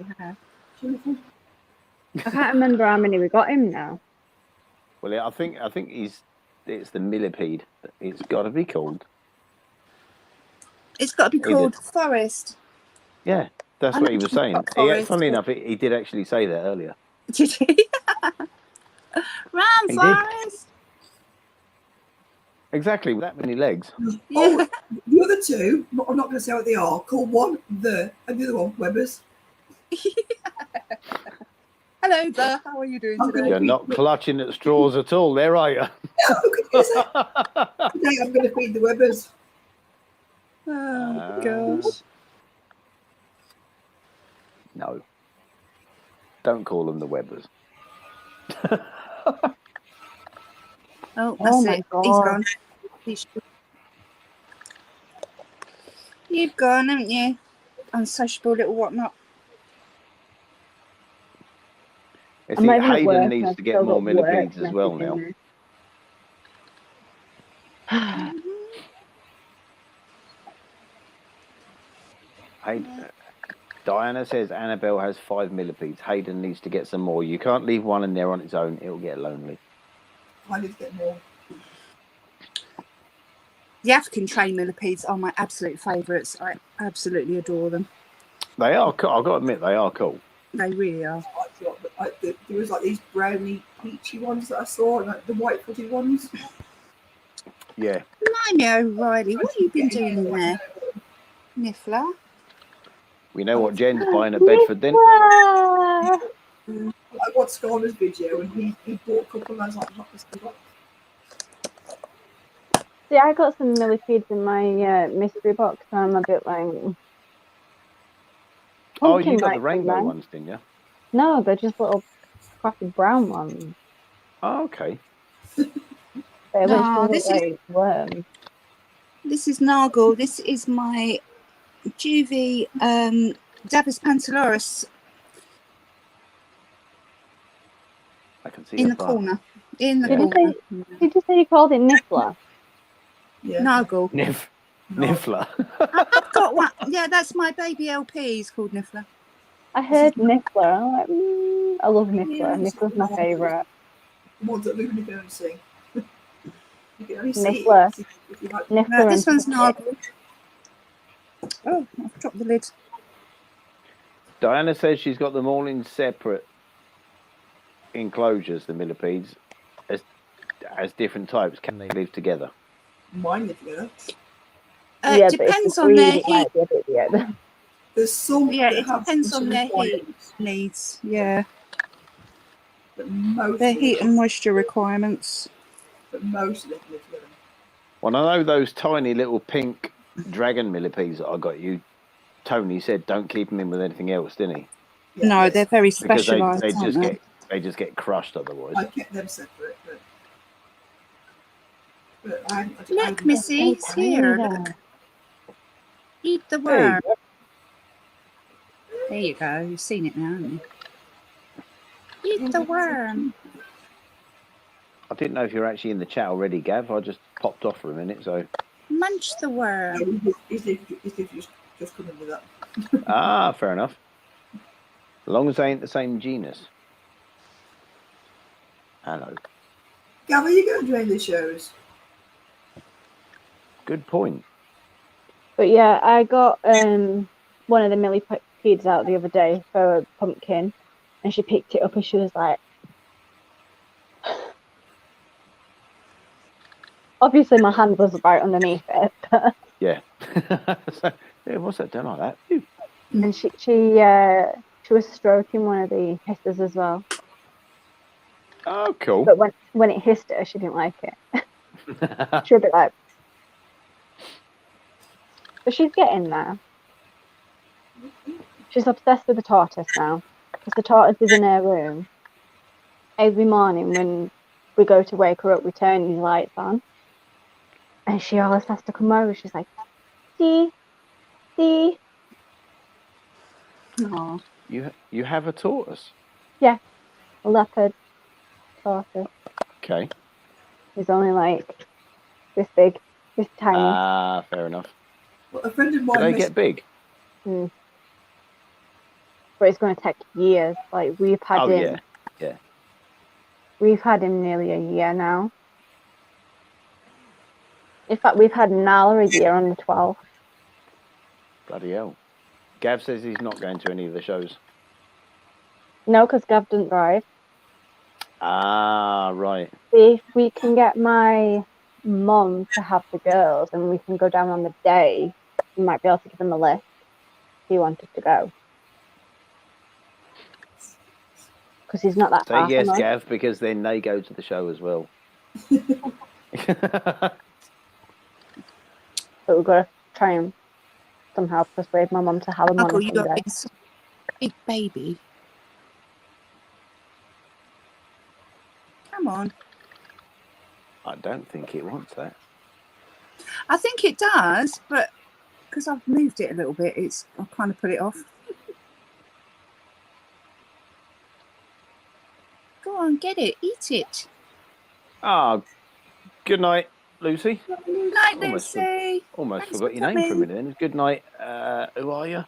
Speaker 3: I can't remember how many we got him now.
Speaker 1: Well, I think it's the millipede. It's got to be called.
Speaker 2: It's got to be
Speaker 1: Is it?
Speaker 2: called Forest.
Speaker 1: Yeah, that's
Speaker 2: I
Speaker 1: what he
Speaker 2: know
Speaker 1: was
Speaker 2: you've
Speaker 1: saying.
Speaker 2: got Forest,
Speaker 1: Funnily
Speaker 2: but-
Speaker 1: enough, he did actually say that earlier.
Speaker 2: Did he? Run,
Speaker 1: He did.
Speaker 2: Forest.
Speaker 1: Exactly, with that many legs.
Speaker 2: Yeah.
Speaker 4: The other two, I'm not going to say what they are, call one the, and the other one Webbers.
Speaker 2: Hello there. How are you doing
Speaker 4: I'm
Speaker 2: today?
Speaker 1: You're not clutching at straws at all, there are you?
Speaker 4: How could you say? Today I'm going to feed the Webbers.
Speaker 2: Oh gosh.
Speaker 1: No. Don't call them the Webbers.
Speaker 2: Oh,
Speaker 3: Oh
Speaker 2: that's
Speaker 3: my
Speaker 2: it.
Speaker 3: God.
Speaker 2: He's gone. You've gone, haven't you? Unsociable little whatnot.
Speaker 1: You
Speaker 3: I'm
Speaker 1: see,
Speaker 3: not even at
Speaker 1: Hayden
Speaker 3: work, and
Speaker 1: needs
Speaker 3: I've
Speaker 1: to get
Speaker 3: still
Speaker 1: more
Speaker 3: got work
Speaker 1: millipedes as well now.
Speaker 3: messaging me.
Speaker 1: Diana says Annabelle has 5 millipedes. Hayden needs to get some more. You can't leave one in there on its own. It'll get lonely.
Speaker 4: I need to get more.
Speaker 2: The African train millipedes are my absolute favourites. I absolutely adore them.
Speaker 1: They are cool. I've got to admit, they are cool.
Speaker 2: They really are.
Speaker 4: There was like these browny, peachy ones that I saw, and like the white footy ones.
Speaker 1: Yeah.
Speaker 2: Blimey, O'Reilly, what have you been doing in there? Niffler?
Speaker 1: We know what Jen's buying at Bedford then.
Speaker 3: Ah!
Speaker 4: I watched Scarner's video, and he bought a couple, and I was like, not this one.
Speaker 3: See, I got some millipedes in my mystery box, and I'm a bit like.
Speaker 1: Oh,
Speaker 3: pumpkin
Speaker 1: you got
Speaker 3: like
Speaker 1: the
Speaker 3: them,
Speaker 1: rainbow
Speaker 3: man.
Speaker 1: ones, didn't you?
Speaker 3: No, they're just little crappy brown ones.
Speaker 1: Oh, okay.
Speaker 3: They
Speaker 2: No,
Speaker 3: literally
Speaker 2: this
Speaker 3: look
Speaker 2: is-
Speaker 3: like worms.
Speaker 2: This is Nargle. This is my juvie Davus Pantaloris
Speaker 1: I can see
Speaker 2: in
Speaker 1: it
Speaker 2: the
Speaker 1: far.
Speaker 2: corner. In the
Speaker 3: Did you
Speaker 2: corner.
Speaker 3: Did you say you called it Niffler?
Speaker 4: Yeah.
Speaker 2: Nargle.
Speaker 1: Niffler.
Speaker 2: I've got one. Yeah, that's my baby LP. He's called Niffler.
Speaker 3: I heard Niffler. I'm like, I love Niffler.
Speaker 4: Yeah,
Speaker 3: Niffler's my favourite.
Speaker 4: The ones that Luna go and see. You can only see
Speaker 3: Niffler.
Speaker 4: it if you like.
Speaker 3: Niffler
Speaker 2: This
Speaker 3: and
Speaker 2: one's
Speaker 3: Pumpkin.
Speaker 2: Nargle. Oh, I've dropped the lid.
Speaker 1: Diana says she's got them all in separate enclosures, the millipedes, as different types. Can they live together?
Speaker 4: Mine live together.
Speaker 3: Yeah,
Speaker 2: It
Speaker 3: but if
Speaker 2: depends
Speaker 3: you
Speaker 2: on their
Speaker 3: breed, it
Speaker 2: heat.
Speaker 3: might be a bit weird.
Speaker 4: There's some
Speaker 2: Yeah,
Speaker 4: that
Speaker 2: it
Speaker 4: have
Speaker 2: depends
Speaker 4: some
Speaker 2: on their heat
Speaker 4: requirements,
Speaker 2: needs. Yeah,
Speaker 4: but most
Speaker 2: their
Speaker 4: of
Speaker 2: heat
Speaker 4: them-
Speaker 2: and moisture requirements.
Speaker 4: but most of them live together.
Speaker 1: Well, I know those tiny little pink dragon millipedes that I got you. Tony said don't keep them in with anything else, didn't he?
Speaker 4: Yeah,
Speaker 2: No,
Speaker 4: yes.
Speaker 2: they're very
Speaker 1: Because
Speaker 2: specialised,
Speaker 1: they
Speaker 2: aren't
Speaker 1: just
Speaker 2: they?
Speaker 1: they just get crushed otherwise.
Speaker 4: I kept them separate, but I
Speaker 2: Look, Missy, it's here. Look. Eat the worm. There you go. You've seen it now, haven't you? Eat the worm.
Speaker 1: I didn't know if you're actually in the chat already, Gav. I just popped off for a minute, so
Speaker 2: Munch the worm.
Speaker 4: Is if just coming with that.
Speaker 1: fair enough. As long as they ain't the same genus. Hello.
Speaker 4: Gav, are you going to any of the shows?
Speaker 1: Good point.
Speaker 3: But yeah, I got one of the millipedes out the other day for a pumpkin, and she picked it up and she was like, obviously my hand was right underneath it, but
Speaker 1: Yeah. So, yeah, what's that done like that? Phew.
Speaker 3: and she was stroking one of the hissers as well.
Speaker 1: Oh, cool.
Speaker 3: But when it hissed her, she didn't like it. She was a bit like, But she's getting there. She's obsessed with the tortoise now. Because the tortoise is in her room. Every morning when we go to wake her up, we turn these lights on. And she always has to come over. She's like, see?
Speaker 2: Aw.
Speaker 1: You have a tortoise.
Speaker 3: A leopard tortoise.
Speaker 1: Okay.
Speaker 3: He's only like this big, this tiny.
Speaker 1: Ah, fair enough.
Speaker 4: Well, a friend of
Speaker 1: Do
Speaker 4: mine.
Speaker 1: they get big?
Speaker 3: But it's going to take years. Like we've had
Speaker 1: Oh
Speaker 3: him.
Speaker 1: yeah.
Speaker 3: We've had him nearly a year now. In fact, we've had Nala a year on the 12th.
Speaker 1: Bloody hell. Gav says he's not going to any of the shows.
Speaker 3: No, because Gav doesn't drive.
Speaker 1: Ah, right.
Speaker 3: See if we can get my mum to have the girls and we can go down on the day, we might be able to give him a lift if he wanted to go. Because he's not that far
Speaker 1: Say yes,
Speaker 3: from us.
Speaker 1: Gav, because then they go to the show as well.
Speaker 3: But we've got to try and somehow persuade my mum to have him on
Speaker 2: Uncle,
Speaker 3: a
Speaker 2: you got
Speaker 3: Sunday.
Speaker 2: a big baby. Come on.
Speaker 1: I don't think it wants that.
Speaker 2: I think it does, but because I've moved it a little bit, I've kind of put it off. Go on, get it, eat it.
Speaker 1: Ah, good night, Lucy.
Speaker 2: Night,
Speaker 1: Almost
Speaker 2: Lucy.
Speaker 1: Almost
Speaker 2: Thanks
Speaker 1: forgot
Speaker 2: for
Speaker 1: your name for a
Speaker 2: coming.
Speaker 1: minute. Then. Good night. Who are you?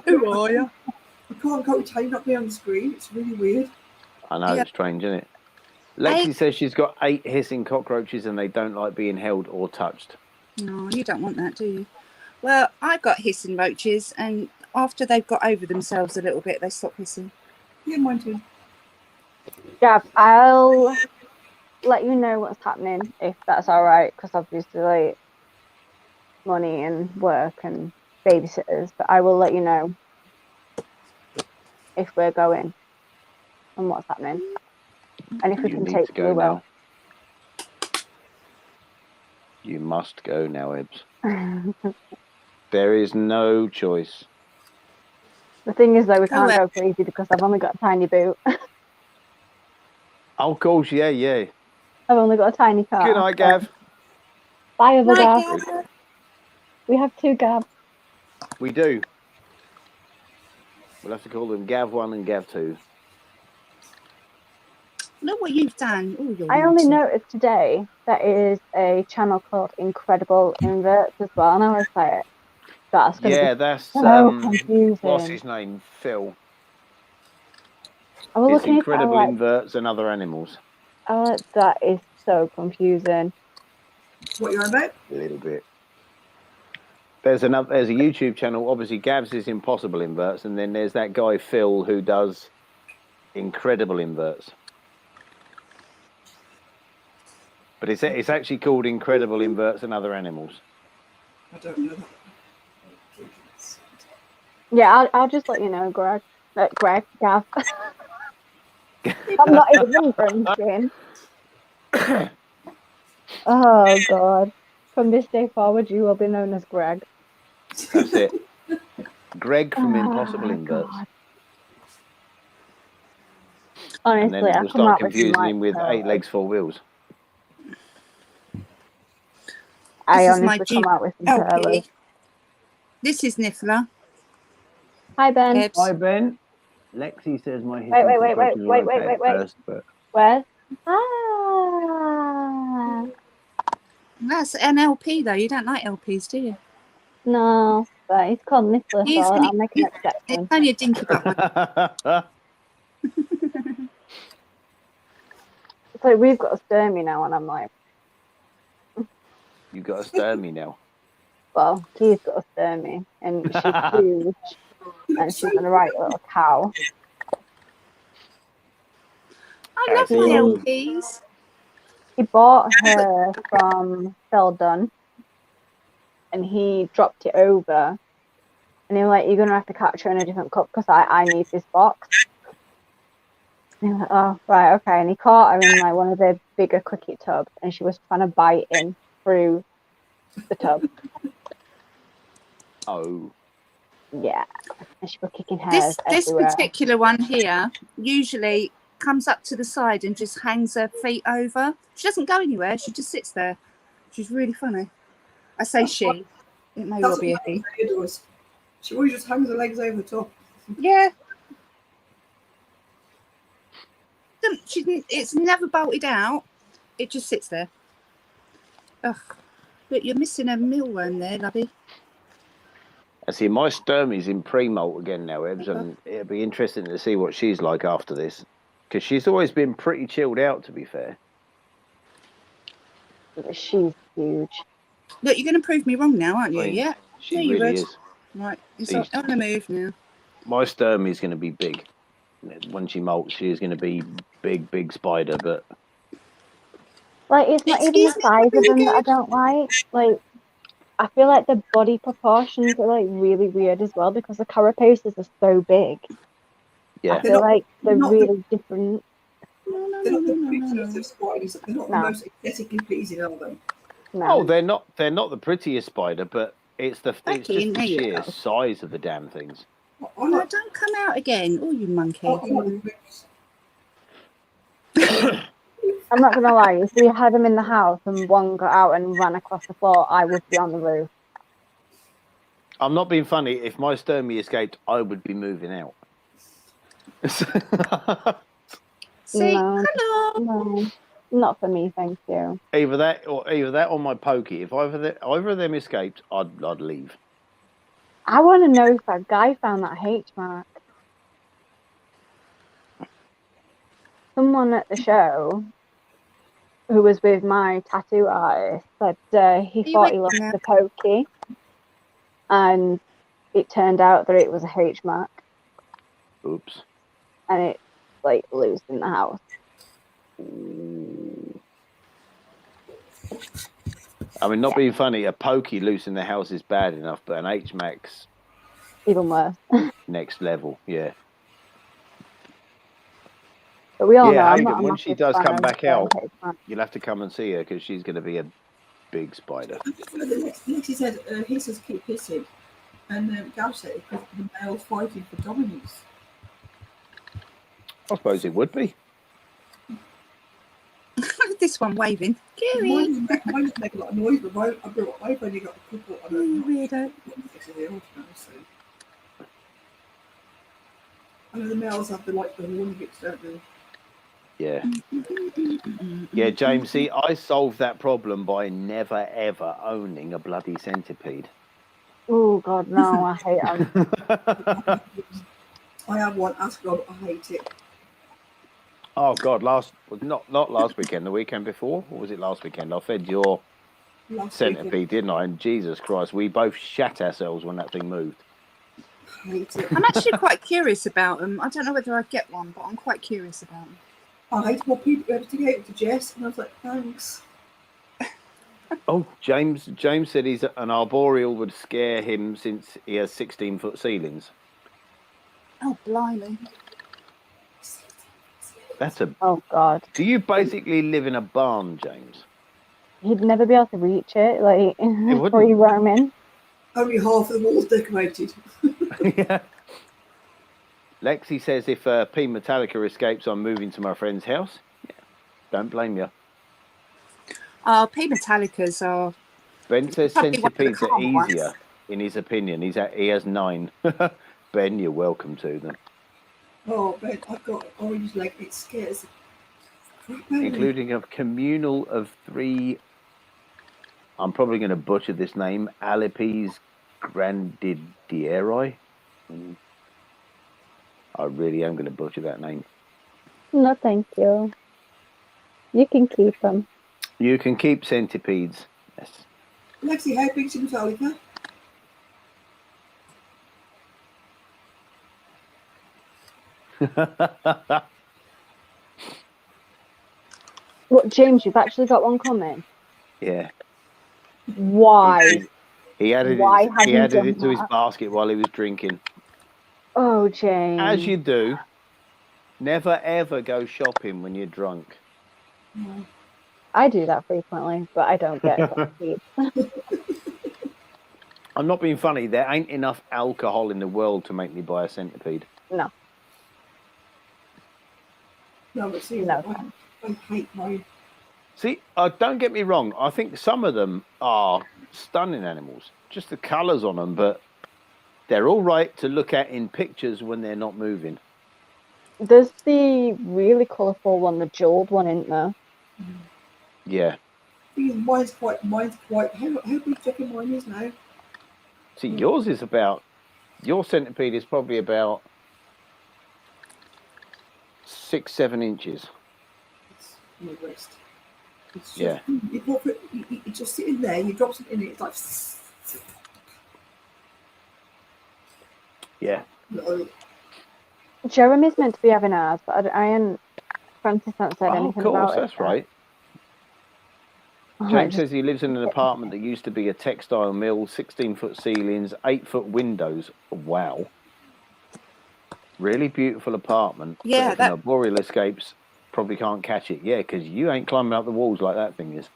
Speaker 2: Who are you?
Speaker 4: I can't go tell you not be on the screen. It's really weird.
Speaker 1: I know,
Speaker 2: Yeah.
Speaker 1: it's strange, isn't it? Lexi says she's got 8 hissing cockroaches and they don't like being held or touched.
Speaker 2: No, you don't want that, do you? Well, I got hissing roaches, and after they've got over themselves a little bit, they stop hissing.
Speaker 4: Yeah, mine too.
Speaker 3: Gav, I'll let you know what's happening if that's all right, because obviously like money and work and babysitters, but I will let you know if we're going and what's happening. And if we
Speaker 1: You
Speaker 3: can
Speaker 1: need
Speaker 3: take
Speaker 1: to
Speaker 3: you,
Speaker 1: go
Speaker 3: we will.
Speaker 1: now. You must go now, Ebbs. There is no choice.
Speaker 3: The thing is, though, we
Speaker 2: Go
Speaker 3: can't
Speaker 2: where?
Speaker 3: go crazy because I've only got a tiny boot.
Speaker 1: Oh, of course, yeah.
Speaker 3: I've only got a tiny car.
Speaker 1: Good night, Gav.
Speaker 3: Bye, other
Speaker 2: Night,
Speaker 3: Gav.
Speaker 2: Gav.
Speaker 3: We have 2 Gav.
Speaker 1: We do. We'll have to call them Gav 1 and Gav 2.
Speaker 2: Look what you've done. Oh, you're
Speaker 3: I only
Speaker 2: naughty.
Speaker 3: noticed today that is a channel called Incredible Inverts as well, and I was like, that's going to
Speaker 1: Yeah,
Speaker 3: be
Speaker 1: that's
Speaker 3: so confusing.
Speaker 1: what's his name? Phil.
Speaker 3: I was
Speaker 1: It's
Speaker 3: looking at that,
Speaker 1: Incredible
Speaker 3: like,
Speaker 1: Inverts and Other Animals.
Speaker 3: that is so confusing.
Speaker 4: What you're on about?
Speaker 1: A little bit. There's a YouTube channel. Obviously, Gav's is Impossible Inverts, and then there's that guy Phil who does Incredible Inverts. But it's actually called Incredible Inverts and Other Animals.
Speaker 4: I don't know that.
Speaker 3: Yeah, I'll just let you know, Greg. Gav. I'm not even drinking. Oh, God. From this day forward, you will be known as Greg.
Speaker 1: That's it. Greg from Impossible
Speaker 3: Oh,
Speaker 1: Inverts.
Speaker 3: God.
Speaker 1: And then
Speaker 3: Honestly, I
Speaker 1: we'll
Speaker 3: come
Speaker 1: start
Speaker 3: out with
Speaker 1: confusing
Speaker 3: some,
Speaker 1: him with
Speaker 3: like,
Speaker 1: 8 legs, 4 wheels.
Speaker 3: I
Speaker 2: This is my
Speaker 3: honestly come out with some
Speaker 2: LP.
Speaker 3: curlers.
Speaker 2: This is Niffler.
Speaker 3: Hi, Ben.
Speaker 2: Ebbs.
Speaker 1: Hi, Ben. Lexi says my
Speaker 3: Wait, Where's? Ah.
Speaker 2: That's an LP, though. You don't like LPs, do you?
Speaker 3: No, but it's called Niffler,
Speaker 2: He's
Speaker 3: so
Speaker 2: only-
Speaker 3: I'll make an
Speaker 2: It's
Speaker 3: exception.
Speaker 2: only a dinky butt one.
Speaker 3: So we've got a Sturmy now, and I'm like,
Speaker 1: You've got to stir me now.
Speaker 3: well, she's got a Sturmy, and she's huge, and she's a right little cow.
Speaker 2: I love
Speaker 1: That's
Speaker 2: my
Speaker 1: it.
Speaker 2: LPs.
Speaker 3: He bought her from Phil Dunn, and he dropped it over, and he was like, you're going to have to catch her in a different cup because I need this box. And he was like, oh, right, okay. And he caught her in like one of the bigger cricket tubs, and she was trying to bite him through the tub.
Speaker 1: Oh,
Speaker 3: Yeah. And she was kicking hairs
Speaker 2: This
Speaker 3: everywhere.
Speaker 2: particular one here usually comes up to the side and just hangs her feet over. She doesn't go anywhere. She just sits there. She's really funny. I say she. It may well
Speaker 4: That's
Speaker 2: be a
Speaker 4: what
Speaker 2: he.
Speaker 4: Freya does. She always just hangs her legs over the top.
Speaker 2: Yeah. It's never bolted out. It just sits there. Ugh. But you're missing a mealworm there, lovey.
Speaker 1: I see. My Sturmey's in pre-molt again now, Ebbs, and it'll be interesting to see what she's like after this, because she's always been pretty chilled out, to be fair.
Speaker 3: She's huge.
Speaker 2: Look, you're going to prove me wrong now, aren't you?
Speaker 1: I mean,
Speaker 2: Yeah.
Speaker 1: She
Speaker 2: Yeah, you
Speaker 1: really
Speaker 2: would.
Speaker 1: is.
Speaker 2: Right. It's
Speaker 1: She's-
Speaker 2: on the move now.
Speaker 1: My Sturmey's going to be big. When she molts, she is going to be big spider, but
Speaker 3: Like, it's not even the
Speaker 2: Excuse me,
Speaker 3: size of
Speaker 2: where
Speaker 3: them
Speaker 2: you
Speaker 3: that I don't like. Like, I feel like the body proportions are like really weird as well because the carapaces are so big.
Speaker 1: yeah.
Speaker 3: I feel like they're
Speaker 4: not the-
Speaker 3: really different.
Speaker 4: They're not the prettiest of spiders. They're not the
Speaker 3: No.
Speaker 4: most aesthetically pleasing, are they?
Speaker 3: No.
Speaker 1: Oh, they're not the prettiest spider, but it's
Speaker 2: Becky,
Speaker 1: just the
Speaker 2: there you
Speaker 1: sheer
Speaker 2: go.
Speaker 1: size of the damn things.
Speaker 4: I
Speaker 2: No,
Speaker 4: like,
Speaker 2: don't come out again. Oh, you monkey.
Speaker 4: I like the mix.
Speaker 3: I'm not gonna lie, if we had them in the house and one got out and ran across the floor, I would be on the roof.
Speaker 1: I'm not being funny. If my Sturmey escaped, I would be moving out.
Speaker 2: See?
Speaker 3: No.
Speaker 2: Hello.
Speaker 3: No, not for me, thank you.
Speaker 1: either that or my pokey. If either of them escaped, I'd leave.
Speaker 3: I want to know if that guy found that H mark. Someone at the show who was with my tattoo artist said he
Speaker 2: you
Speaker 3: thought he
Speaker 2: reckon
Speaker 3: lost
Speaker 2: that?
Speaker 3: the pokey, and it turned out that it was a H mark,
Speaker 1: Oops.
Speaker 3: and it's like loose in the house.
Speaker 1: I mean, not being funny, a pokey loose in the house is bad enough, but an H-Max
Speaker 3: Even worse.
Speaker 1: next level, yeah.
Speaker 3: But we all know
Speaker 1: Yeah,
Speaker 3: I'm
Speaker 1: Hayden,
Speaker 3: not a
Speaker 1: when she
Speaker 3: massive
Speaker 1: does
Speaker 3: fan
Speaker 1: come
Speaker 3: of,
Speaker 1: back out,
Speaker 3: H mark.
Speaker 1: you'll have to come and see her because she's going to be a big spider.
Speaker 4: Lexi said he says keep hissing, and Gav said because the male's fighting for dominance.
Speaker 1: I suppose it would be.
Speaker 2: This one waving. Gary.
Speaker 4: Mine was making a lot of noise, but I've only got a couple. I don't
Speaker 2: You
Speaker 4: know.
Speaker 2: weirdo.
Speaker 4: I know the males have the horny bits, don't they?
Speaker 1: Yeah. Yeah, James, see, I solved that problem by never, ever owning a bloody centipede.
Speaker 3: Oh God, no! I hate them.
Speaker 4: I have one. Ask God, I hate it.
Speaker 1: Oh, God, not last weekend, the weekend before? Or was it last weekend? I fed your
Speaker 4: Last
Speaker 1: centipede,
Speaker 4: weekend,
Speaker 1: didn't I? And Jesus Christ, we both shat ourselves when that thing moved.
Speaker 4: I hate it.
Speaker 2: I'm actually quite curious about them. I don't know whether I'd get one, but I'm quite curious about them.
Speaker 4: I hate what people have to give it to Jess, and I was like, thanks.
Speaker 1: Oh, James said an arboreal would scare him since he has 16-foot ceilings.
Speaker 2: Oh, blimey.
Speaker 1: That's a...
Speaker 3: Oh God,
Speaker 1: Do you basically live in a barn, James?
Speaker 3: he'd never be able to reach it. Like
Speaker 1: wouldn't.
Speaker 3: free roaming.
Speaker 4: Only half of the walls decorated.
Speaker 1: Yeah. Lexi says if P Metallica escapes, I'm moving to my friend's house. Yeah. Don't blame you.
Speaker 2: Oh, P Metallicas are.
Speaker 1: Ben says
Speaker 2: Probably one of the
Speaker 1: centipedes are
Speaker 2: common ones.
Speaker 1: easier, in his opinion. He has 9. Ben, you're welcome to them.
Speaker 4: Oh, Ben, I've got orange leg. It scares. Crap out of me.
Speaker 1: Including a communal of 3, I'm probably going to butcher this name, Alipes grandidieri. I really am going to butcher that name.
Speaker 3: No, thank you. You can keep them.
Speaker 1: You can keep centipedes. Yes.
Speaker 4: Lexi, how big's your Metallica?
Speaker 3: What, James? You've actually got one coming.
Speaker 1: Yeah.
Speaker 3: Why?
Speaker 1: He added
Speaker 3: Why
Speaker 1: it,
Speaker 3: have
Speaker 1: he
Speaker 3: you
Speaker 1: added
Speaker 3: done
Speaker 1: it to his
Speaker 3: that?
Speaker 1: basket while he was drinking.
Speaker 3: Oh, James.
Speaker 1: As you do. Never ever go shopping when you're drunk.
Speaker 4: No.
Speaker 3: I do that frequently, but I don't get it.
Speaker 1: I'm not being funny. There ain't enough alcohol in the world to make me buy a centipede.
Speaker 3: No.
Speaker 4: No, but see,
Speaker 3: No.
Speaker 4: I hate mine.
Speaker 1: See, don't get me wrong. I think some of them are stunning animals. Just the colours on them, but they're all right to look at in pictures when they're not moving.
Speaker 3: There's the really colourful one, the jeweled one, isn't there?
Speaker 1: Yeah.
Speaker 4: Mine's quite. How big do you reckon mine is now?
Speaker 1: See, yours is about. Your centipede is probably about 6-7 inches.
Speaker 4: It's my wrist. It's just,
Speaker 1: Yeah.
Speaker 4: It's just sitting there. You drop something in it. It's like.
Speaker 1: Yeah.
Speaker 4: No.
Speaker 3: Jeremy's meant to be having ours, but I ain't. Francis hasn't said
Speaker 1: Oh, of
Speaker 3: anything
Speaker 1: course,
Speaker 3: about it.
Speaker 1: that's right.
Speaker 3: Oh,
Speaker 1: James says he lives in an apartment that used to be a textile mill, 16-foot ceilings, 8-foot windows. Wow. Really beautiful apartment.
Speaker 2: Yeah,
Speaker 1: But if an arboreal escapes, probably can't catch it. Yeah, because you ain't climbing up the walls like that thing is.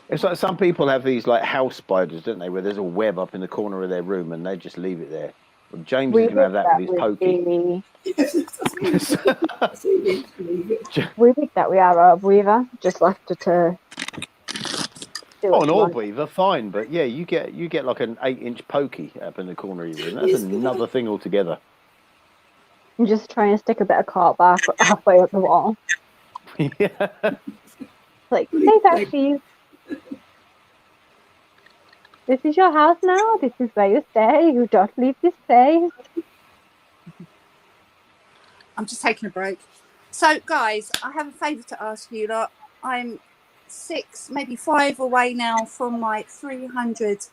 Speaker 1: It's like some people have these like house spiders, don't they, where there's a web up in the corner of their room and they just leave it there. Well, James is going to have that with his pokey.
Speaker 3: We did that with our orb weaver, just left her to do
Speaker 1: Oh,
Speaker 3: what
Speaker 1: an
Speaker 3: she
Speaker 1: orb
Speaker 3: wanted.
Speaker 1: weaver, fine, but yeah, you get like an 8-inch pokey up in the corner of your room. That's
Speaker 4: Yes,
Speaker 1: another thing altogether.
Speaker 3: I'm just trying to stick a bit of carp bark halfway up the wall.
Speaker 1: Yeah.
Speaker 3: Like, say that, please. This is your house now. This is where you stay. You don't leave this place.
Speaker 2: I'm just taking a break. So, guys, I have a favour to ask you lot. I'm 6, maybe 5 away now from my 300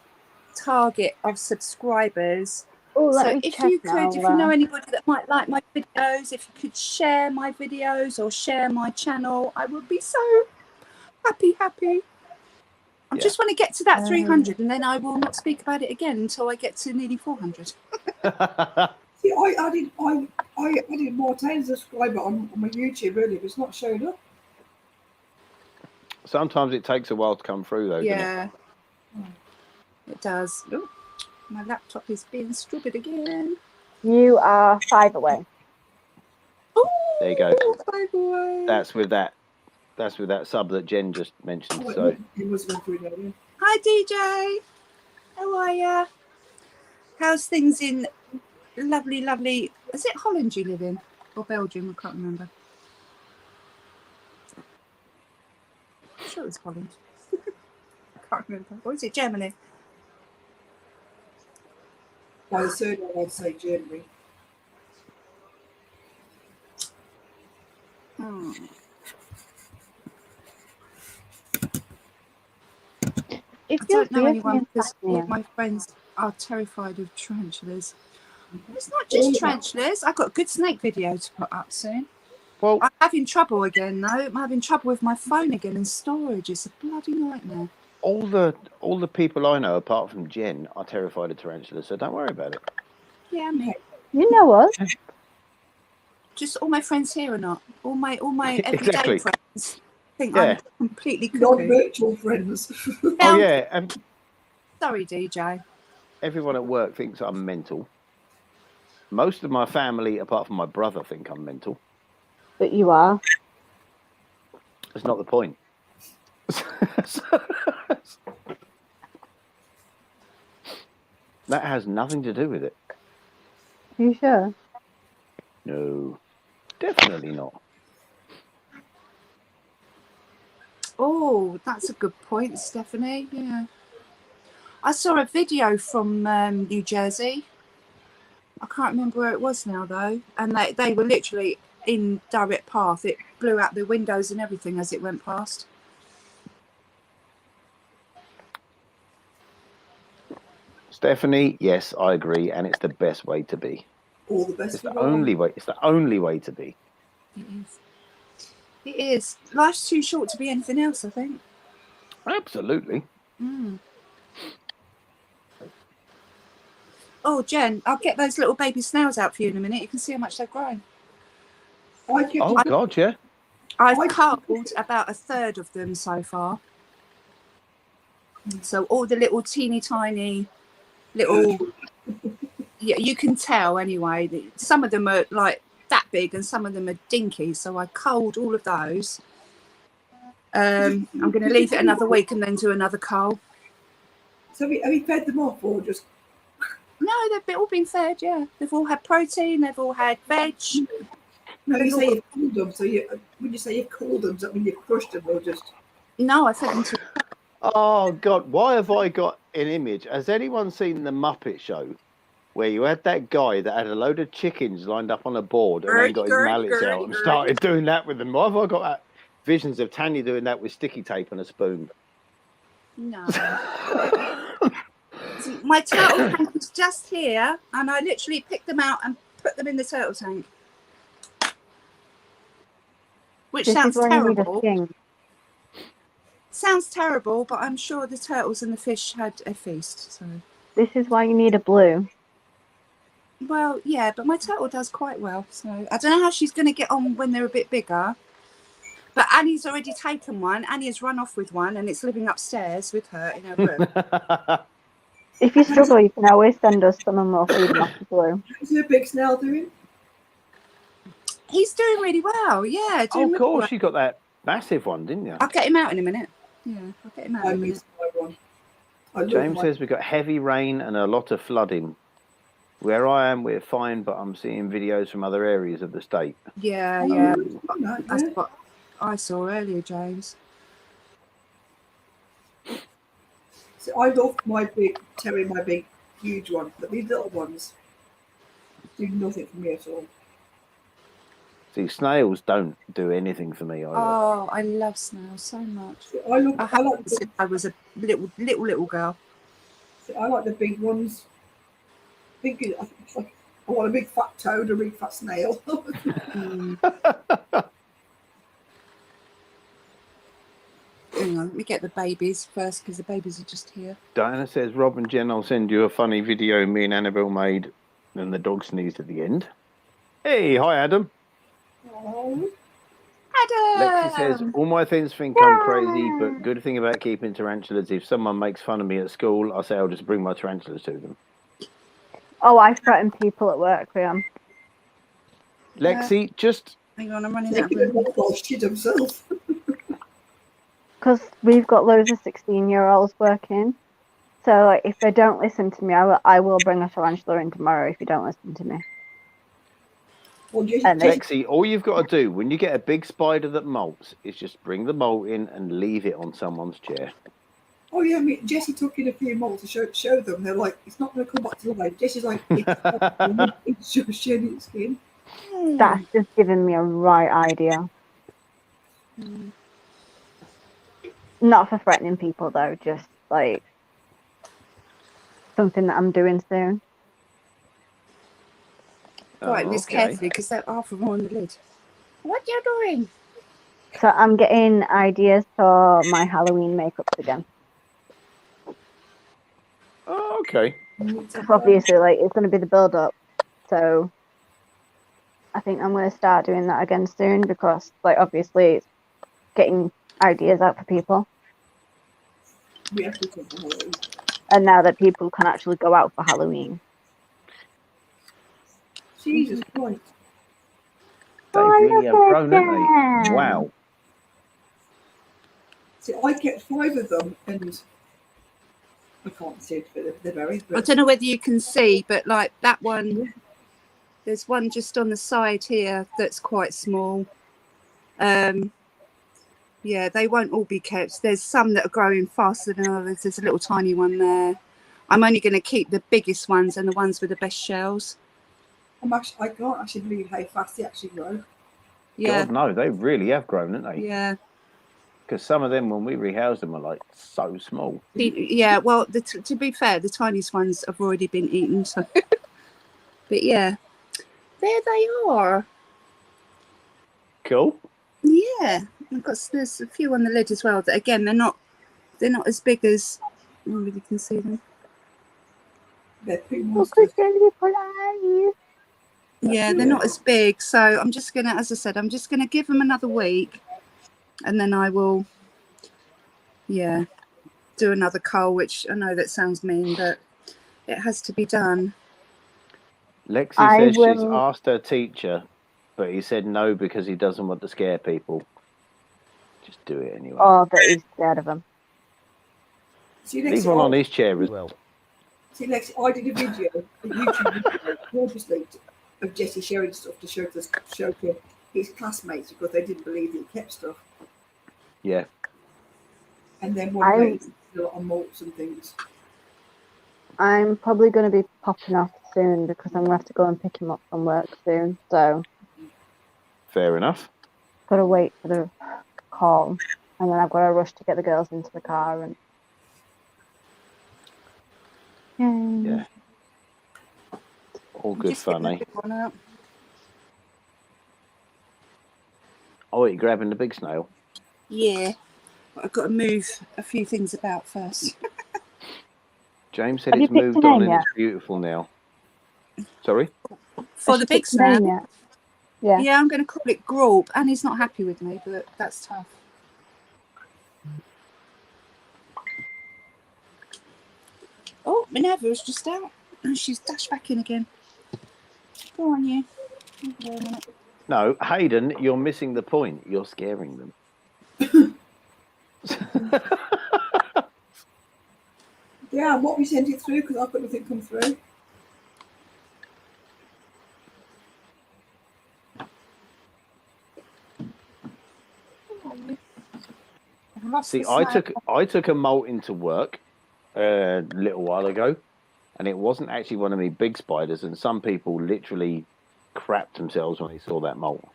Speaker 2: target of subscribers.
Speaker 3: Oh,
Speaker 2: So
Speaker 3: let me
Speaker 2: if
Speaker 3: check
Speaker 2: you could,
Speaker 3: now.
Speaker 2: if you know anybody that might like my videos, if you could share my videos or share my channel, I would be so happy. I just want to get to that 300 and then I will not speak about it again until I get to nearly 400.
Speaker 4: See, I added more 10 subscribers on my YouTube earlier, but it's not showing up.
Speaker 1: Sometimes it takes a while to come through, though, doesn't it?
Speaker 2: Yeah, it does. Ooh, my laptop is being stupid again.
Speaker 3: You are 5 away.
Speaker 2: Ooh,
Speaker 1: There you go.
Speaker 2: 5 away.
Speaker 1: That's with that sub that Jen just mentioned.
Speaker 4: Oh,
Speaker 1: So
Speaker 4: it was going through there, yeah.
Speaker 2: Hi DJ, how are ya? How's things in lovely, is it Holland you live in? Or Belgium, I can't remember. I'm sure it's Holland. I can't remember. Or is it Germany?
Speaker 4: By the third one, I'd say Germany.
Speaker 2: Hmm.
Speaker 3: If
Speaker 2: I
Speaker 3: you're
Speaker 2: don't know anyone because all
Speaker 3: yeah.
Speaker 2: of my friends are terrified of tarantulas. It's not just tarantulas. I've got a good snake video to put up soon.
Speaker 1: well,
Speaker 2: I'm having trouble again, though. I'm having trouble with my phone again and storage. It's a bloody nightmare.
Speaker 1: all the people I know, apart from Jen, are terrified of tarantulas. So don't worry about it.
Speaker 2: Yeah, me.
Speaker 3: You know us.
Speaker 2: Just all my friends here are not. All my everyday
Speaker 1: Exactly.
Speaker 2: friends think
Speaker 1: Yeah.
Speaker 2: I'm completely cuckoo.
Speaker 4: Non-virtual friends.
Speaker 1: Oh yeah, and
Speaker 2: Sorry, DJ.
Speaker 1: everyone at work thinks I'm mental. Most of my family, apart from my brother, think I'm mental.
Speaker 3: But you are.
Speaker 1: That's not the point. That has nothing to do with it.
Speaker 3: Are you sure?
Speaker 1: No, definitely not.
Speaker 2: Oh, that's a good point, Stephanie. Yeah. I saw a video from New Jersey. I can't remember where it was now, though. And they were literally in direct path. It blew out the windows and everything as it went past.
Speaker 1: Stephanie, yes, I agree, and it's the best way to be.
Speaker 4: All the best.
Speaker 1: It's the only way. It's the only way to be.
Speaker 2: It is. It is. Life's too short to be anything else, I think.
Speaker 1: Absolutely.
Speaker 2: Mm. Oh, Jen, I'll get those little baby snails out for you in a minute. You can see how much they've grown.
Speaker 1: Oh God, yeah.
Speaker 2: I've culled about a third of them so far. So all the little teeny tiny little, yeah, you can tell anyway. That some of them are like that big, and some of them are dinky. So I culled all of those. I'm going to leave it another week and then do another cull.
Speaker 4: So have you fed them off or just?
Speaker 2: No, they've all been fed. Yeah, they've all had protein. They've all had veg.
Speaker 4: No, you say you've cooled them. So when you say you've cooled them, does that mean you've crushed them or just?
Speaker 2: No, I fed them to.
Speaker 1: Oh God, why have I got an image? Has anyone seen the Muppet Show where you had that guy that had a load of chickens lined up on a board and then got his mallets out and started doing that with them? Why have I got visions of Tanya doing that with sticky tape and a spoon?
Speaker 2: No. See, my turtle tank was just here, and I literally picked them out and put them in the turtle tank. Which
Speaker 3: This
Speaker 2: sounds
Speaker 3: is why you need a
Speaker 2: terrible.
Speaker 3: skin.
Speaker 2: Sounds terrible, but I'm sure the turtles and the fish had a feast. So,
Speaker 3: This is why you need a blue.
Speaker 2: well, yeah, but my turtle does quite well. So I don't know how she's going to get on when they're a bit bigger. But Annie's already taken one. Annie has run off with one, and it's living upstairs with her in her room.
Speaker 3: If you struggle, you can always send us some and we'll feed them off the blue.
Speaker 4: Is the big snail doing?
Speaker 2: He's doing really well. Yeah,
Speaker 1: Oh,
Speaker 2: doing
Speaker 1: of
Speaker 2: really
Speaker 1: course,
Speaker 2: well.
Speaker 1: you got that massive one, didn't you?
Speaker 2: I'll get him out in a minute. Yeah, I'll get him out in
Speaker 4: I
Speaker 2: a
Speaker 4: miss
Speaker 2: minute.
Speaker 4: my one. I love
Speaker 1: James
Speaker 4: my-
Speaker 1: says we've got heavy rain and a lot of flooding. Where I am, we're fine, but I'm seeing videos from other areas of the state.
Speaker 2: Yeah,
Speaker 4: Oh,
Speaker 2: yeah.
Speaker 4: no,
Speaker 2: That's
Speaker 4: yeah.
Speaker 2: what I saw earlier, James.
Speaker 4: So I love my big Terry, my big huge one, but these little ones do nothing for me at all.
Speaker 1: See, snails don't do anything for me either.
Speaker 2: Oh, I love snails so much.
Speaker 4: So I
Speaker 2: I
Speaker 4: like
Speaker 2: have
Speaker 4: the,
Speaker 2: since I was a little girl.
Speaker 4: so I like the big ones. Big, I want a big fat toad or a big fat snail.
Speaker 2: Mm. Hang on, let me get the babies first because the babies are just here.
Speaker 1: Diana says, Rob and Jen, I'll send you a funny video me and Annabelle made and the dog sneezed at the end. Hey, hi, Adam.
Speaker 4: Oh,
Speaker 1: Lexi says,
Speaker 2: Adam!
Speaker 1: all my friends think I'm crazy, but good thing about keeping tarantulas, if someone makes fun of me at school, I say I'll just bring my tarantulas to them.
Speaker 3: Oh, I threaten people at work with them.
Speaker 1: Lexi, just...
Speaker 2: Hang on, I'm running
Speaker 4: they
Speaker 2: out of
Speaker 4: could
Speaker 2: room.
Speaker 4: have shit themselves.
Speaker 3: Because we've got loads of 16-year-olds working. So like, if they don't listen to me, I will bring a tarantula in tomorrow if you don't listen to me.
Speaker 4: Well,
Speaker 3: And they-
Speaker 1: Lexi, all you've got to do when you get a big spider that molts is just bring the molt in and leave it on someone's chair.
Speaker 4: oh yeah, I mean, Jessie took in a few more to show them. They're like, it's not going to come back to life. Jessie's like, it's just shedding its skin.
Speaker 3: That's just giving me a right idea.
Speaker 2: Mm.
Speaker 3: Not for threatening people though, just like something that I'm doing soon.
Speaker 2: Right,
Speaker 1: Oh,
Speaker 2: this
Speaker 1: okay.
Speaker 2: carefully because they're half of them on the lid. What you doing?
Speaker 3: So I'm getting ideas for my Halloween makeups again.
Speaker 1: Oh, okay.
Speaker 3: Obviously, like it's going to be the build up, so I think I'm going to start doing that again soon because, like, obviously, it's getting ideas out for people.
Speaker 4: We have to come for Halloween.
Speaker 3: And now that people can actually go out for Halloween,
Speaker 4: Jesus Christ.
Speaker 1: They
Speaker 3: Oh,
Speaker 1: really have
Speaker 3: look at
Speaker 1: grown, haven't
Speaker 3: that.
Speaker 1: they? Wow.
Speaker 4: See, I kept 5 of them and I can't see it, but they're very
Speaker 2: I
Speaker 4: good.
Speaker 2: don't know whether you can see, but like that one, there's one just on the side here that's quite small. Yeah, they won't all be kept. There's some that are growing faster than others. There's a little tiny one there. I'm only going to keep the biggest ones and the ones with the best shells.
Speaker 4: I can't actually believe how fast they actually grow.
Speaker 2: Yeah,
Speaker 1: God, no, they really have grown, haven't they?
Speaker 2: yeah.
Speaker 1: Because some of them, when we rehoused them, were like so small.
Speaker 2: Yeah, well, to be fair, the tiniest ones have already been eaten. So, but yeah, there they are.
Speaker 1: Cool.
Speaker 2: Yeah, there's a few on the lid as well. That again, they're not as big as. I don't know if you can see them.
Speaker 4: They're pretty
Speaker 3: look
Speaker 4: monsters.
Speaker 3: at the little eyes.
Speaker 2: Yeah, they're not as big. So I'm just gonna, as I said, I'm just gonna give them another week, and then I will, yeah, do another cull, which I know that sounds mean, but it has to be done.
Speaker 1: Lexi
Speaker 3: I
Speaker 1: says she's
Speaker 3: will-
Speaker 1: asked her teacher, but he said no because he doesn't want to scare people. Just do it anyway.
Speaker 3: Oh, that he's scared of him.
Speaker 4: See,
Speaker 1: Leave
Speaker 4: Lexi,
Speaker 1: one on his chair as well.
Speaker 4: See, Lexi, I did a video, a YouTube video, obviously, of Jesse sharing stuff to show to his classmates because they didn't believe that he kept stuff.
Speaker 1: Yeah.
Speaker 4: And then one day, a lot of malts and things.
Speaker 3: I'm probably going to be popping off soon because I'm going to have to go and pick him up from work soon. So,
Speaker 1: Fair enough.
Speaker 3: got to wait for the call. And then I've got to rush to get the girls into the car. And
Speaker 1: Yeah. All good
Speaker 2: Just get
Speaker 1: fun,
Speaker 2: the
Speaker 1: eh?
Speaker 2: big one out.
Speaker 1: Oh, you're grabbing the big snail.
Speaker 2: Yeah, but I've got to move a few things about first.
Speaker 1: James said
Speaker 3: Have you
Speaker 1: it's
Speaker 3: picked
Speaker 1: moved
Speaker 3: a
Speaker 1: on
Speaker 3: name
Speaker 1: and
Speaker 3: yet?
Speaker 1: it's beautiful now. Sorry?
Speaker 2: For
Speaker 3: Has
Speaker 2: the
Speaker 3: she
Speaker 2: big
Speaker 3: picked a name
Speaker 2: snail,
Speaker 3: yet? Yeah.
Speaker 2: yeah, I'm going to call it Grawp, and he's not happy with me, but that's tough. Oh, Minerva's just out, and she's dashed back in again. Go on, you. Wait a minute.
Speaker 1: No, Hayden, you're missing the point. You're scaring them.
Speaker 4: Yeah, what we sent it through because I've got nothing come through.
Speaker 2: I've lost
Speaker 1: See,
Speaker 2: the
Speaker 1: I
Speaker 2: snail.
Speaker 1: took a molt into work a little while ago, and it wasn't actually one of me big spiders. And some people literally crapped themselves when they saw that molt.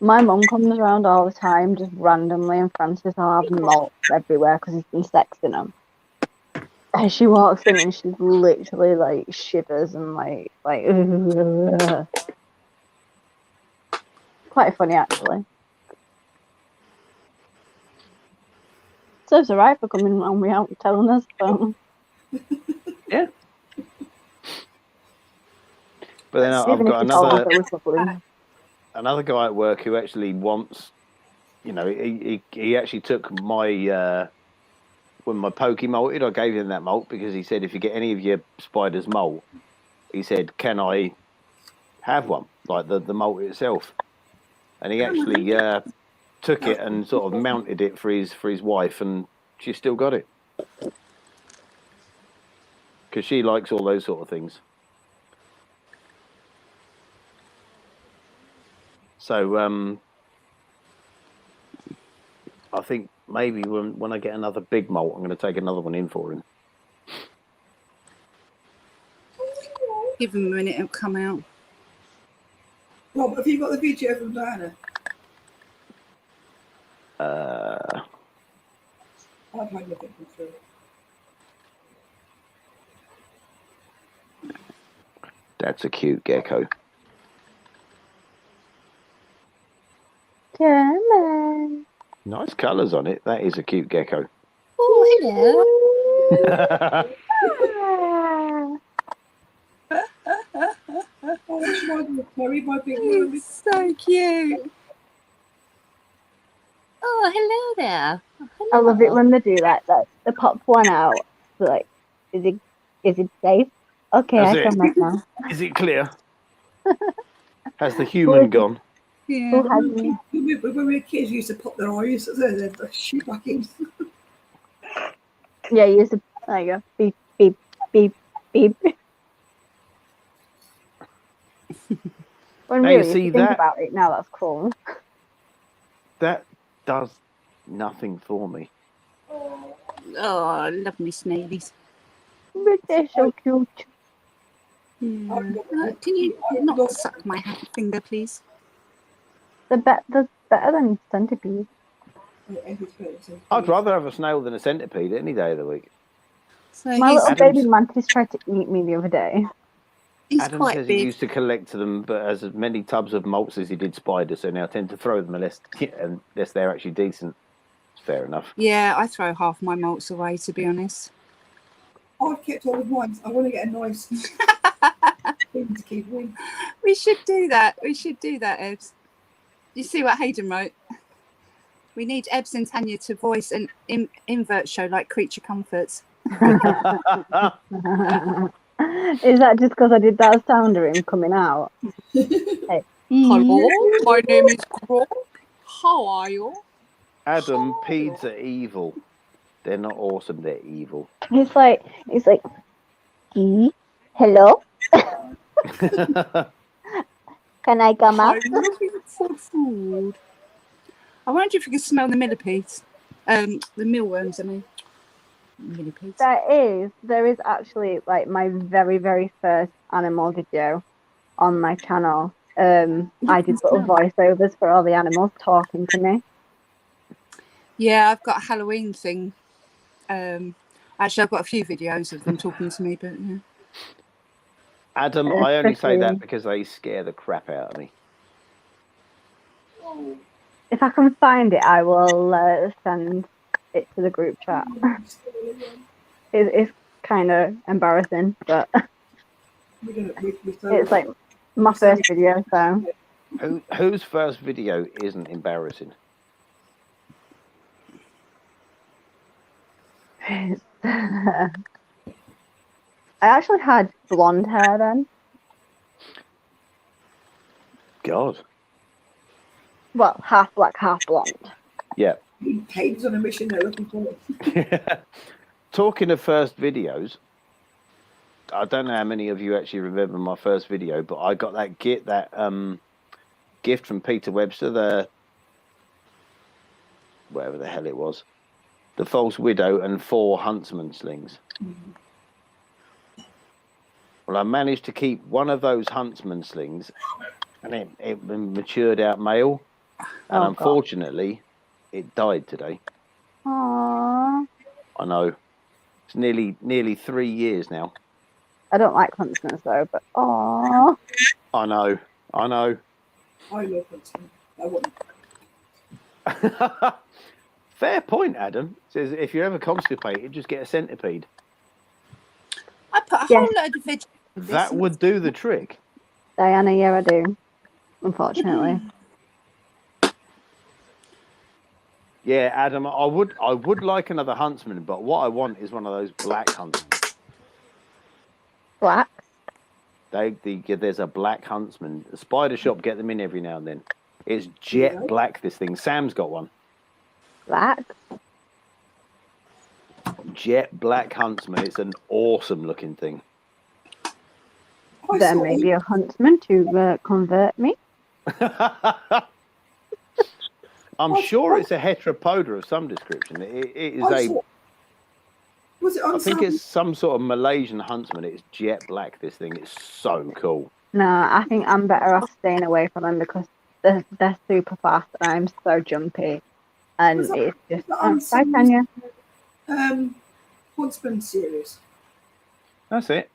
Speaker 3: My mum comes around all the time, just randomly, and Francis will have molts everywhere because he's been sexing them. And she walks in and she's literally like shivers and like quite funny actually. Serves her right for coming on me out and telling us. So.
Speaker 1: Yeah. But then I've
Speaker 3: Even if
Speaker 1: got
Speaker 3: you told us
Speaker 1: another
Speaker 3: it was lovely.
Speaker 1: another guy at work who actually wants, you know, he actually took my when my pokey molted, I gave him that molt because he said if you get any of your spiders molt, he said, can I have one, like the molt itself? And he actually took it and sort of mounted it for his wife, and she still got it because she likes all those sort of things. So I think maybe when I get another big molt, I'm going to take another one in for him.
Speaker 2: Give him a minute, it'll come out.
Speaker 4: Rob, have you got the video from Diana? I've had nothing come through.
Speaker 1: That's a cute gecko.
Speaker 3: Come on.
Speaker 1: Nice colours on it. That is a cute gecko.
Speaker 2: Oh, hello.
Speaker 4: Oh, that's my big one.
Speaker 2: He's so cute. Oh, hello there.
Speaker 3: I love it when they do that. They pop one out. Like, is it safe? Okay,
Speaker 1: That's
Speaker 3: I
Speaker 1: it.
Speaker 3: come back now.
Speaker 1: Is it clear? Has the human gone?
Speaker 2: Yeah.
Speaker 3: Who has me?
Speaker 4: When we were kids, we used to pop their eyes, they'd shoot back in.
Speaker 3: Yeah, you used to. There you go. Beep, beep, beep, beep. When
Speaker 1: Now you
Speaker 3: really, if
Speaker 1: see
Speaker 3: you think
Speaker 1: that-
Speaker 3: about it, now that's cool.
Speaker 1: That does nothing for me.
Speaker 2: Oh, I love me snailies.
Speaker 3: But they're so cute.
Speaker 2: Yeah. Can you not suck my finger, please?
Speaker 3: They're better than centipedes.
Speaker 1: I'd rather have a snail than a centipede any day of the week.
Speaker 2: So
Speaker 3: My little
Speaker 1: Adam's-
Speaker 3: baby mantis tried to eat me the other day.
Speaker 2: he's
Speaker 1: Adam
Speaker 2: quite
Speaker 1: says he
Speaker 2: big.
Speaker 1: used to collect them, but as many tubs of molts as he did spiders, so now tend to throw them unless they're actually decent. It's fair enough.
Speaker 2: Yeah, I throw half my molts away, to be honest.
Speaker 4: I've kept all of mine. I want to get a nice thing to keep in.
Speaker 2: We should do that. We should do that, Ed. You see what Hayden wrote? We need Ebbs and Tanya to voice an invert show like Creature Comforts.
Speaker 3: Is that just because I did that sound of him coming out? Hey.
Speaker 2: Hello, my name is Grog. How are you?
Speaker 1: Adam, peds are evil. They're not awesome. They're evil.
Speaker 3: He's like, hello, can I come
Speaker 2: I'm
Speaker 3: up?
Speaker 2: looking for food. I wonder if you can smell the millipedes. The mealworms, I mean. Millipedes.
Speaker 3: There is actually like my very, very first animal video on my channel. I did little voiceovers for all the animals talking to me.
Speaker 2: Yeah, I've got a Halloween thing. Actually, I've got a few videos of them talking to me, but yeah.
Speaker 1: Adam, I only say that because they scare the crap out of me.
Speaker 3: If I can find it, I will send it to the group chat. It's kind of embarrassing, but it's like my first video, so.
Speaker 1: Whose first video isn't embarrassing?
Speaker 3: I actually had blonde hair then.
Speaker 1: God.
Speaker 3: Well, half black, half blonde.
Speaker 1: Yeah.
Speaker 4: Hayden's on a mission they're looking for.
Speaker 1: Talking of first videos, I don't know how many of you actually remember my first video, but I got that gift from Peter Webster, the whatever the hell it was, the False Widow and 4 Huntsman slings. Well, I managed to keep one of those Huntsman slings, and it matured out male, and unfortunately, it died today.
Speaker 3: Aww.
Speaker 1: I know. It's nearly 3 years now.
Speaker 3: I don't like huntsmen though, but aww.
Speaker 1: I know.
Speaker 4: I love Huntsman. I wouldn't.
Speaker 1: Fair point, Adam. Says if you're ever constipated, just get a centipede.
Speaker 2: I put a whole load of vegetables.
Speaker 1: That would do the trick.
Speaker 3: Diana, yeah, I do. Unfortunately.
Speaker 1: Yeah, Adam, I would like another huntsman, but what I want is one of those black huntsmen.
Speaker 3: Black?
Speaker 1: There's a black huntsman. The Spider Shop get them in every now and then. It's jet black, this thing. Sam's got one.
Speaker 3: Black?
Speaker 1: Jet black huntsman. It's an awesome looking thing.
Speaker 3: There may be a huntsman to convert me.
Speaker 1: I'm sure it's a heteropoda of some description. It is
Speaker 4: Was it on
Speaker 1: I think it's some sort of Malaysian huntsman. It's jet black, this thing. It's so cool.
Speaker 3: No, I think I'm better off staying away from them because they're super fast and I'm so jumpy. And it's just... Bye, Tanya.
Speaker 4: Huntsman series.
Speaker 1: That's it.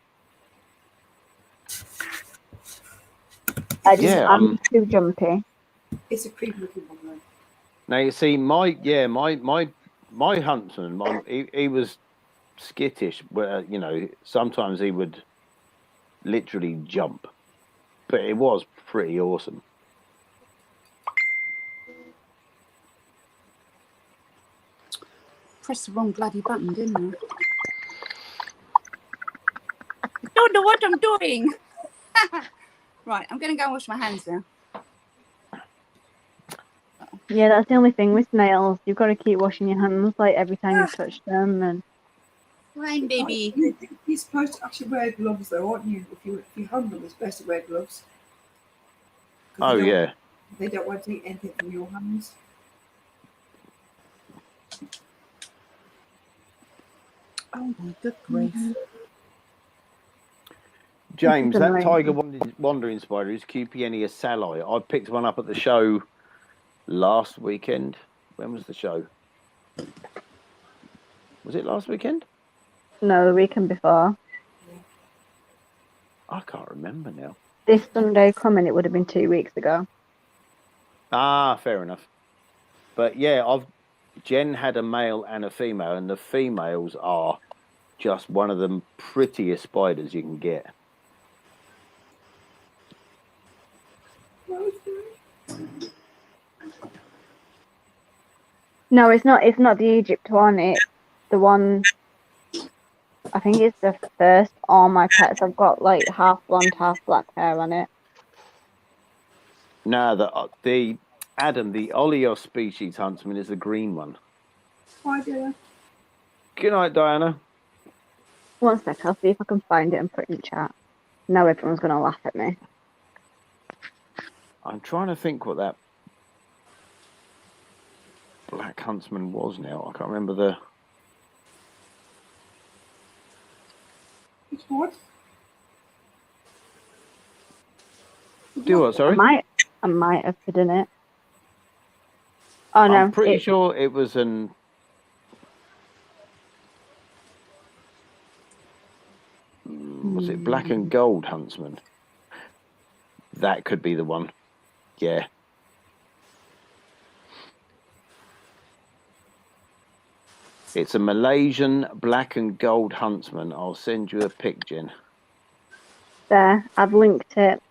Speaker 3: I'm too jumpy.
Speaker 4: It's a creepy looking one though.
Speaker 1: Now you see, my huntsman, he was skittish, where sometimes he would literally jump, but it was pretty awesome.
Speaker 2: Pressed the wrong bloody button, didn't I? I don't know what I'm doing. Right, I'm going to go and wash my hands now.
Speaker 3: Yeah, that's the only thing with snails. You've got to keep washing your hands like every time you touch them. And
Speaker 2: Fine, baby.
Speaker 4: You're supposed to actually wear gloves though, aren't you? If you hung them, it's best to wear gloves.
Speaker 1: Oh yeah.
Speaker 4: They don't want to take anything from your hands.
Speaker 2: Oh my good grief.
Speaker 1: James, that tiger wandering spider is Cupienia salai. I picked one up at the show last weekend. When was the show? Was it last weekend?
Speaker 3: no, the weekend before.
Speaker 1: I can't remember now.
Speaker 3: This Sunday coming, it would have been 2 weeks ago.
Speaker 1: Ah, fair enough. But yeah, Jen had a male and a female, and the females are just one of the prettiest spiders you can get.
Speaker 3: No, it's not. It's not the Egypt one. It's the one. I think it's the first All My Pets. I've got like half blonde, half black hair on it.
Speaker 1: No, the Adam, the Olios species huntsman is the green one.
Speaker 4: Hi, dear.
Speaker 1: Good night, Diana.
Speaker 3: 1 sec, I'll see if I can find it and put it in chat. Now everyone's gonna laugh at me.
Speaker 1: I'm trying to think what that black huntsman was now. I can't remember the.
Speaker 4: It's what?
Speaker 1: Do what? Sorry.
Speaker 3: I might have put in it. Oh no,
Speaker 1: I'm pretty sure it was an. Was it black and gold huntsman? That could be the one. Yeah. It's a Malaysian black and gold huntsman. I'll send you a pic, Jen.
Speaker 3: There, I've linked it.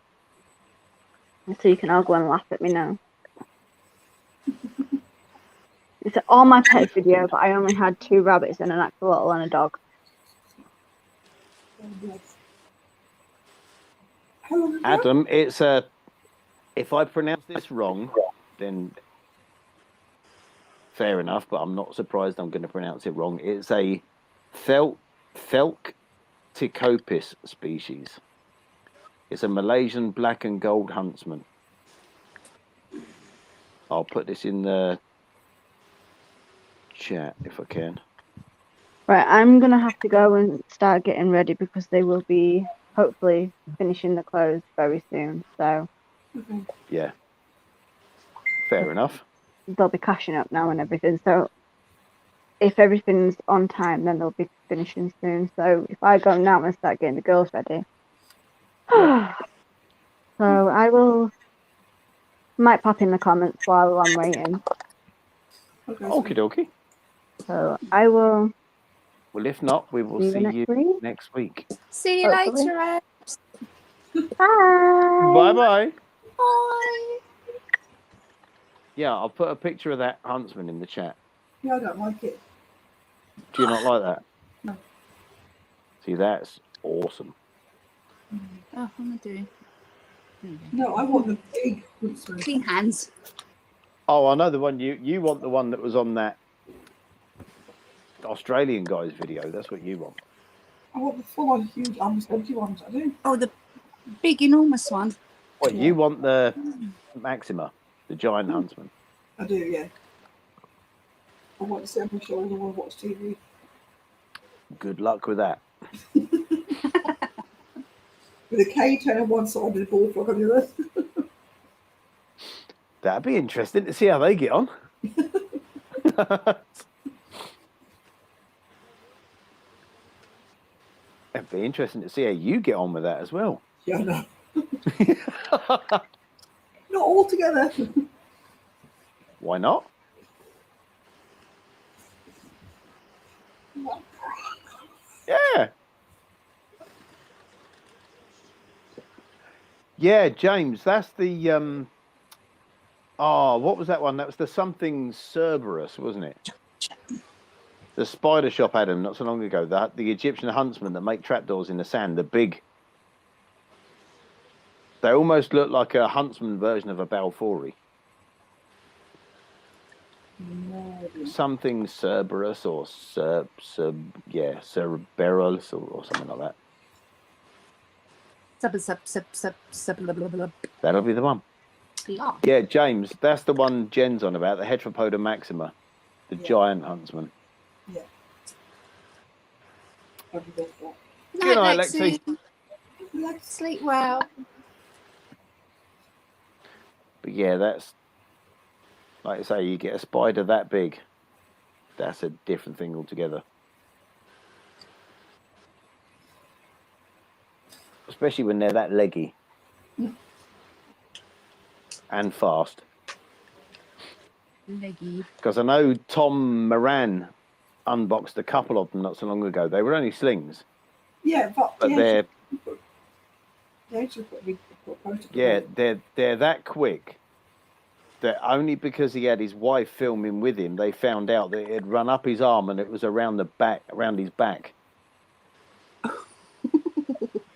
Speaker 3: So you can all go and laugh at me now. It's an All My Pets video, but I only had 2 rabbits and an axolotl and a dog.
Speaker 1: Adam, it's a. If I pronounce this wrong, then fair enough. But I'm not surprised I'm going to pronounce it wrong. It's a Thelcticopis species. It's a Malaysian black and gold huntsman. I'll put this in the chat if I can.
Speaker 3: Right, I'm gonna have to go and start getting ready because they will be hopefully finishing the clothes very soon. So
Speaker 1: Yeah. Fair enough.
Speaker 3: they'll be cashing up now and everything. So if everything's on time, then they'll be finishing soon. So if I go now and start getting the girls ready, so I might pop in the comments while I'm waiting.
Speaker 1: Okie dokie.
Speaker 3: So I will.
Speaker 1: Well, if not, we will see you next week.
Speaker 2: See you
Speaker 3: Hopefully.
Speaker 2: later, Ed.
Speaker 3: Bye.
Speaker 1: Bye-bye.
Speaker 2: Bye.
Speaker 1: Yeah, I'll put a picture of that huntsman in the chat.
Speaker 4: Yeah, I don't like it.
Speaker 1: Do you not like that?
Speaker 4: No.
Speaker 1: See, that's awesome.
Speaker 2: Oh, what am I doing?
Speaker 4: No, I want the big huntsman.
Speaker 2: Clean hands.
Speaker 1: Oh, I know the one you want, the one that was on that Australian guy's video. That's what you want.
Speaker 4: I want the full-on huge empty ones. I do.
Speaker 2: Oh, the big, enormous one.
Speaker 1: What, you want the Maxima, the giant huntsman?
Speaker 4: I do, yeah. I want to sit on my shoulder while I watch TV.
Speaker 1: Good luck with that.
Speaker 4: With a K10 on one side and a bullfrog on the other.
Speaker 1: That'd be interesting to see how they get on. It'd be interesting to see how you get on with that as well.
Speaker 4: Yeah, I know. Not all together.
Speaker 1: Why not? Yeah. Yeah, James, that's the what was that one? That was the something Cerberus, wasn't it? The spider shop, Adam, not so long ago. The Egyptian huntsmen that make trapdoors in the sand, the big. They almost look like a huntsman version of a Balfouri.
Speaker 4: No.
Speaker 1: Something Cerberus or Cerberus or something like that.
Speaker 2: Blah, blah, blah.
Speaker 1: That'll be the one.
Speaker 2: Yeah.
Speaker 1: Yeah, James, that's the one Jen's on about, the Heteropoda maxima, the giant huntsman.
Speaker 4: Yeah. I'll be there for
Speaker 1: Good night, Lexi.
Speaker 4: that.
Speaker 2: Sleep well.
Speaker 1: But yeah, that's, like I say, you get a spider that big, that's a different thing altogether. Especially when they're that leggy. And fast.
Speaker 2: Leggy.
Speaker 1: Because I know Tom Moran unboxed a couple of them not so long ago. They were only slings,
Speaker 4: Yeah, but
Speaker 1: but
Speaker 4: they're
Speaker 1: they're that quick that only because he had his wife filming with him, they found out that it had run up his arm and it was around his back.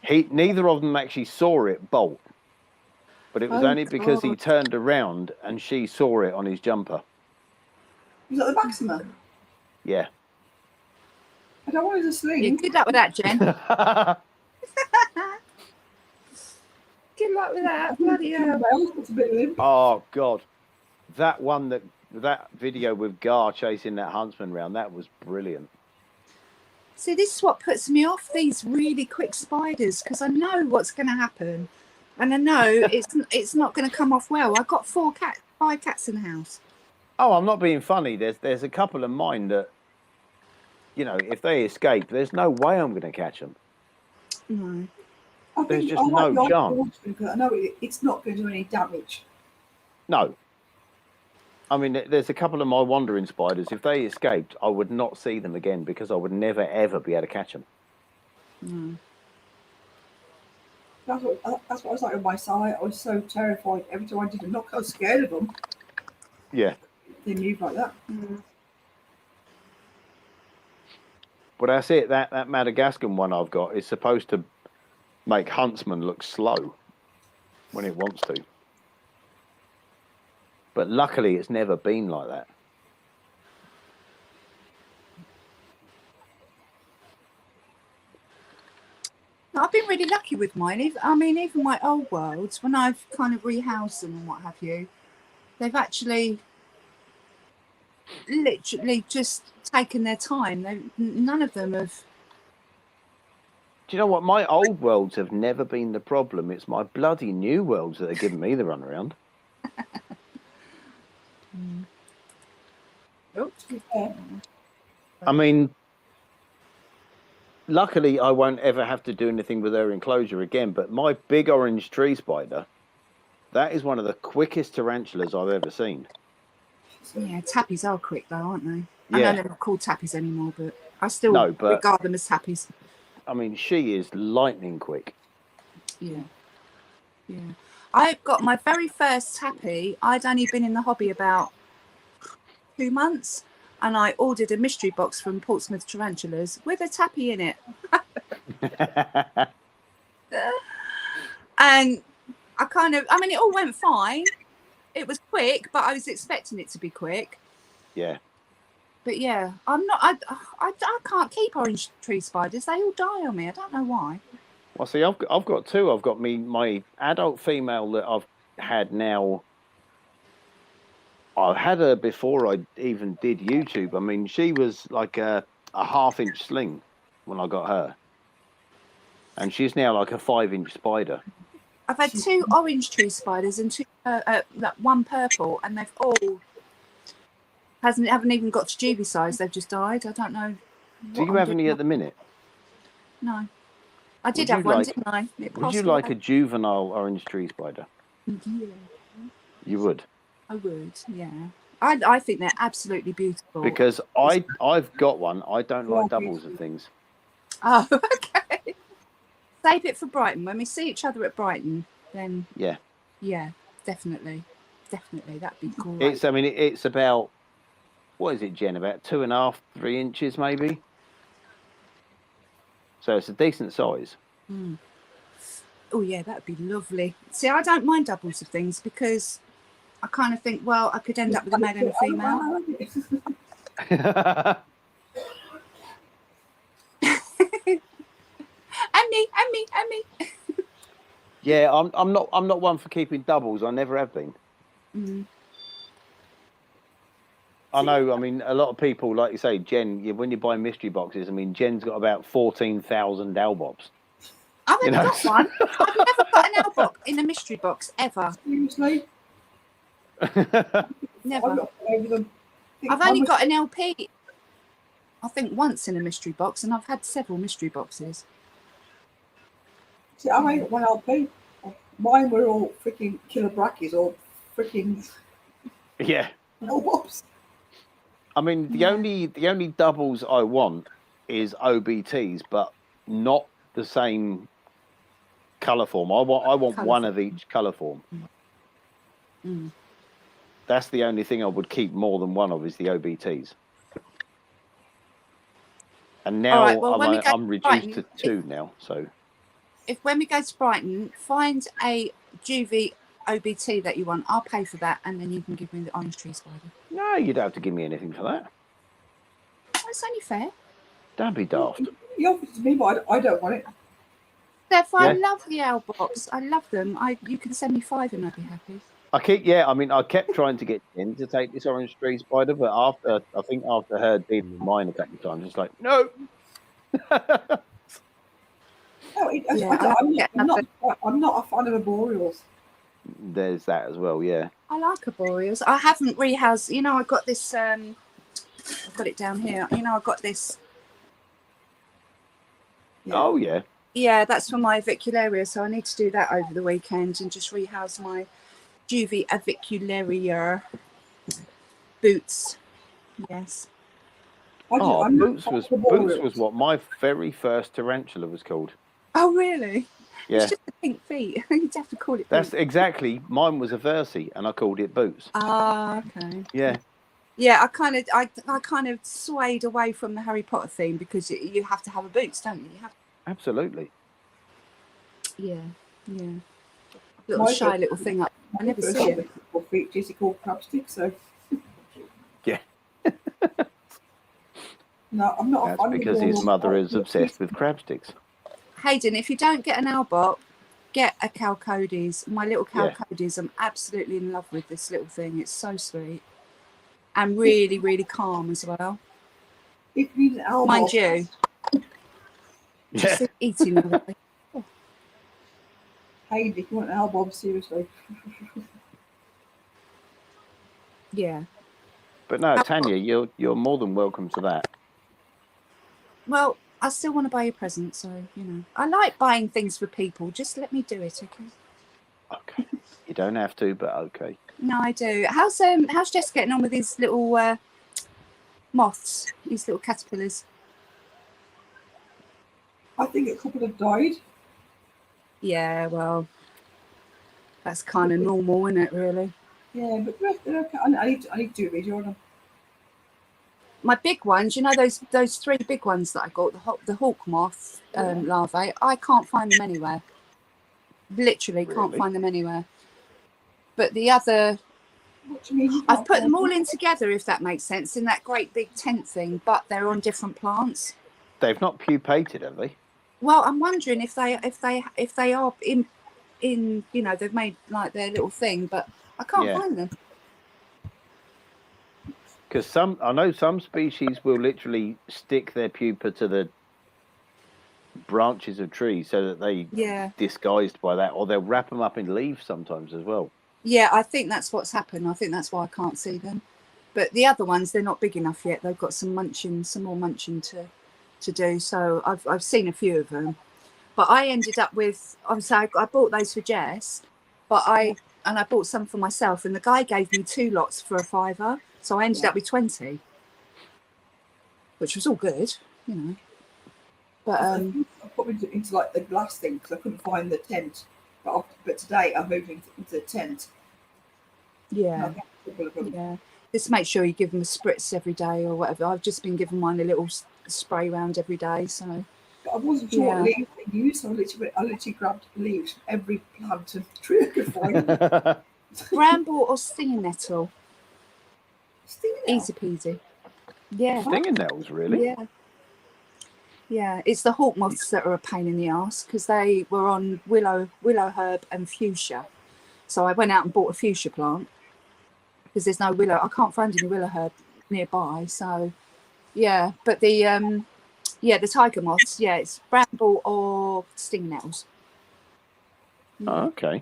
Speaker 1: Neither of them actually saw it bolt, but it was
Speaker 2: Oh,
Speaker 1: only because he
Speaker 2: God.
Speaker 1: turned around and she saw it on his jumper.
Speaker 4: Was that the Maxima?
Speaker 1: Yeah.
Speaker 4: I don't want it to
Speaker 2: Yeah,
Speaker 4: sling.
Speaker 2: good luck with that, Jen. Good luck with that. Bloody hell.
Speaker 4: It's a bit limp.
Speaker 1: Oh God, that video with Gar chasing that huntsman round, that was brilliant.
Speaker 2: See, this is what puts me off these really quick spiders, because I know what's going to happen, and I know it's not going to come off well. I've got 5 cats in the house.
Speaker 1: Oh, I'm not being funny. There's a couple of mine that, you know, if they escape, there's no way I'm going to catch them.
Speaker 2: No.
Speaker 4: I
Speaker 1: There's
Speaker 4: think
Speaker 1: just
Speaker 4: I like
Speaker 1: no
Speaker 4: the
Speaker 1: chance.
Speaker 4: old because I know it's not going to do any damage.
Speaker 1: No. I mean, there's a couple of my wandering spiders. If they escaped, I would not see them again because I would never ever be able to catch them.
Speaker 2: No.
Speaker 4: That's what I was like on my side. I was so terrified every time I did a knock. I was scared of them.
Speaker 1: Yeah.
Speaker 4: They move like that.
Speaker 1: But that's it. That Madagascan one I've got is supposed to make huntsman look slow when it wants to. But luckily, it's never been like that.
Speaker 2: I've been really lucky with mine. Even my old worlds, when I've kind of rehoused them and what have you, they've actually literally just taken their time. None of them have.
Speaker 1: Do you know what? My old worlds have never been the problem. It's my bloody new worlds that are giving me the runaround.
Speaker 2: Oh,
Speaker 1: I mean, luckily, I won't ever have to do anything with her enclosure again. But my big orange tree spider, that is one of the quickest tarantulas I've ever seen.
Speaker 2: yeah, tappies are quick though, aren't they?
Speaker 1: Yeah.
Speaker 2: I know they're not called tappies anymore, but I still
Speaker 1: No, but-
Speaker 2: regard them as tappies.
Speaker 1: I mean, she is lightning quick.
Speaker 2: Yeah. Yeah. I got my very first tappy. I'd only been in the hobby about 2 months, and I ordered a mystery box from Portsmouth Tarantulas with a tappy in it. And it all went fine. It was quick, but I was expecting it to be quick.
Speaker 1: Yeah.
Speaker 2: But yeah, I can't keep orange tree spiders. They all die on me. I don't know why.
Speaker 1: Well, see, I've got two. I've got my adult female that I've had now. I've had her before I even did YouTube. I mean, she was like a 1/2-inch sling when I got her. And she's now like a 5-inch spider.
Speaker 2: I've had 2 orange tree spiders and 1 purple, and they've all haven't even got to juvie size. They've just died. I don't know.
Speaker 1: Do you have any at the minute?
Speaker 2: No. I did
Speaker 1: Would
Speaker 2: have
Speaker 1: you
Speaker 2: one,
Speaker 1: like-
Speaker 2: didn't I?
Speaker 1: Would you like a juvenile orange tree spider?
Speaker 2: Yeah,
Speaker 1: You would.
Speaker 2: I would. Yeah. I think they're absolutely beautiful.
Speaker 1: Because I've got one. I don't like doubles of things.
Speaker 2: Oh, okay. Save it for Brighton. When we see each other at Brighton, then
Speaker 1: Yeah.
Speaker 2: yeah, definitely, that'd be great.
Speaker 1: It's about, what is it, Jen? About 2.5, 3 inches maybe. So it's a decent size.
Speaker 2: Mm. Oh yeah, that'd be lovely. See, I don't mind doubles of things because I kind of think, well, I could end up with a male and a female. And me.
Speaker 1: Yeah, I'm not one for keeping doubles. I never have been.
Speaker 2: Mm.
Speaker 1: I know. I mean, a lot of people, like you say, Jen. When you buy mystery boxes, I mean, Jen's got about 14,000 Albobs.
Speaker 2: I've
Speaker 1: You
Speaker 2: never
Speaker 1: know,
Speaker 2: got one. I've never got an Albop in a mystery box ever.
Speaker 4: Seriously?
Speaker 2: Never.
Speaker 4: I'm not over them.
Speaker 2: I've only got an LP, I think, once in a mystery box, and I've had several mystery boxes.
Speaker 4: See, I ain't got one LP. Mine were all freaking killer brackies or freaking
Speaker 1: Yeah.
Speaker 4: Albobs.
Speaker 1: I mean, the only doubles I want is OBTs, but not the same colour form. I want
Speaker 2: Colour
Speaker 1: one
Speaker 2: form.
Speaker 1: of each colour form.
Speaker 2: Mm.
Speaker 1: That's the only thing I would keep more than one of is the OBTs. And now
Speaker 2: All right, well, when we go
Speaker 1: I'm
Speaker 2: to
Speaker 1: reduced
Speaker 2: Brighton,
Speaker 1: to 2 now. So
Speaker 2: If when we go to Brighton, find a juvie OBT that you want. I'll pay for that, and then you can give me the orange tree spider.
Speaker 1: no, you don't have to give me anything for that.
Speaker 2: That's only fair.
Speaker 1: Don't be daft.
Speaker 4: You offered it to me, but I don't want it.
Speaker 2: Therefore, I
Speaker 1: Yeah.
Speaker 2: love the owl box. I love them. You can send me 5 and I'd be happy.
Speaker 1: I kept trying to get in to take this orange tree spider, but after her dealing with mine a couple of times, it's like, no.
Speaker 4: No,
Speaker 2: Yeah,
Speaker 4: I'm not a fan of arboreals.
Speaker 1: There's that as well, yeah.
Speaker 2: I like arboreals. I haven't rehoused. You know, I got this. I've got it down here. You know, I got this. Yeah.
Speaker 1: Oh, yeah.
Speaker 2: Yeah, that's for my avicularia. So I need to do that over the weekend and just rehouse my juvie avicularia boots. Yes.
Speaker 1: Boots was what my very first tarantula was called.
Speaker 2: Oh, really?
Speaker 1: Yeah.
Speaker 2: It's just the pink feet. You'd have to call it.
Speaker 1: That's
Speaker 2: Boots.
Speaker 1: exactly. Mine was a Versi, and I called it Boots.
Speaker 2: Ah, okay.
Speaker 1: Yeah.
Speaker 2: Yeah, I kind of swayed away from the Harry Potter theme because you have to have a boots, don't you?
Speaker 1: Absolutely.
Speaker 2: Yeah. Little shy little thing up. I never see it.
Speaker 4: Feet is called crabstick, so
Speaker 1: Yeah.
Speaker 4: No, I'm not.
Speaker 1: That's because his mother is obsessed with crab sticks.
Speaker 2: Hayden, if you don't get an Albot, get a Chalcodes. My little Chalcodes, I'm absolutely in love with this little thing. It's so sweet and really, really calm as well.
Speaker 4: If you need an Albot,
Speaker 2: mind you,
Speaker 1: Yeah.
Speaker 2: just eating all day.
Speaker 4: Hey, if you want an Albot, seriously.
Speaker 2: Yeah.
Speaker 1: But no, Tanya, you're more than welcome to that.
Speaker 2: Well, I still want to buy you a present, so you know. I like buying things for people. Just let me do it, okay?
Speaker 1: Okay. You don't have to, but okay.
Speaker 2: No, I do. How's Jess getting on with these little moths? These little caterpillars?
Speaker 4: I think a couple have died.
Speaker 2: Yeah, well, that's kind of normal, isn't it? Really.
Speaker 4: Yeah, but they're okay. I need to do a video on them.
Speaker 2: My big ones, you know, those 3 big ones that I got, the hawk moth larvae. I can't find them anywhere. Literally, can't
Speaker 1: Really?
Speaker 2: find them anywhere. But the other,
Speaker 4: What do you mean?
Speaker 2: I've put them all in together, if that makes sense, in that great big tent thing. But they're on different plants.
Speaker 1: They've not pupated, have they?
Speaker 2: Well, I'm wondering if they are in you know, they've made like their little thing, but I can't
Speaker 1: Yeah.
Speaker 2: find them.
Speaker 1: Because I know some species will literally stick their pupa to the branches of trees so that they
Speaker 2: Yeah.
Speaker 1: disguised by that, or they'll wrap them up in leaves sometimes as well.
Speaker 2: Yeah, I think that's what's happened. I think that's why I can't see them. But the other ones, they're not big enough yet. They've got some more munching to do. So I've seen a few of them. But I ended up with, obviously I bought those for Jess, but I bought some for myself, and the guy gave me 2 lots for a £5. So I ended up with 20, which was all good, you know. But
Speaker 4: I put them into like the glass thing because I couldn't find the tent. But today I'm moving into the tent.
Speaker 2: yeah.
Speaker 4: And I've got a couple of them.
Speaker 2: Yeah, just make sure you give them a spritz every day or whatever. I've just been giving mine a little spray round every day. So
Speaker 4: But I wasn't sure
Speaker 2: Yeah.
Speaker 4: what leaves they used, so I literally grabbed leaves from every plant and tree I could find.
Speaker 2: bramble or stinging nettle,
Speaker 4: Stinging out.
Speaker 2: easy peasy. Yeah,
Speaker 1: Stinging nettles, really?
Speaker 2: yeah. It's the hawk moths that are a pain in the ass because they were on willow herb and fuchsia. So I went out and bought a fuchsia plant because there's no willow. I can't find any willow herb nearby. So yeah, but the tiger moths, yeah, it's bramble or stinging nettles.
Speaker 1: Oh, okay.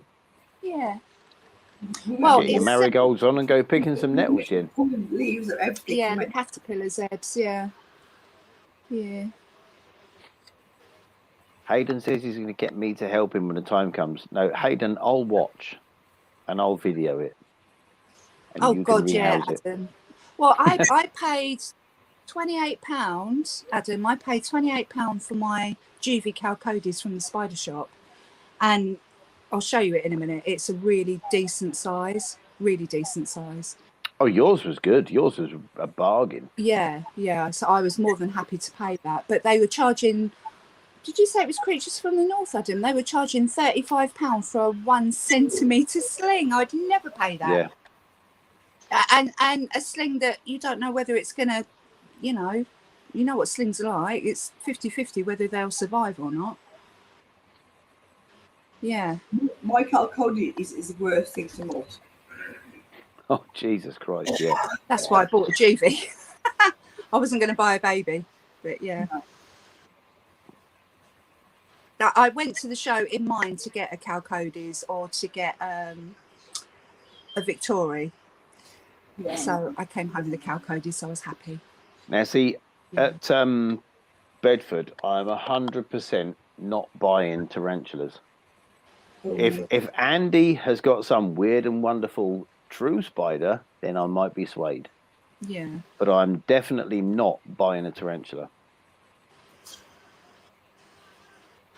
Speaker 2: Yeah. Well,
Speaker 1: Get your
Speaker 2: it's
Speaker 1: marigolds on and go picking some nettles, Jen.
Speaker 4: Pulling leaves and everything.
Speaker 2: yeah,
Speaker 4: to
Speaker 2: the
Speaker 4: make-
Speaker 2: caterpillars' heads, yeah.
Speaker 1: Hayden says he's going to get me to help him when the time comes. No, Hayden, I'll watch and I'll video it. And
Speaker 2: Oh
Speaker 1: you can
Speaker 2: God, yeah,
Speaker 1: rehouse it.
Speaker 2: Adam. Well, I paid £28, Adam. I paid £28 for my juvie Chalcodes from the spider shop, and I'll show you it in a minute. It's a really decent size, really decent size.
Speaker 1: Oh, yours was good. Yours was a bargain.
Speaker 2: Yeah. So I was more than happy to pay that. But they were charging. Did you say it was Creatures from the North, Adam? They were charging £35 for a 1 centimetre sling. I'd never pay that.
Speaker 1: Yeah.
Speaker 2: And a sling that you don't know whether it's going to, you know what slings are like. It's 50-50 whether they'll survive or not. Yeah.
Speaker 4: My Calconi is the worst thing to molt.
Speaker 1: Oh, Jesus Christ, yeah.
Speaker 2: That's why I bought a juvie. I wasn't going to buy a baby, but yeah.
Speaker 4: No.
Speaker 2: Now, I went to the show in mind to get a Calcodes or to get a Victoria.
Speaker 4: Yeah.
Speaker 2: So I came home with a Calcodes, so I was happy.
Speaker 1: Now, see,
Speaker 2: Yeah.
Speaker 1: at Bedford, I'm 100% not buying tarantulas. If Andy has got some weird and wonderful true spider, then I might be swayed.
Speaker 2: Yeah.
Speaker 1: But I'm definitely not buying a tarantula.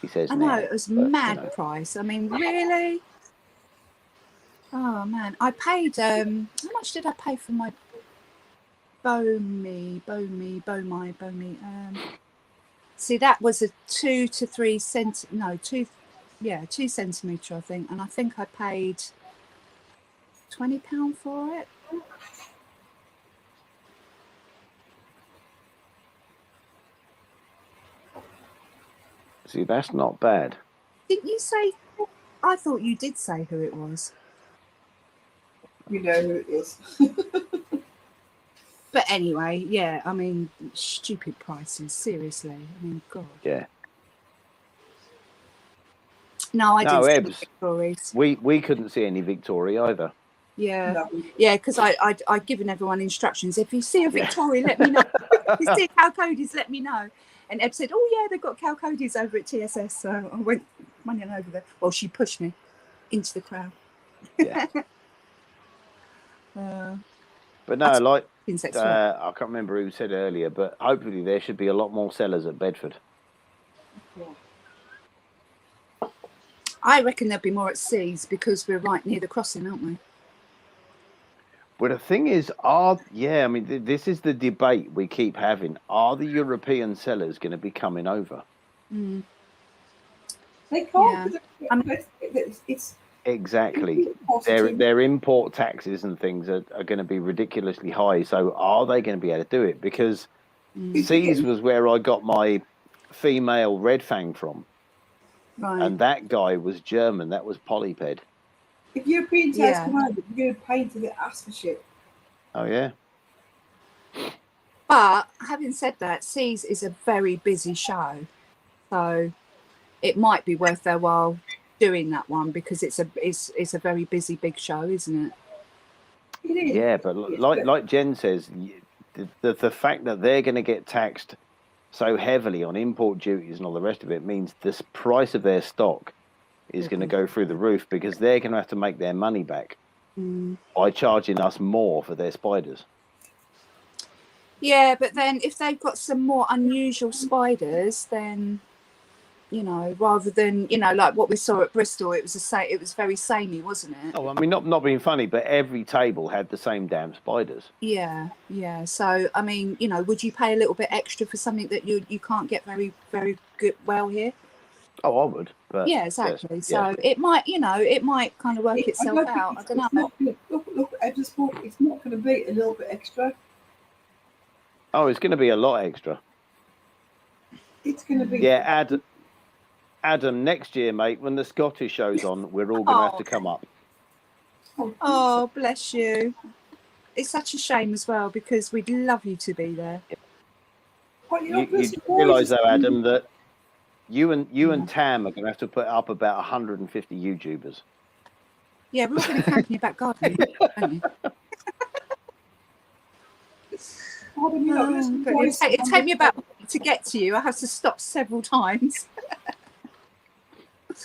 Speaker 1: He says
Speaker 2: I know,
Speaker 1: now,
Speaker 2: it was
Speaker 1: but, you
Speaker 2: mad
Speaker 1: know.
Speaker 2: price. I mean, really? Oh, man. I paid, how much did I pay for my Bomi? See, that was a 2 to 3 2 centimetre, I think. And I think I paid £20 for it.
Speaker 1: See, that's not bad.
Speaker 2: Didn't you say? I thought you did say who it was.
Speaker 4: You know who it is.
Speaker 2: But anyway, yeah, I mean, stupid prices, seriously. I mean, God.
Speaker 1: Yeah.
Speaker 2: No, I
Speaker 1: No,
Speaker 2: didn't
Speaker 1: Ebbs.
Speaker 2: see Victoria's.
Speaker 1: We couldn't see any Victoria either.
Speaker 2: Yeah.
Speaker 4: No.
Speaker 2: Yeah, because I'd given everyone instructions. If you see a Victoria, let me know. If you see a Calcodes, let me know. And Eb said, oh, yeah, they've got Calcodes over at TSS. So I went running over there. Well, she pushed me into the crowd.
Speaker 1: Yeah. But no,
Speaker 2: That's
Speaker 1: like,
Speaker 2: insect
Speaker 1: I can't remember who said earlier, but hopefully there should be a lot more sellers at Bedford.
Speaker 2: I reckon there'll be more at Seas because we're right near the crossing, aren't we?
Speaker 1: Well, the thing is, this is the debate we keep having. Are the European sellers going to be coming over?
Speaker 2: Mm.
Speaker 4: They can't.
Speaker 2: Yeah.
Speaker 4: It's
Speaker 1: Exactly.
Speaker 4: impossible.
Speaker 1: Their import taxes and things are going to be ridiculously high. So are they going to be able to do it? Because Seas was where I got my female red fang from.
Speaker 2: Right.
Speaker 1: And that guy was German. That was Polyped.
Speaker 4: If European tax
Speaker 2: Yeah.
Speaker 4: come over, you're going to pay to get asked for shit.
Speaker 1: Oh, yeah.
Speaker 2: But having said that, Seas is a very busy show. So it might be worth their while doing that one because it's a very busy big show, isn't it?
Speaker 4: It is.
Speaker 1: Yeah, but like Jen says, the fact that they're going to get taxed so heavily on import duties and all the rest of it means the price of their stock is going to go through the roof because they're going to have to make their money back by charging us more for their spiders.
Speaker 2: Yeah, but then if they've got some more unusual spiders, then rather than like what we saw at Bristol, it was very samey, wasn't it?
Speaker 1: Oh, I mean, not being funny, but every table had the same damn spiders.
Speaker 2: Yeah. So I mean, would you pay a little bit extra for something that you can't get very, very good here?
Speaker 1: Oh, I would. But
Speaker 2: yeah, exactly.
Speaker 1: yes,
Speaker 2: So
Speaker 1: yeah.
Speaker 2: it might kind of work itself out. I don't know.
Speaker 4: Look, I just thought it's not going to be a little bit extra.
Speaker 1: Oh, it's going to be a lot extra.
Speaker 4: It's going to be.
Speaker 1: Yeah, Adam, next year, mate, when the Scottish show's on, we're all going to have to come up.
Speaker 2: Oh, bless you. It's such a shame as well because we'd love you to be there.
Speaker 1: You realise though, Adam, that you and Tam are going to have to put up about 150 YouTubers.
Speaker 2: Yeah, we're all going to camp in your back garden, aren't you? It'd take me about a week to get to you. I have to stop several times.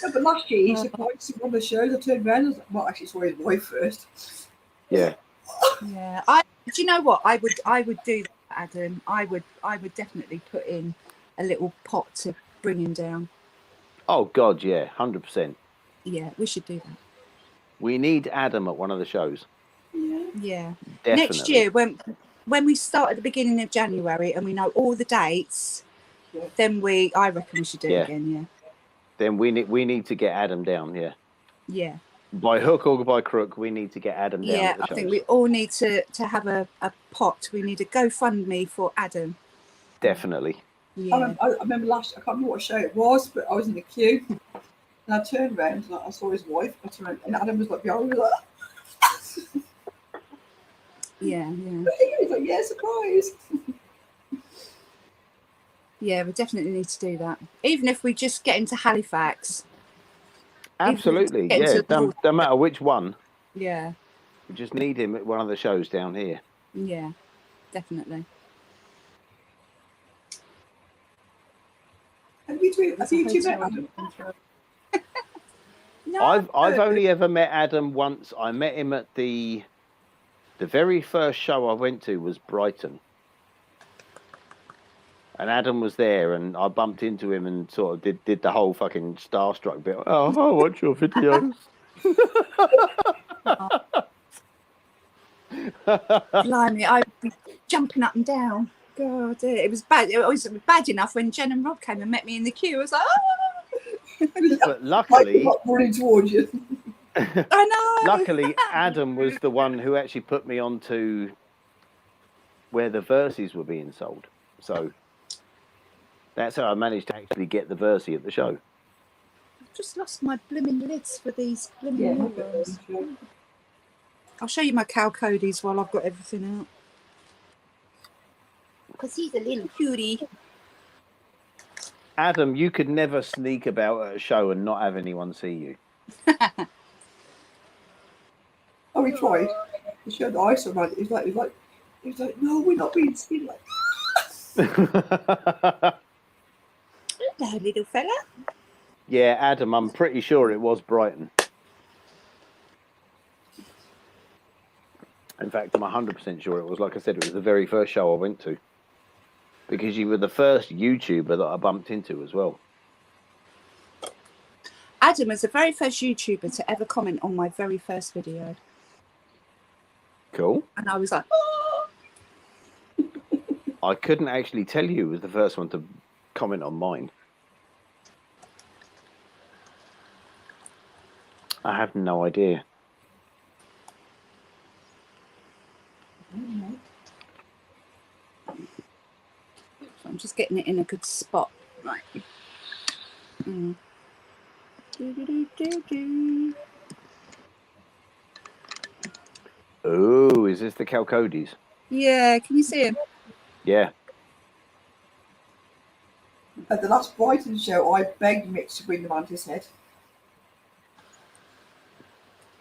Speaker 4: No, but last year, he surprised one of the shows. I turned around and was like, well, actually, saw his wife first.
Speaker 1: Yeah.
Speaker 2: Yeah. Do you know what? I would do that, Adam. I would definitely put in a little pot to bring him down.
Speaker 1: Oh, God, yeah, 100%.
Speaker 2: Yeah, we should do that.
Speaker 1: We need Adam at one of the shows.
Speaker 4: Yeah.
Speaker 2: Yeah.
Speaker 1: Definitely.
Speaker 2: Next year, when we start at the beginning of January and we know all the dates,
Speaker 4: Yeah.
Speaker 2: then I reckon we should do
Speaker 1: Yeah.
Speaker 2: it again.
Speaker 1: Then we need to get Adam down. Yeah.
Speaker 2: Yeah.
Speaker 1: By hook or by crook, we need to get Adam down.
Speaker 2: Yeah.
Speaker 1: At the
Speaker 2: I
Speaker 1: shows.
Speaker 2: think we all need to have a pot. We need a GoFundMe for Adam.
Speaker 1: Definitely.
Speaker 2: Yeah.
Speaker 4: I remember I can't remember what show it was, but I was in the queue and I turned around and I saw his wife. I turned around, and Adam was like behind me, like,
Speaker 2: Yeah.
Speaker 4: he's like, yeah, surprise.
Speaker 2: Yeah. We definitely need to do that. Even if we just get into Halifax.
Speaker 1: Absolutely.
Speaker 2: Get
Speaker 1: Yeah.
Speaker 2: into the
Speaker 1: No matter which one,
Speaker 2: Yeah.
Speaker 1: we just need him at one of the shows down here.
Speaker 2: Yeah. Definitely.
Speaker 4: Have you two met Adam?
Speaker 2: No.
Speaker 1: I've only ever met Adam once. I met him at the very first show I went to was Brighton. And Adam was there, and I bumped into him and sort of did the whole fucking starstruck bit. Oh, I watch your videos.
Speaker 2: Blimey, I'd be jumping up and down. God, it was bad. It was bad enough when Jen and Rob came and met me in the queue. I was like, oh!
Speaker 1: But luckily,
Speaker 4: Like running towards you.
Speaker 2: I know.
Speaker 1: luckily, Adam was the one who actually put me onto where the Verses were being sold. So that's how I managed to actually get the Versi at the show.
Speaker 2: I've just lost my blooming lids for these blooming
Speaker 4: Yeah.
Speaker 2: albums. I'll show you my Cal Cody's while I've got everything out. Because he's a little cutie.
Speaker 1: Adam, you could never sneak about at a show and not have anyone see you.
Speaker 4: Oh, we tried. The show that I saw around, he was like, no, we're not being seen. Like,
Speaker 2: Hello, little fella.
Speaker 1: Yeah, Adam, I'm pretty sure it was Brighton. In fact, I'm 100% sure it was. Like I said, it was the very first show I went to. Because you were the first YouTuber that I bumped into as well.
Speaker 2: Adam was the very first YouTuber to ever comment on my very first video.
Speaker 1: Cool.
Speaker 2: And I was like, oh!
Speaker 1: I couldn't actually tell you who was the first one to comment on mine. I have no idea.
Speaker 2: I'm just getting it in a good spot. Right. Mm. Do.
Speaker 1: Oh, is this the Calcodis?
Speaker 2: Yeah, can you see him?
Speaker 1: Yeah.
Speaker 4: at the last Brighton show, I begged Mitch to bring them onto his head.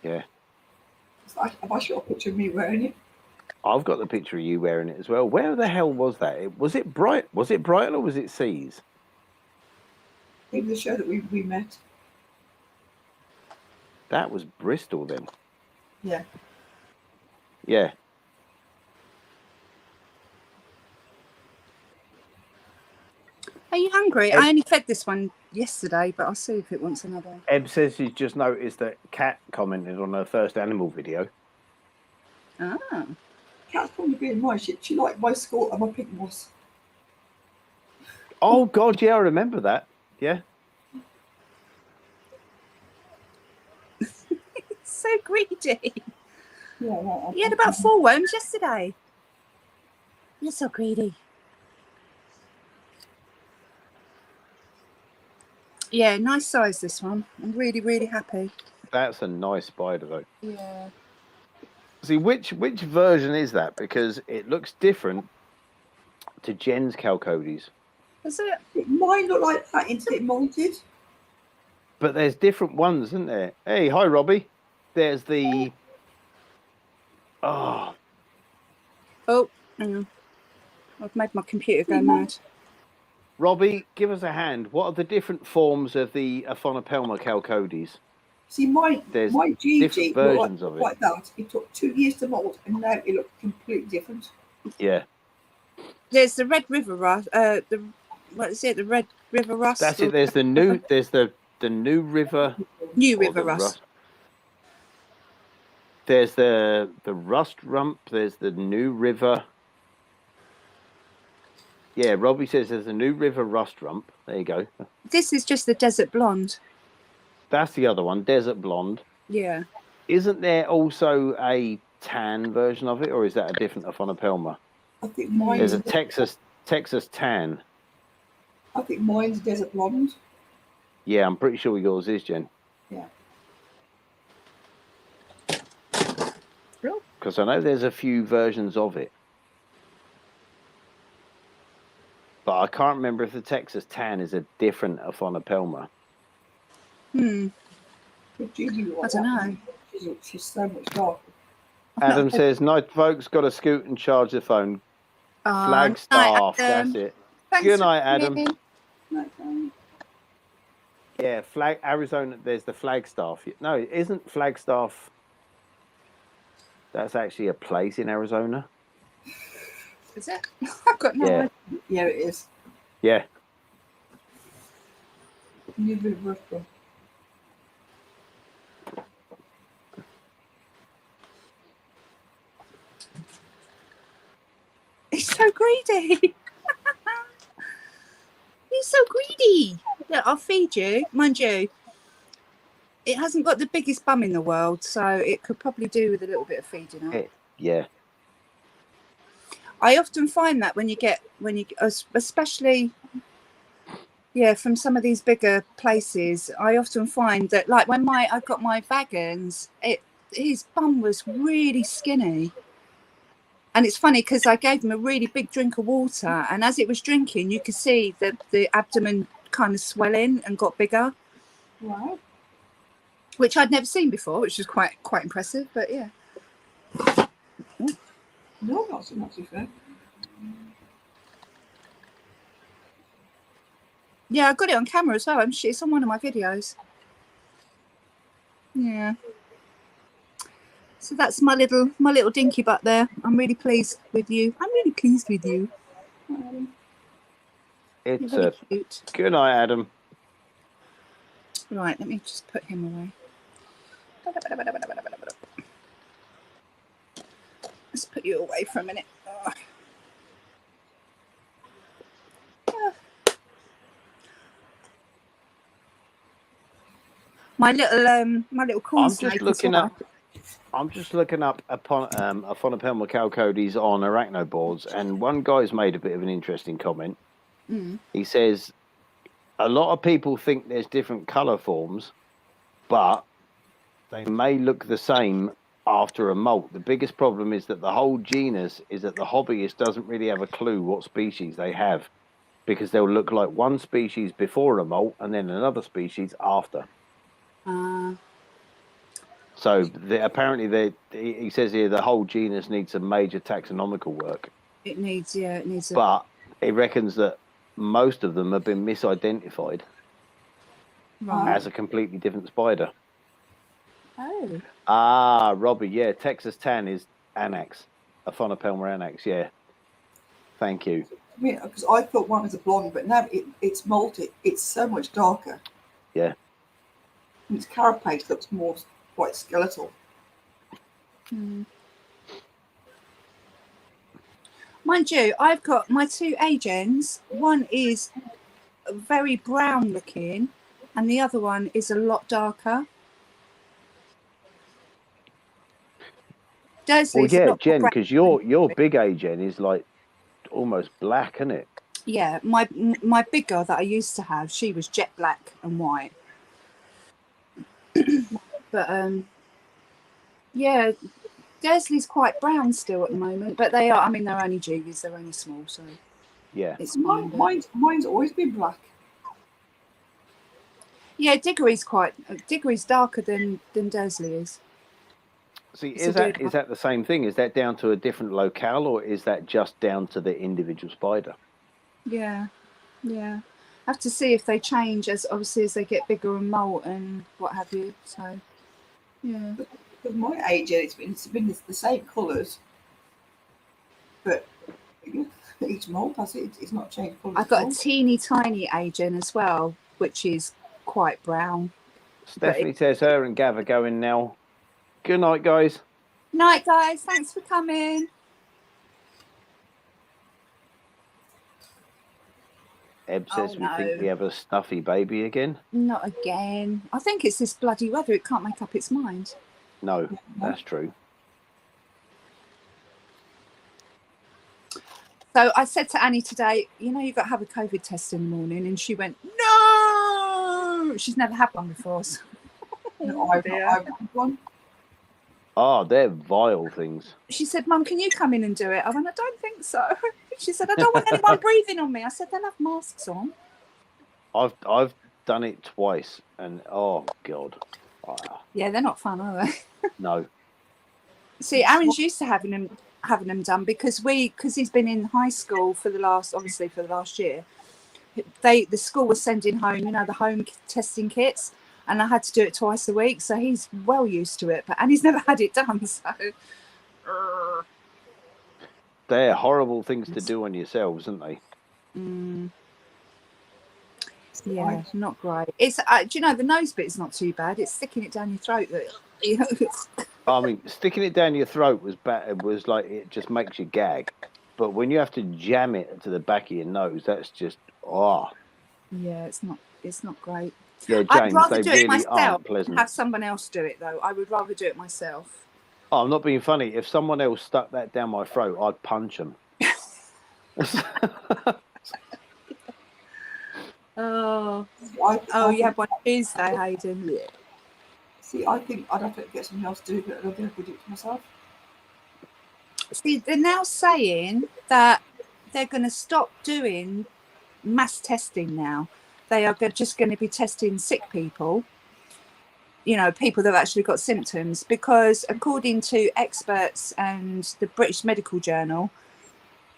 Speaker 1: Yeah.
Speaker 4: Have I shot a picture of me wearing it?
Speaker 1: I've got the picture of you wearing it as well. Where the hell was that? Was it Brighton or was it Seas?
Speaker 4: In the show that we met.
Speaker 1: That was Bristol then.
Speaker 4: Yeah.
Speaker 1: Yeah.
Speaker 2: Are you hungry? I only fed this one yesterday, but I'll see if it wants another.
Speaker 1: Eb says she's just noticed that Kat commented on her first animal video.
Speaker 2: Ah.
Speaker 4: Cat's probably being nice. She liked my skirt and my pink moss.
Speaker 1: Oh God, yeah, I remember that. Yeah.
Speaker 2: So greedy.
Speaker 4: Yeah,
Speaker 2: You had about 4 worms yesterday. You're so greedy. Yeah, nice size this one. I'm really, really happy.
Speaker 1: That's a nice spider though.
Speaker 2: Yeah.
Speaker 1: See, which version is that? Because it looks different to Jen's Calcodis.
Speaker 2: Is it?
Speaker 4: It might look like that until it molted.
Speaker 1: But there's different ones, isn't there? Hey, hi Robbie. There's the
Speaker 2: Oh, hang on. I've made my computer go mad.
Speaker 1: Robbie, give us a hand. What are the different forms of the Aphonopelma Calcodis?
Speaker 4: See, my
Speaker 1: There's
Speaker 4: GG
Speaker 1: different
Speaker 4: looked
Speaker 1: versions of it.
Speaker 4: like that. It took 2 years to mould, and now it looks completely different.
Speaker 1: Yeah.
Speaker 2: There's the Red River Rust. What is it? The Red River Rust.
Speaker 1: That's it. There's the new the new river.
Speaker 2: New
Speaker 1: or
Speaker 2: River
Speaker 1: the
Speaker 2: Rust.
Speaker 1: There's the rust rump. There's the New River. Yeah, Robbie says there's a New River rust rump. There you go.
Speaker 2: This is just the desert blonde.
Speaker 1: That's the other one, Desert Blonde.
Speaker 2: Yeah.
Speaker 1: Isn't there also a tan version of it, or is that a different Aphonopelma?
Speaker 4: I think mine's
Speaker 1: There's a Texas tan.
Speaker 4: I think mine's Desert Blonde.
Speaker 1: Yeah, I'm pretty sure yours is, Jen.
Speaker 4: Yeah.
Speaker 2: Real?
Speaker 1: Because I know there's a few versions of it. But I can't remember if the Texas tan is a different Aphonopelma.
Speaker 4: But Judy,
Speaker 2: I don't know.
Speaker 4: She's so much darker.
Speaker 1: Adam says, night folks, got to scoot and charge the phone. Flagstaff, that's it.
Speaker 2: Thanks
Speaker 1: Good
Speaker 2: for
Speaker 1: night, Adam.
Speaker 2: coming.
Speaker 1: Yeah, Arizona, there's the Flagstaff. No, it isn't Flagstaff. That's actually a place in Arizona.
Speaker 2: Is it? I've got no
Speaker 1: Yeah.
Speaker 2: idea.
Speaker 4: Yeah, it is.
Speaker 1: Yeah.
Speaker 4: New River.
Speaker 2: He's so greedy. He's so greedy. Look, I'll feed you. Mind you, it hasn't got the biggest bum in the world, so it could probably do with a little bit of feeding up.
Speaker 1: Yeah.
Speaker 2: I often find that when you especially from some of these bigger places, I often find that, like when I got my Vagans, his bum was really skinny. And it's funny because I gave him a really big drink of water, and as it was drinking, you could see the abdomen kind of swelling and got bigger.
Speaker 4: Wow.
Speaker 2: Which I'd never seen before, which was quite impressive. But yeah.
Speaker 4: No, not too fair.
Speaker 2: Yeah, I got it on camera as well. It's on one of my videos. Yeah. So that's my little dinky butt there. I'm really pleased with you. You're
Speaker 1: It's
Speaker 2: very
Speaker 1: a
Speaker 2: cute.
Speaker 1: good night, Adam.
Speaker 2: Right, let me just put him away. Let's put you away for a minute. Oh. My little corn
Speaker 1: I'm
Speaker 2: snake
Speaker 1: just
Speaker 2: as
Speaker 1: looking
Speaker 2: well.
Speaker 1: up. I'm just looking up upon Aphonopelma chalcodes on arachno boards, and one guy's made a bit of an interesting comment.
Speaker 2: Mm.
Speaker 1: He says a lot of people think there's different colour forms, but they may look the same after a molt. The biggest problem is that the whole genus is that the hobbyist doesn't really have a clue what species they have, because they'll look like one species before a molt and then another species after. So apparently he says here the whole genus needs some major taxonomical work.
Speaker 2: It needs
Speaker 1: But he reckons that most of them have been misidentified as a completely different spider.
Speaker 2: Oh.
Speaker 1: Ah, Robbie, yeah, Texas tan is Anax, Aphonopelma anax, yeah. Thank you.
Speaker 4: Yeah, because I thought one was a blonde, but now it's molted. It's so much darker.
Speaker 1: Yeah.
Speaker 4: And its carapace looks more quite skeletal.
Speaker 2: Mm. Mind you, I've got my two Agens. One is very brown looking, and the other one is a lot darker.
Speaker 1: Well, yeah, Jen, because your big Agen is like almost black, isn't it?
Speaker 2: Yeah, my bigger that I used to have, she was jet black and white. But yeah, Dursley's quite brown still at the moment, but they are. I mean, they're only juniors; they're only small, so
Speaker 1: yeah.
Speaker 2: it's fine.
Speaker 4: Mine's always been black.
Speaker 2: Yeah, Diggory's darker than Dursley is.
Speaker 1: See,
Speaker 2: It's
Speaker 1: is
Speaker 2: a weird
Speaker 1: that the same thing? Is that down to a different locale, or is that just down to the individual spider?
Speaker 2: Yeah. I have to see if they change as they get bigger and molt and what have you. So, yeah.
Speaker 4: With my age, it's been the same colours, but each mould has it. It's not changed colours.
Speaker 2: I've got a teeny tiny Agen as well, which is quite brown.
Speaker 1: Stephanie says her and Gav are going now. Good night, guys.
Speaker 2: Night, guys. Thanks for coming.
Speaker 1: Eb says we think we have a stuffy baby again.
Speaker 2: Not again. I think it's this bloody weather. It can't make up its mind.
Speaker 1: No, that's true.
Speaker 2: So I said to Annie today, you know, you've got to have a COVID test in the morning. And she went, no. She's never had one before. So.
Speaker 4: No, I've had one.
Speaker 1: Oh, they're vile things.
Speaker 2: She said, Mum, can you come in and do it? I went, I don't think so. She said, I don't want anyone breathing on me. I said, they'll have masks on.
Speaker 1: I've done it twice, and oh god.
Speaker 2: Yeah, they're not fun, are they?
Speaker 1: No.
Speaker 2: See, Aaron's used to having them done because he's been in high school for the last year. The school was sending home, you know, the home testing kits, and I had to do it twice a week, so he's well used to it. And he's never had it done, so.
Speaker 1: They're horrible things to do on yourselves, aren't they?
Speaker 2: Yeah, not great. It's do you know, the nose bit is not too bad. It's sticking it down your throat that, you know.
Speaker 1: I mean, sticking it down your throat was like, it just makes you gag. But when you have to jam it to the back of your nose, that's just
Speaker 2: Yeah, it's not great.
Speaker 1: Yeah,
Speaker 2: I'd
Speaker 1: James,
Speaker 2: rather
Speaker 1: they
Speaker 2: do it
Speaker 1: really
Speaker 2: myself
Speaker 1: aren't
Speaker 2: than
Speaker 1: pleasant.
Speaker 2: have someone else do it though. I would rather do it myself.
Speaker 1: Oh, I'm not being funny. If someone else stuck that down my throat, I'd punch them.
Speaker 2: Oh,
Speaker 4: I
Speaker 2: you have one Tuesday, Hayden.
Speaker 4: Yeah. See, I think I'd have to get someone else to do it, and I'll be able to do it myself.
Speaker 2: See, they're now saying that they're going to stop doing mass testing now. They are just going to be testing sick people, you know, people that have actually got symptoms, because according to experts and the British Medical Journal,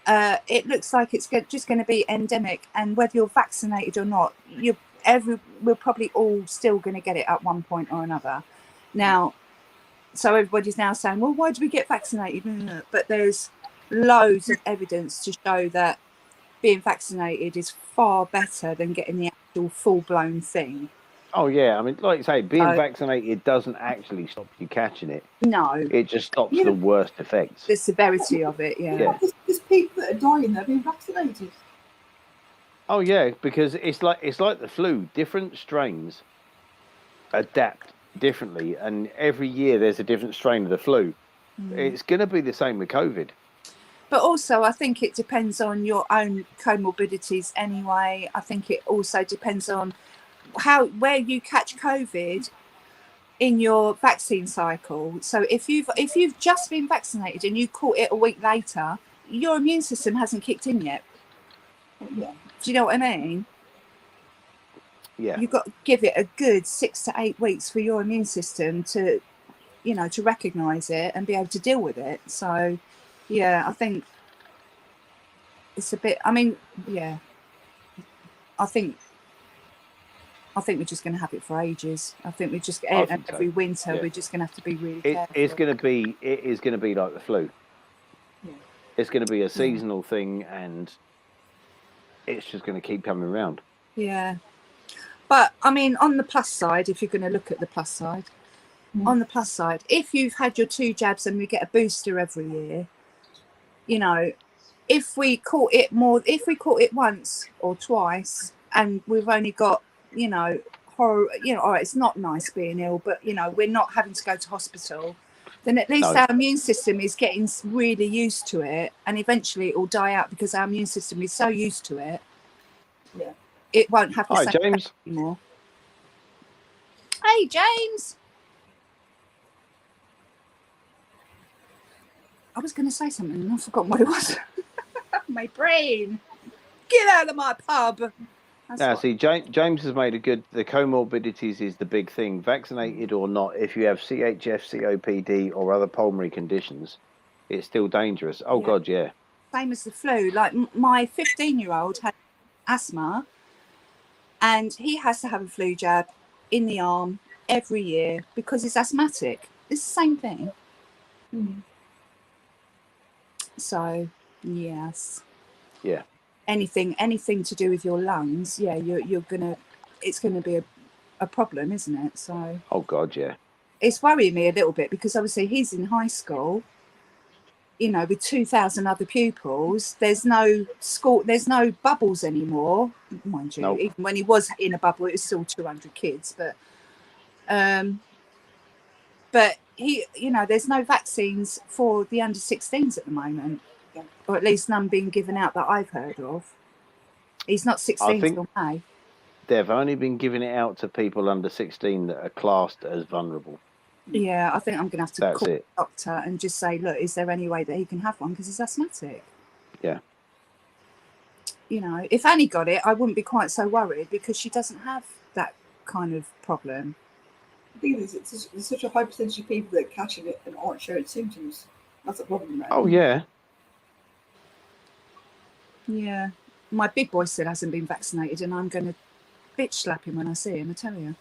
Speaker 2: it looks like it's just going to be endemic, and whether you're vaccinated or not, we're probably all still going to get it at one point or another. Now, so everybody's now saying, well, why do we get vaccinated? But there's loads of evidence to show that being vaccinated is far better than getting the actual full-blown thing.
Speaker 1: Oh, yeah. I mean, like you say, being vaccinated doesn't actually stop you catching it.
Speaker 2: No.
Speaker 1: It just stops the worst effects.
Speaker 2: The severity of it, yeah.
Speaker 4: There's people that are dying that are being vaccinated.
Speaker 1: Oh, yeah, because it's like the flu. Different strains adapt differently, and every year there's a different strain of the flu. It's going to be the same with COVID.
Speaker 2: But also, I think it depends on your own comorbidities anyway. I think it also depends on where you catch COVID in your vaccine cycle. So if you've just been vaccinated and you caught it a week later, your immune system hasn't kicked in yet.
Speaker 4: Yeah.
Speaker 2: Do you know what I mean?
Speaker 1: Yeah.
Speaker 2: You've got to give it a good 6 to 8 weeks for your immune system to, you know, to recognise it and be able to deal with it. So, yeah, I think it's a bit. I mean, yeah, I think we're just going to have it for ages. I think we just every winter we're just going to have to be really careful. It is going
Speaker 1: to be like the flu.
Speaker 4: Yeah.
Speaker 1: It's going to be a seasonal thing, and it's just going to keep coming around.
Speaker 2: Yeah. But I mean, on the plus side, if you're going to look at the plus side, if you've had your 2 jabs and we get a booster every year, you know, if we caught it once or twice and we've only got, you know, horror, you know, all right, it's not nice being ill, but, you know, we're not having to go to hospital, then at least our immune system is getting really used to it, and eventually it will die out because our immune system is so used to it.
Speaker 4: Yeah.
Speaker 2: It won't have the
Speaker 1: Hi,
Speaker 2: same
Speaker 1: James.
Speaker 2: anymore. Hey, James. I was going to say something and I've forgotten what it was. My brain. Get out of my pub.
Speaker 1: See, James has made the comorbidities is the big thing. Vaccinated or not, if you have CHF, COPD or other pulmonary conditions, it's still dangerous. Oh, God, yeah.
Speaker 2: Same as the flu. Like my 15-year-old had asthma, and he has to have a flu jab in the arm every year because he's asthmatic. It's the same thing. So, yes.
Speaker 1: Yeah.
Speaker 2: Anything to do with your lungs, it's gonna be a problem, isn't it? So.
Speaker 1: Oh God, yeah.
Speaker 2: it's worrying me a little bit because obviously he's in high school, you know, with 2,000 other pupils. There's no school, there's no bubbles anymore, mind you.
Speaker 1: Nope.
Speaker 2: Even when he was in a bubble, it was still 200 kids. But he, you know, there's no vaccines for the under 16s at the moment, or at least none being given out that I've heard of. He's not 16
Speaker 1: think-
Speaker 2: till May.
Speaker 1: They've only been giving it out to people under 16 that are classed as vulnerable.
Speaker 2: Yeah, I think I'm going to have to
Speaker 1: That's
Speaker 2: call
Speaker 1: it.
Speaker 2: the doctor and just say, look, is there any way that he can have one because he's asthmatic?
Speaker 1: Yeah.
Speaker 2: You know, if Annie got it, I wouldn't be quite so worried because she doesn't have that kind of problem.
Speaker 4: The thing is, there's such a high percentage of people that are catching it and aren't showing symptoms. That's a problem, right?
Speaker 1: Oh, yeah.
Speaker 2: Yeah. My big boy still hasn't been vaccinated and I'm going to bitch slap him when I see him, I tell you.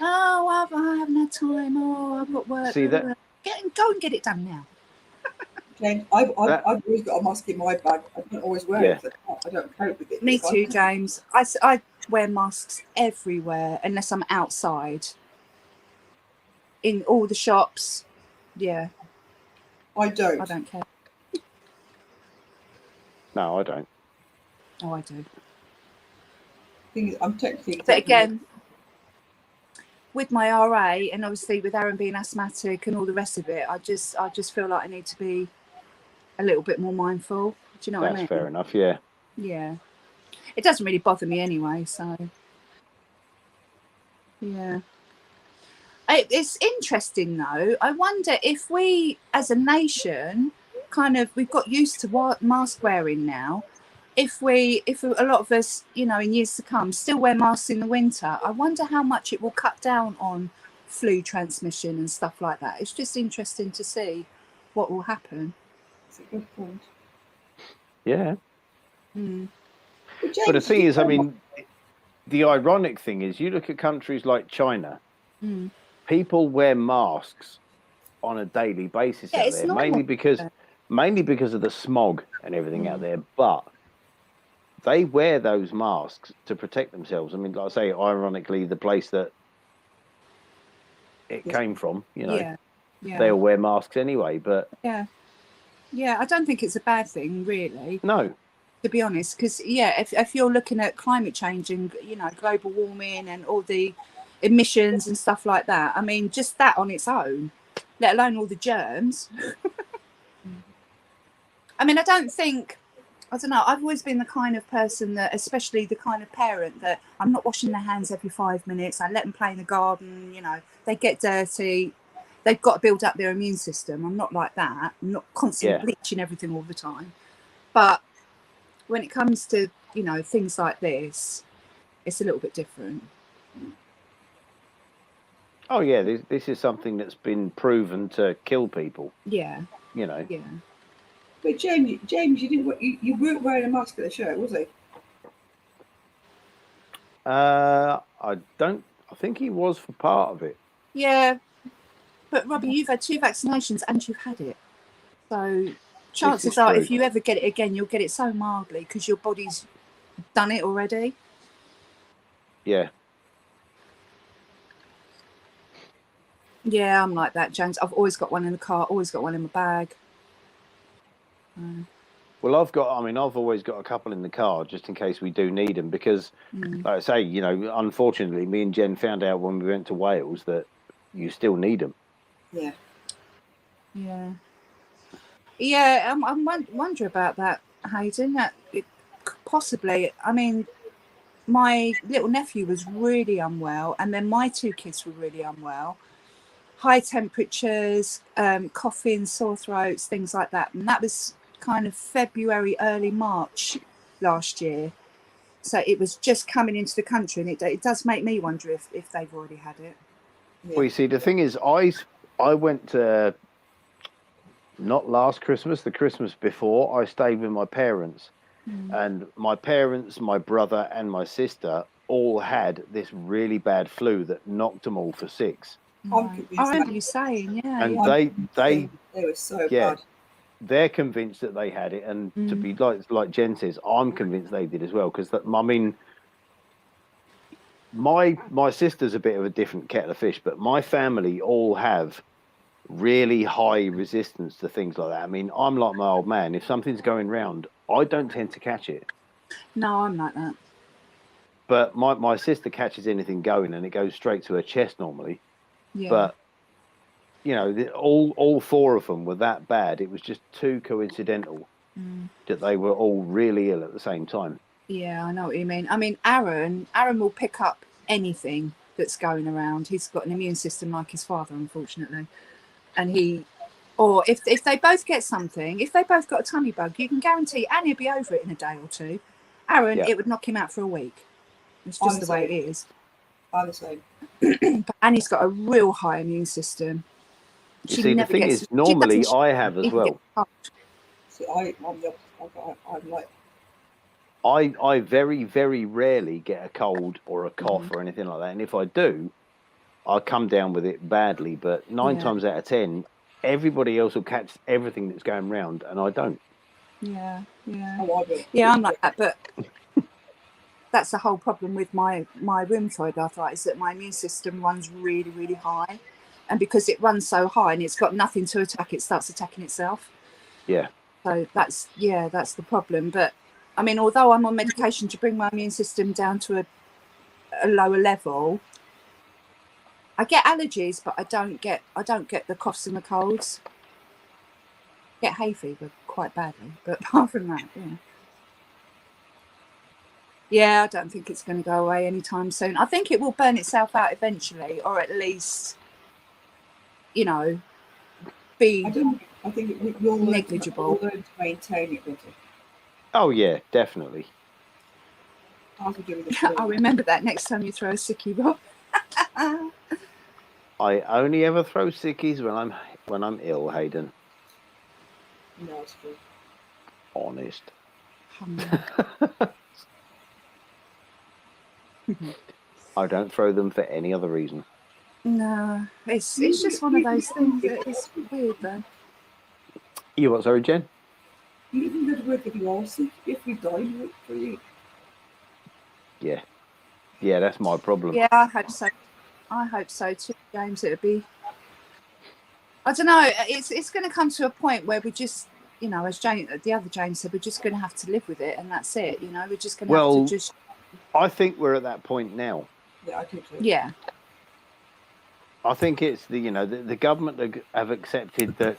Speaker 2: Oh, I haven't had time. Oh, I've got work.
Speaker 1: See that?
Speaker 2: Go and get it done now.
Speaker 4: James, I've always got a mask in my bag. I don't always wear it. I don't cope with it.
Speaker 2: Me too, James. I wear masks everywhere unless I'm outside. In all the shops. Yeah,
Speaker 4: I don't.
Speaker 2: I don't care.
Speaker 1: No, I don't.
Speaker 2: Oh, I do.
Speaker 4: Thing is, I'm technically.
Speaker 2: But again, with my RA and obviously with Aaron being asthmatic and all the rest of it, I just feel like I need to be a little bit more mindful. Do you know what I mean?
Speaker 1: That's fair enough, yeah.
Speaker 2: Yeah. It doesn't really bother me anyway, so yeah. It's interesting though. I wonder if we as a nation we've got used to mask wearing now. If a lot of us, you know, in years to come still wear masks in the winter, I wonder how much it will cut down on flu transmission and stuff like that. It's just interesting to see what will happen.
Speaker 4: That's a good point.
Speaker 1: Yeah.
Speaker 2: Mm.
Speaker 1: But the thing is, I mean, the ironic thing is you look at countries like China, people wear masks on a daily basis out there, mainly because of the smog and everything out there. But they wear those masks to protect themselves. I mean, like I say, ironically, the place that it came from, you know, they'll wear masks anyway. But
Speaker 2: yeah, I don't think it's a bad thing, really.
Speaker 1: No,
Speaker 2: to be honest, because if you're looking at climate change and, you know, global warming and all the emissions and stuff like that, I mean, just that on its own, let alone all the germs. I mean, I don't know, I've always been the kind of person that, especially the kind of parent that I'm not washing their hands every 5 minutes. I let them play in the garden, you know, they get dirty. They've got to build up their immune system. I'm not like that. I'm not constantly bleaching everything all the time. But when it comes to, you know, things like this, it's a little bit different.
Speaker 1: Oh, yeah, this is something that's been proven to kill people.
Speaker 2: Yeah.
Speaker 1: You know.
Speaker 2: Yeah.
Speaker 4: But James, you weren't wearing a mask at the show, was he?
Speaker 1: I think he was for part of it.
Speaker 2: Yeah. But Robbie, you've had 2 vaccinations and you've had it. So chances are, if you ever get it again, you'll get it so mildly because your body's done it already.
Speaker 1: Yeah.
Speaker 2: Yeah, I'm like that, James. I've always got one in the car, always got one in my bag.
Speaker 1: Well, I've always got a couple in the car just in case we do need them because, like I say, you know, unfortunately, me and Jen found out when we went to Wales that you still need them.
Speaker 4: Yeah.
Speaker 2: Yeah. Yeah, I'm wondering about that, Hayden. That possibly, I mean, my little nephew was really unwell, and then my 2 kids were really unwell. High temperatures, coughing, sore throats, things like that. And that was kind of February, early March last year. So it was just coming into the country, and it does make me wonder if they've already had it.
Speaker 1: Well, you see, the thing is, I went to, not last Christmas, the Christmas before, I stayed with my parents. And my parents, my brother and my sister all had this really bad flu that knocked them all for 6.
Speaker 2: I remember you saying,
Speaker 1: And
Speaker 4: they were so bad.
Speaker 1: They're convinced that they had it, and to be like Jen says, I'm convinced they did as well. Because I mean, my sister's a bit of a different kettle of fish, but my family all have really high resistance to things like that. I mean, I'm like my old man. If something's going round, I don't tend to catch it.
Speaker 2: No, I'm like that.
Speaker 1: But my sister catches anything going, and it goes straight to her chest normally.
Speaker 2: Yeah.
Speaker 1: But you know, all four of them were that bad. It was just too coincidental that they were all really ill at the same time.
Speaker 2: Yeah, I know what you mean. I mean, Aaron will pick up anything that's going around. He's got an immune system like his father, unfortunately. And or if they both get something, if they both got a tummy bug, you can guarantee Annie will be over it in a day or two. Aaron,
Speaker 1: Yeah.
Speaker 2: it would knock him out for a week. It's just the way it is.
Speaker 4: I'm the same.
Speaker 2: But Annie's got a real high immune system.
Speaker 1: You see, the thing is, normally I have as well.
Speaker 4: See, I'm like,
Speaker 1: I very, very rarely get a cold or a cough or anything like that. And if I do, I come down with it badly. But 9 times out of 10, everybody else will catch everything that's going round, and I don't.
Speaker 2: Yeah.
Speaker 4: yeah,
Speaker 2: I'm like that, but that's the whole problem with my rheumatoid arthritis, that my immune system runs really, really high. And because it runs so high and it's got nothing to attack, it starts attacking itself.
Speaker 1: Yeah.
Speaker 2: So that's the problem. But I mean, although I'm on medication to bring my immune system down to a lower level, I get allergies, but I don't get the coughs and the colds. I get hay fever quite badly, but apart from that, yeah, I don't think it's going to go away anytime soon. I think it will burn itself out eventually, or at least, be
Speaker 4: I think you'll
Speaker 2: negligible.
Speaker 4: learn to maintain it better.
Speaker 1: Oh yeah, definitely.
Speaker 2: I'll remember that next time you throw a sickie, Rob.
Speaker 1: I only ever throw sickies when I'm ill, Hayden.
Speaker 4: No, it's true.
Speaker 1: Honest. I don't throw them for any other reason.
Speaker 2: No, it's just one of those things that is weird, though.
Speaker 1: You what, sorry, Jen?
Speaker 4: You even go to work if you are sick. If you die, for you.
Speaker 1: Yeah. Yeah, that's my problem.
Speaker 2: Yeah, I hope so. I hope so too, James. It would be. I don't know. It's going to come to a point where we just, as the other James said, we're just going to have to live with it, and that's it. We're just going to have to just.
Speaker 1: I think we're at that point now.
Speaker 4: Yeah, I think so.
Speaker 2: Yeah.
Speaker 1: I think it's the government have accepted that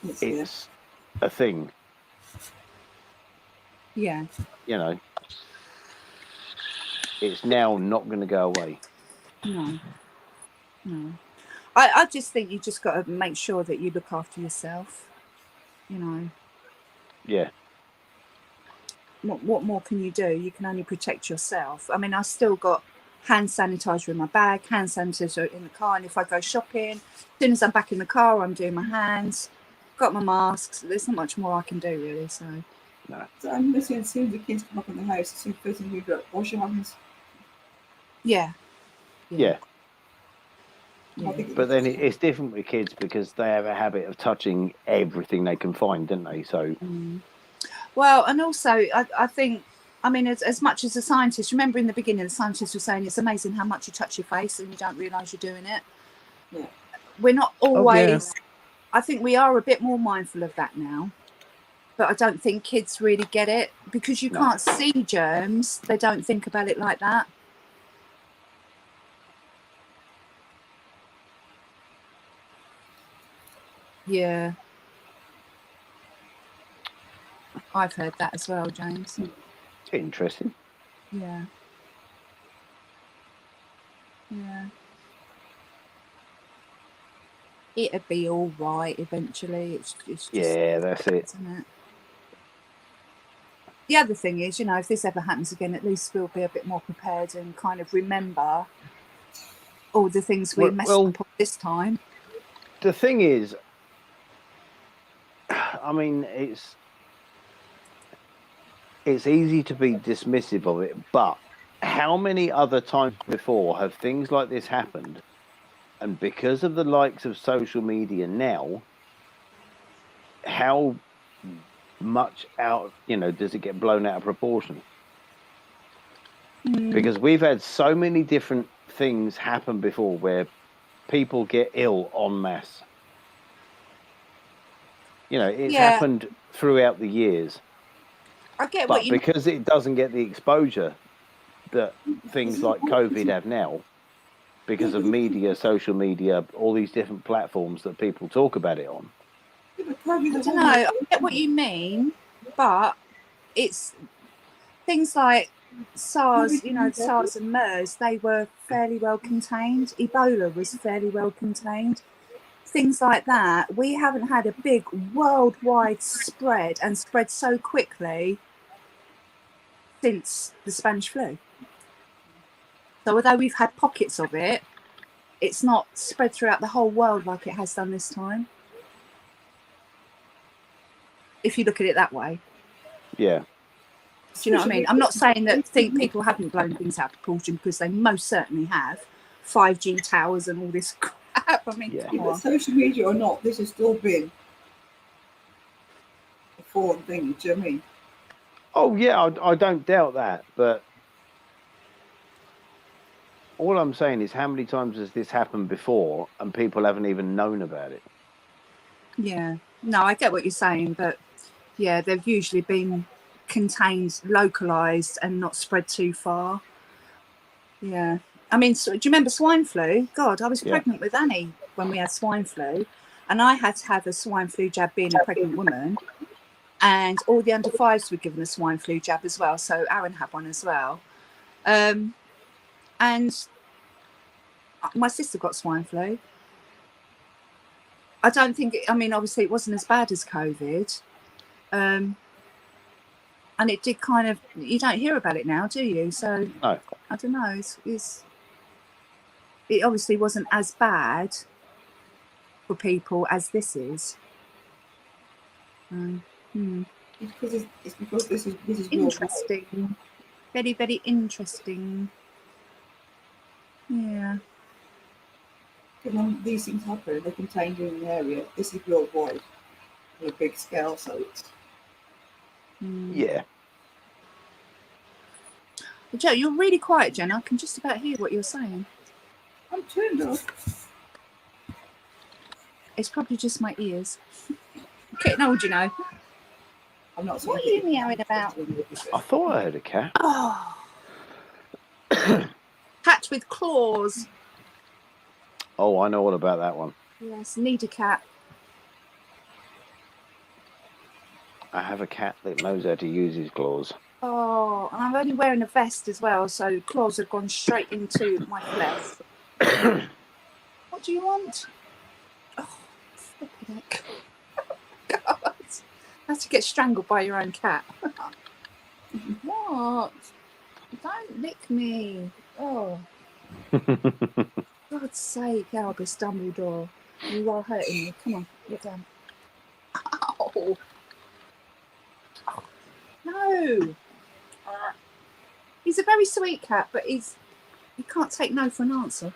Speaker 1: it's a thing.
Speaker 2: Yeah.
Speaker 1: It's now not going to go away.
Speaker 2: No. I just think you just got to make sure that you look after yourself.
Speaker 1: Yeah.
Speaker 2: What more can you do? You can only protect yourself. I mean, I still got hand sanitizer in my bag, hand sanitizer in the car, and if I go shopping, as soon as I'm back in the car, I'm doing my hands. Got my masks. There's not much more I can do, really. So.
Speaker 1: No.
Speaker 4: So I'm listening. As soon as the kids come up in the house, the first thing we do, wash your hands.
Speaker 2: Yeah.
Speaker 1: But then it's different with kids because they have a habit of touching everything they can find, don't they? So.
Speaker 2: Well, and also, I think, I mean, as much as the scientists, remember in the beginning, the scientists were saying it's amazing how much you touch your face and you don't realise you're doing it.
Speaker 4: Yeah.
Speaker 2: We're not always, I think we are a bit more mindful of that now, but I don't think kids really get it because you can't see germs. They don't think about it like that. Yeah. I've heard that as well, James.
Speaker 1: Interesting.
Speaker 2: Yeah. It'll be all right eventually. It's just,
Speaker 1: that's it.
Speaker 2: Isn't it? The other thing is, if this ever happens again, at least we'll be a bit more prepared and kind of remember all the things we messed up this time.
Speaker 1: The thing is, I mean, it's easy to be dismissive of it, but how many other times before have things like this happened? And because of the likes of social media now, how much does it get blown out of proportion? because we've had so many different things happen before where people get ill en masse. You know, it's
Speaker 2: Yeah.
Speaker 1: happened throughout the years,
Speaker 2: I get what
Speaker 1: but
Speaker 2: you
Speaker 1: because it doesn't get the exposure that things like COVID have now, because of media, social media, all these different platforms that people talk about it on.
Speaker 2: I don't know. I get what you mean, but it's things like SARS, you know, SARS and MERS, they were fairly well contained. Ebola was fairly well contained. Things like that. We haven't had a big worldwide spread and spread so quickly since the Spanish flu. So although we've had pockets of it, it's not spread throughout the whole world like it has done this time. If you look at it that way.
Speaker 1: Yeah.
Speaker 2: Do you know what I mean? I'm not saying that people haven't blown things out of proportion, because they most certainly have. 5G towers and all this crap. I mean,
Speaker 1: Yeah.
Speaker 2: come on.
Speaker 4: Social media or not, this has still been a foreign thing. Do you know what I mean?
Speaker 1: Oh, yeah, I don't doubt that. But all I'm saying is, how many times has this happened before and people haven't even known about it?
Speaker 2: Yeah. No, I get what you're saying, but yeah, they've usually been contained, localised, and not spread too far. Yeah. I mean, so, do you remember swine flu? God, I was
Speaker 1: Yeah.
Speaker 2: pregnant with Annie when we had swine flu, and I had to have a swine flu jab being a pregnant woman, and all the under fives were given a swine flu jab as well. So Aaron had one as well. And my sister got swine flu. I don't think, I mean, obviously it wasn't as bad as COVID. And it did kind of, you don't hear about it now, do you? So
Speaker 1: No.
Speaker 2: I don't know. It obviously wasn't as bad for people as this is.
Speaker 4: It's because this is worldwide.
Speaker 2: Interesting. Very, very interesting. Yeah.
Speaker 4: When these things happen, they're contained in an area. This is worldwide on a big scale, so it's
Speaker 1: Yeah.
Speaker 2: Joe, you're really quiet, Jen. I can just about hear what you're saying.
Speaker 4: I'm turned off.
Speaker 2: It's probably just my ears. Getting old, you know.
Speaker 4: I'm not.
Speaker 2: What are you meowing about?
Speaker 1: I thought I heard a cat.
Speaker 2: Oh. Cat with claws.
Speaker 1: Oh, I know all about that one.
Speaker 2: Yes, need a cat.
Speaker 1: I have a cat that knows how to use his claws.
Speaker 2: Oh, and I'm only wearing a vest as well, so claws have gone straight into my flesh. What do you want? Oh, flipping heck. God. Have to get strangled by your own cat. What? Don't lick me. Oh, God's sake, Albus Dumbledore. You are hurting me. Come on, get down. Ow. No. He's a very sweet cat, but he can't take no for an answer.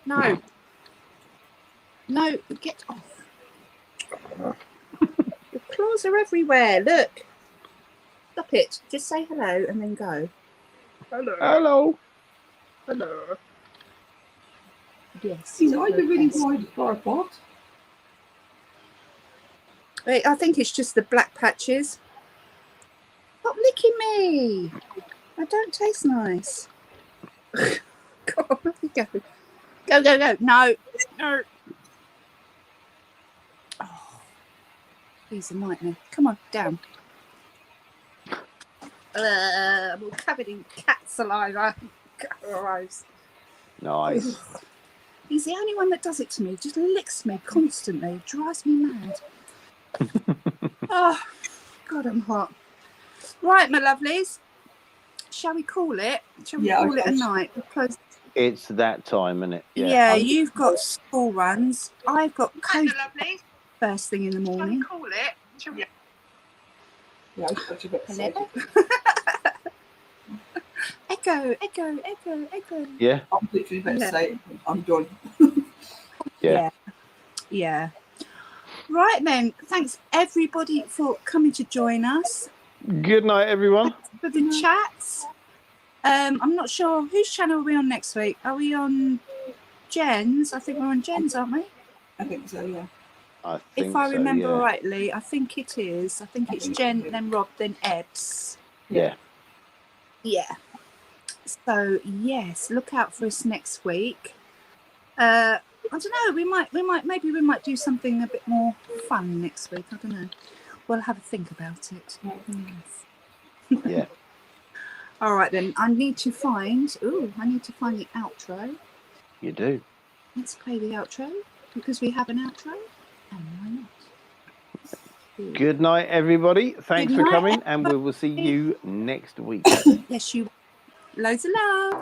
Speaker 2: No. No, get off. The claws are everywhere. Look. Stop it. Just say hello and then go. Hello.
Speaker 1: Hello.
Speaker 2: Hello. Yes.
Speaker 4: He's either really wide for a pot.
Speaker 2: Wait, I think it's just the black patches. Stop licking me. I don't taste nice. Go on, let me go. Go, go, go. No. No. Oh, he's a nightmare. Come on, down. I'm all covered in cat saliva. Gross.
Speaker 1: Nice.
Speaker 2: He's the only one that does it to me. Just licks me constantly. Drives me mad. Oh, God, I'm hot. Right, my lovelies. Shall we call it? Shall we call it a night? Because
Speaker 1: it's that time, isn't it?
Speaker 2: yeah, you've got school runs. I've got coach first thing in the morning.
Speaker 5: Shall we call it? Shall we...
Speaker 4: Yeah, I was a bit excited.
Speaker 2: Echo, echo, echo, echo.
Speaker 1: Yeah.
Speaker 4: I'm literally about to say I'm done.
Speaker 1: Yeah.
Speaker 2: Yeah. Right then, thanks everybody for coming to join us.
Speaker 1: Good night, everyone.
Speaker 2: For the chats. I'm not sure whose channel are we on next week. Are we on Jen's? I think we're on Jen's, aren't we?
Speaker 4: I think so, yeah.
Speaker 1: I think
Speaker 2: If I
Speaker 1: so,
Speaker 2: remember
Speaker 1: yeah.
Speaker 2: rightly, I think it is. I think it's Jen, then Rob, then Ebs.
Speaker 1: Yeah.
Speaker 2: Yeah. So yes, look out for us next week. I don't know. We might do something a bit more fun next week. I don't know. We'll have a think about it. Yes.
Speaker 1: Yeah.
Speaker 2: All right then. I need to find the outro.
Speaker 1: You do.
Speaker 2: Let's play the outro because we have an outro. And why not?
Speaker 1: Good night, everybody. Thanks
Speaker 2: Good
Speaker 1: for
Speaker 2: night,
Speaker 1: coming, and we will see you next week.
Speaker 2: Yes, you. Loads of love.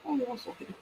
Speaker 4: Oh, you're also good.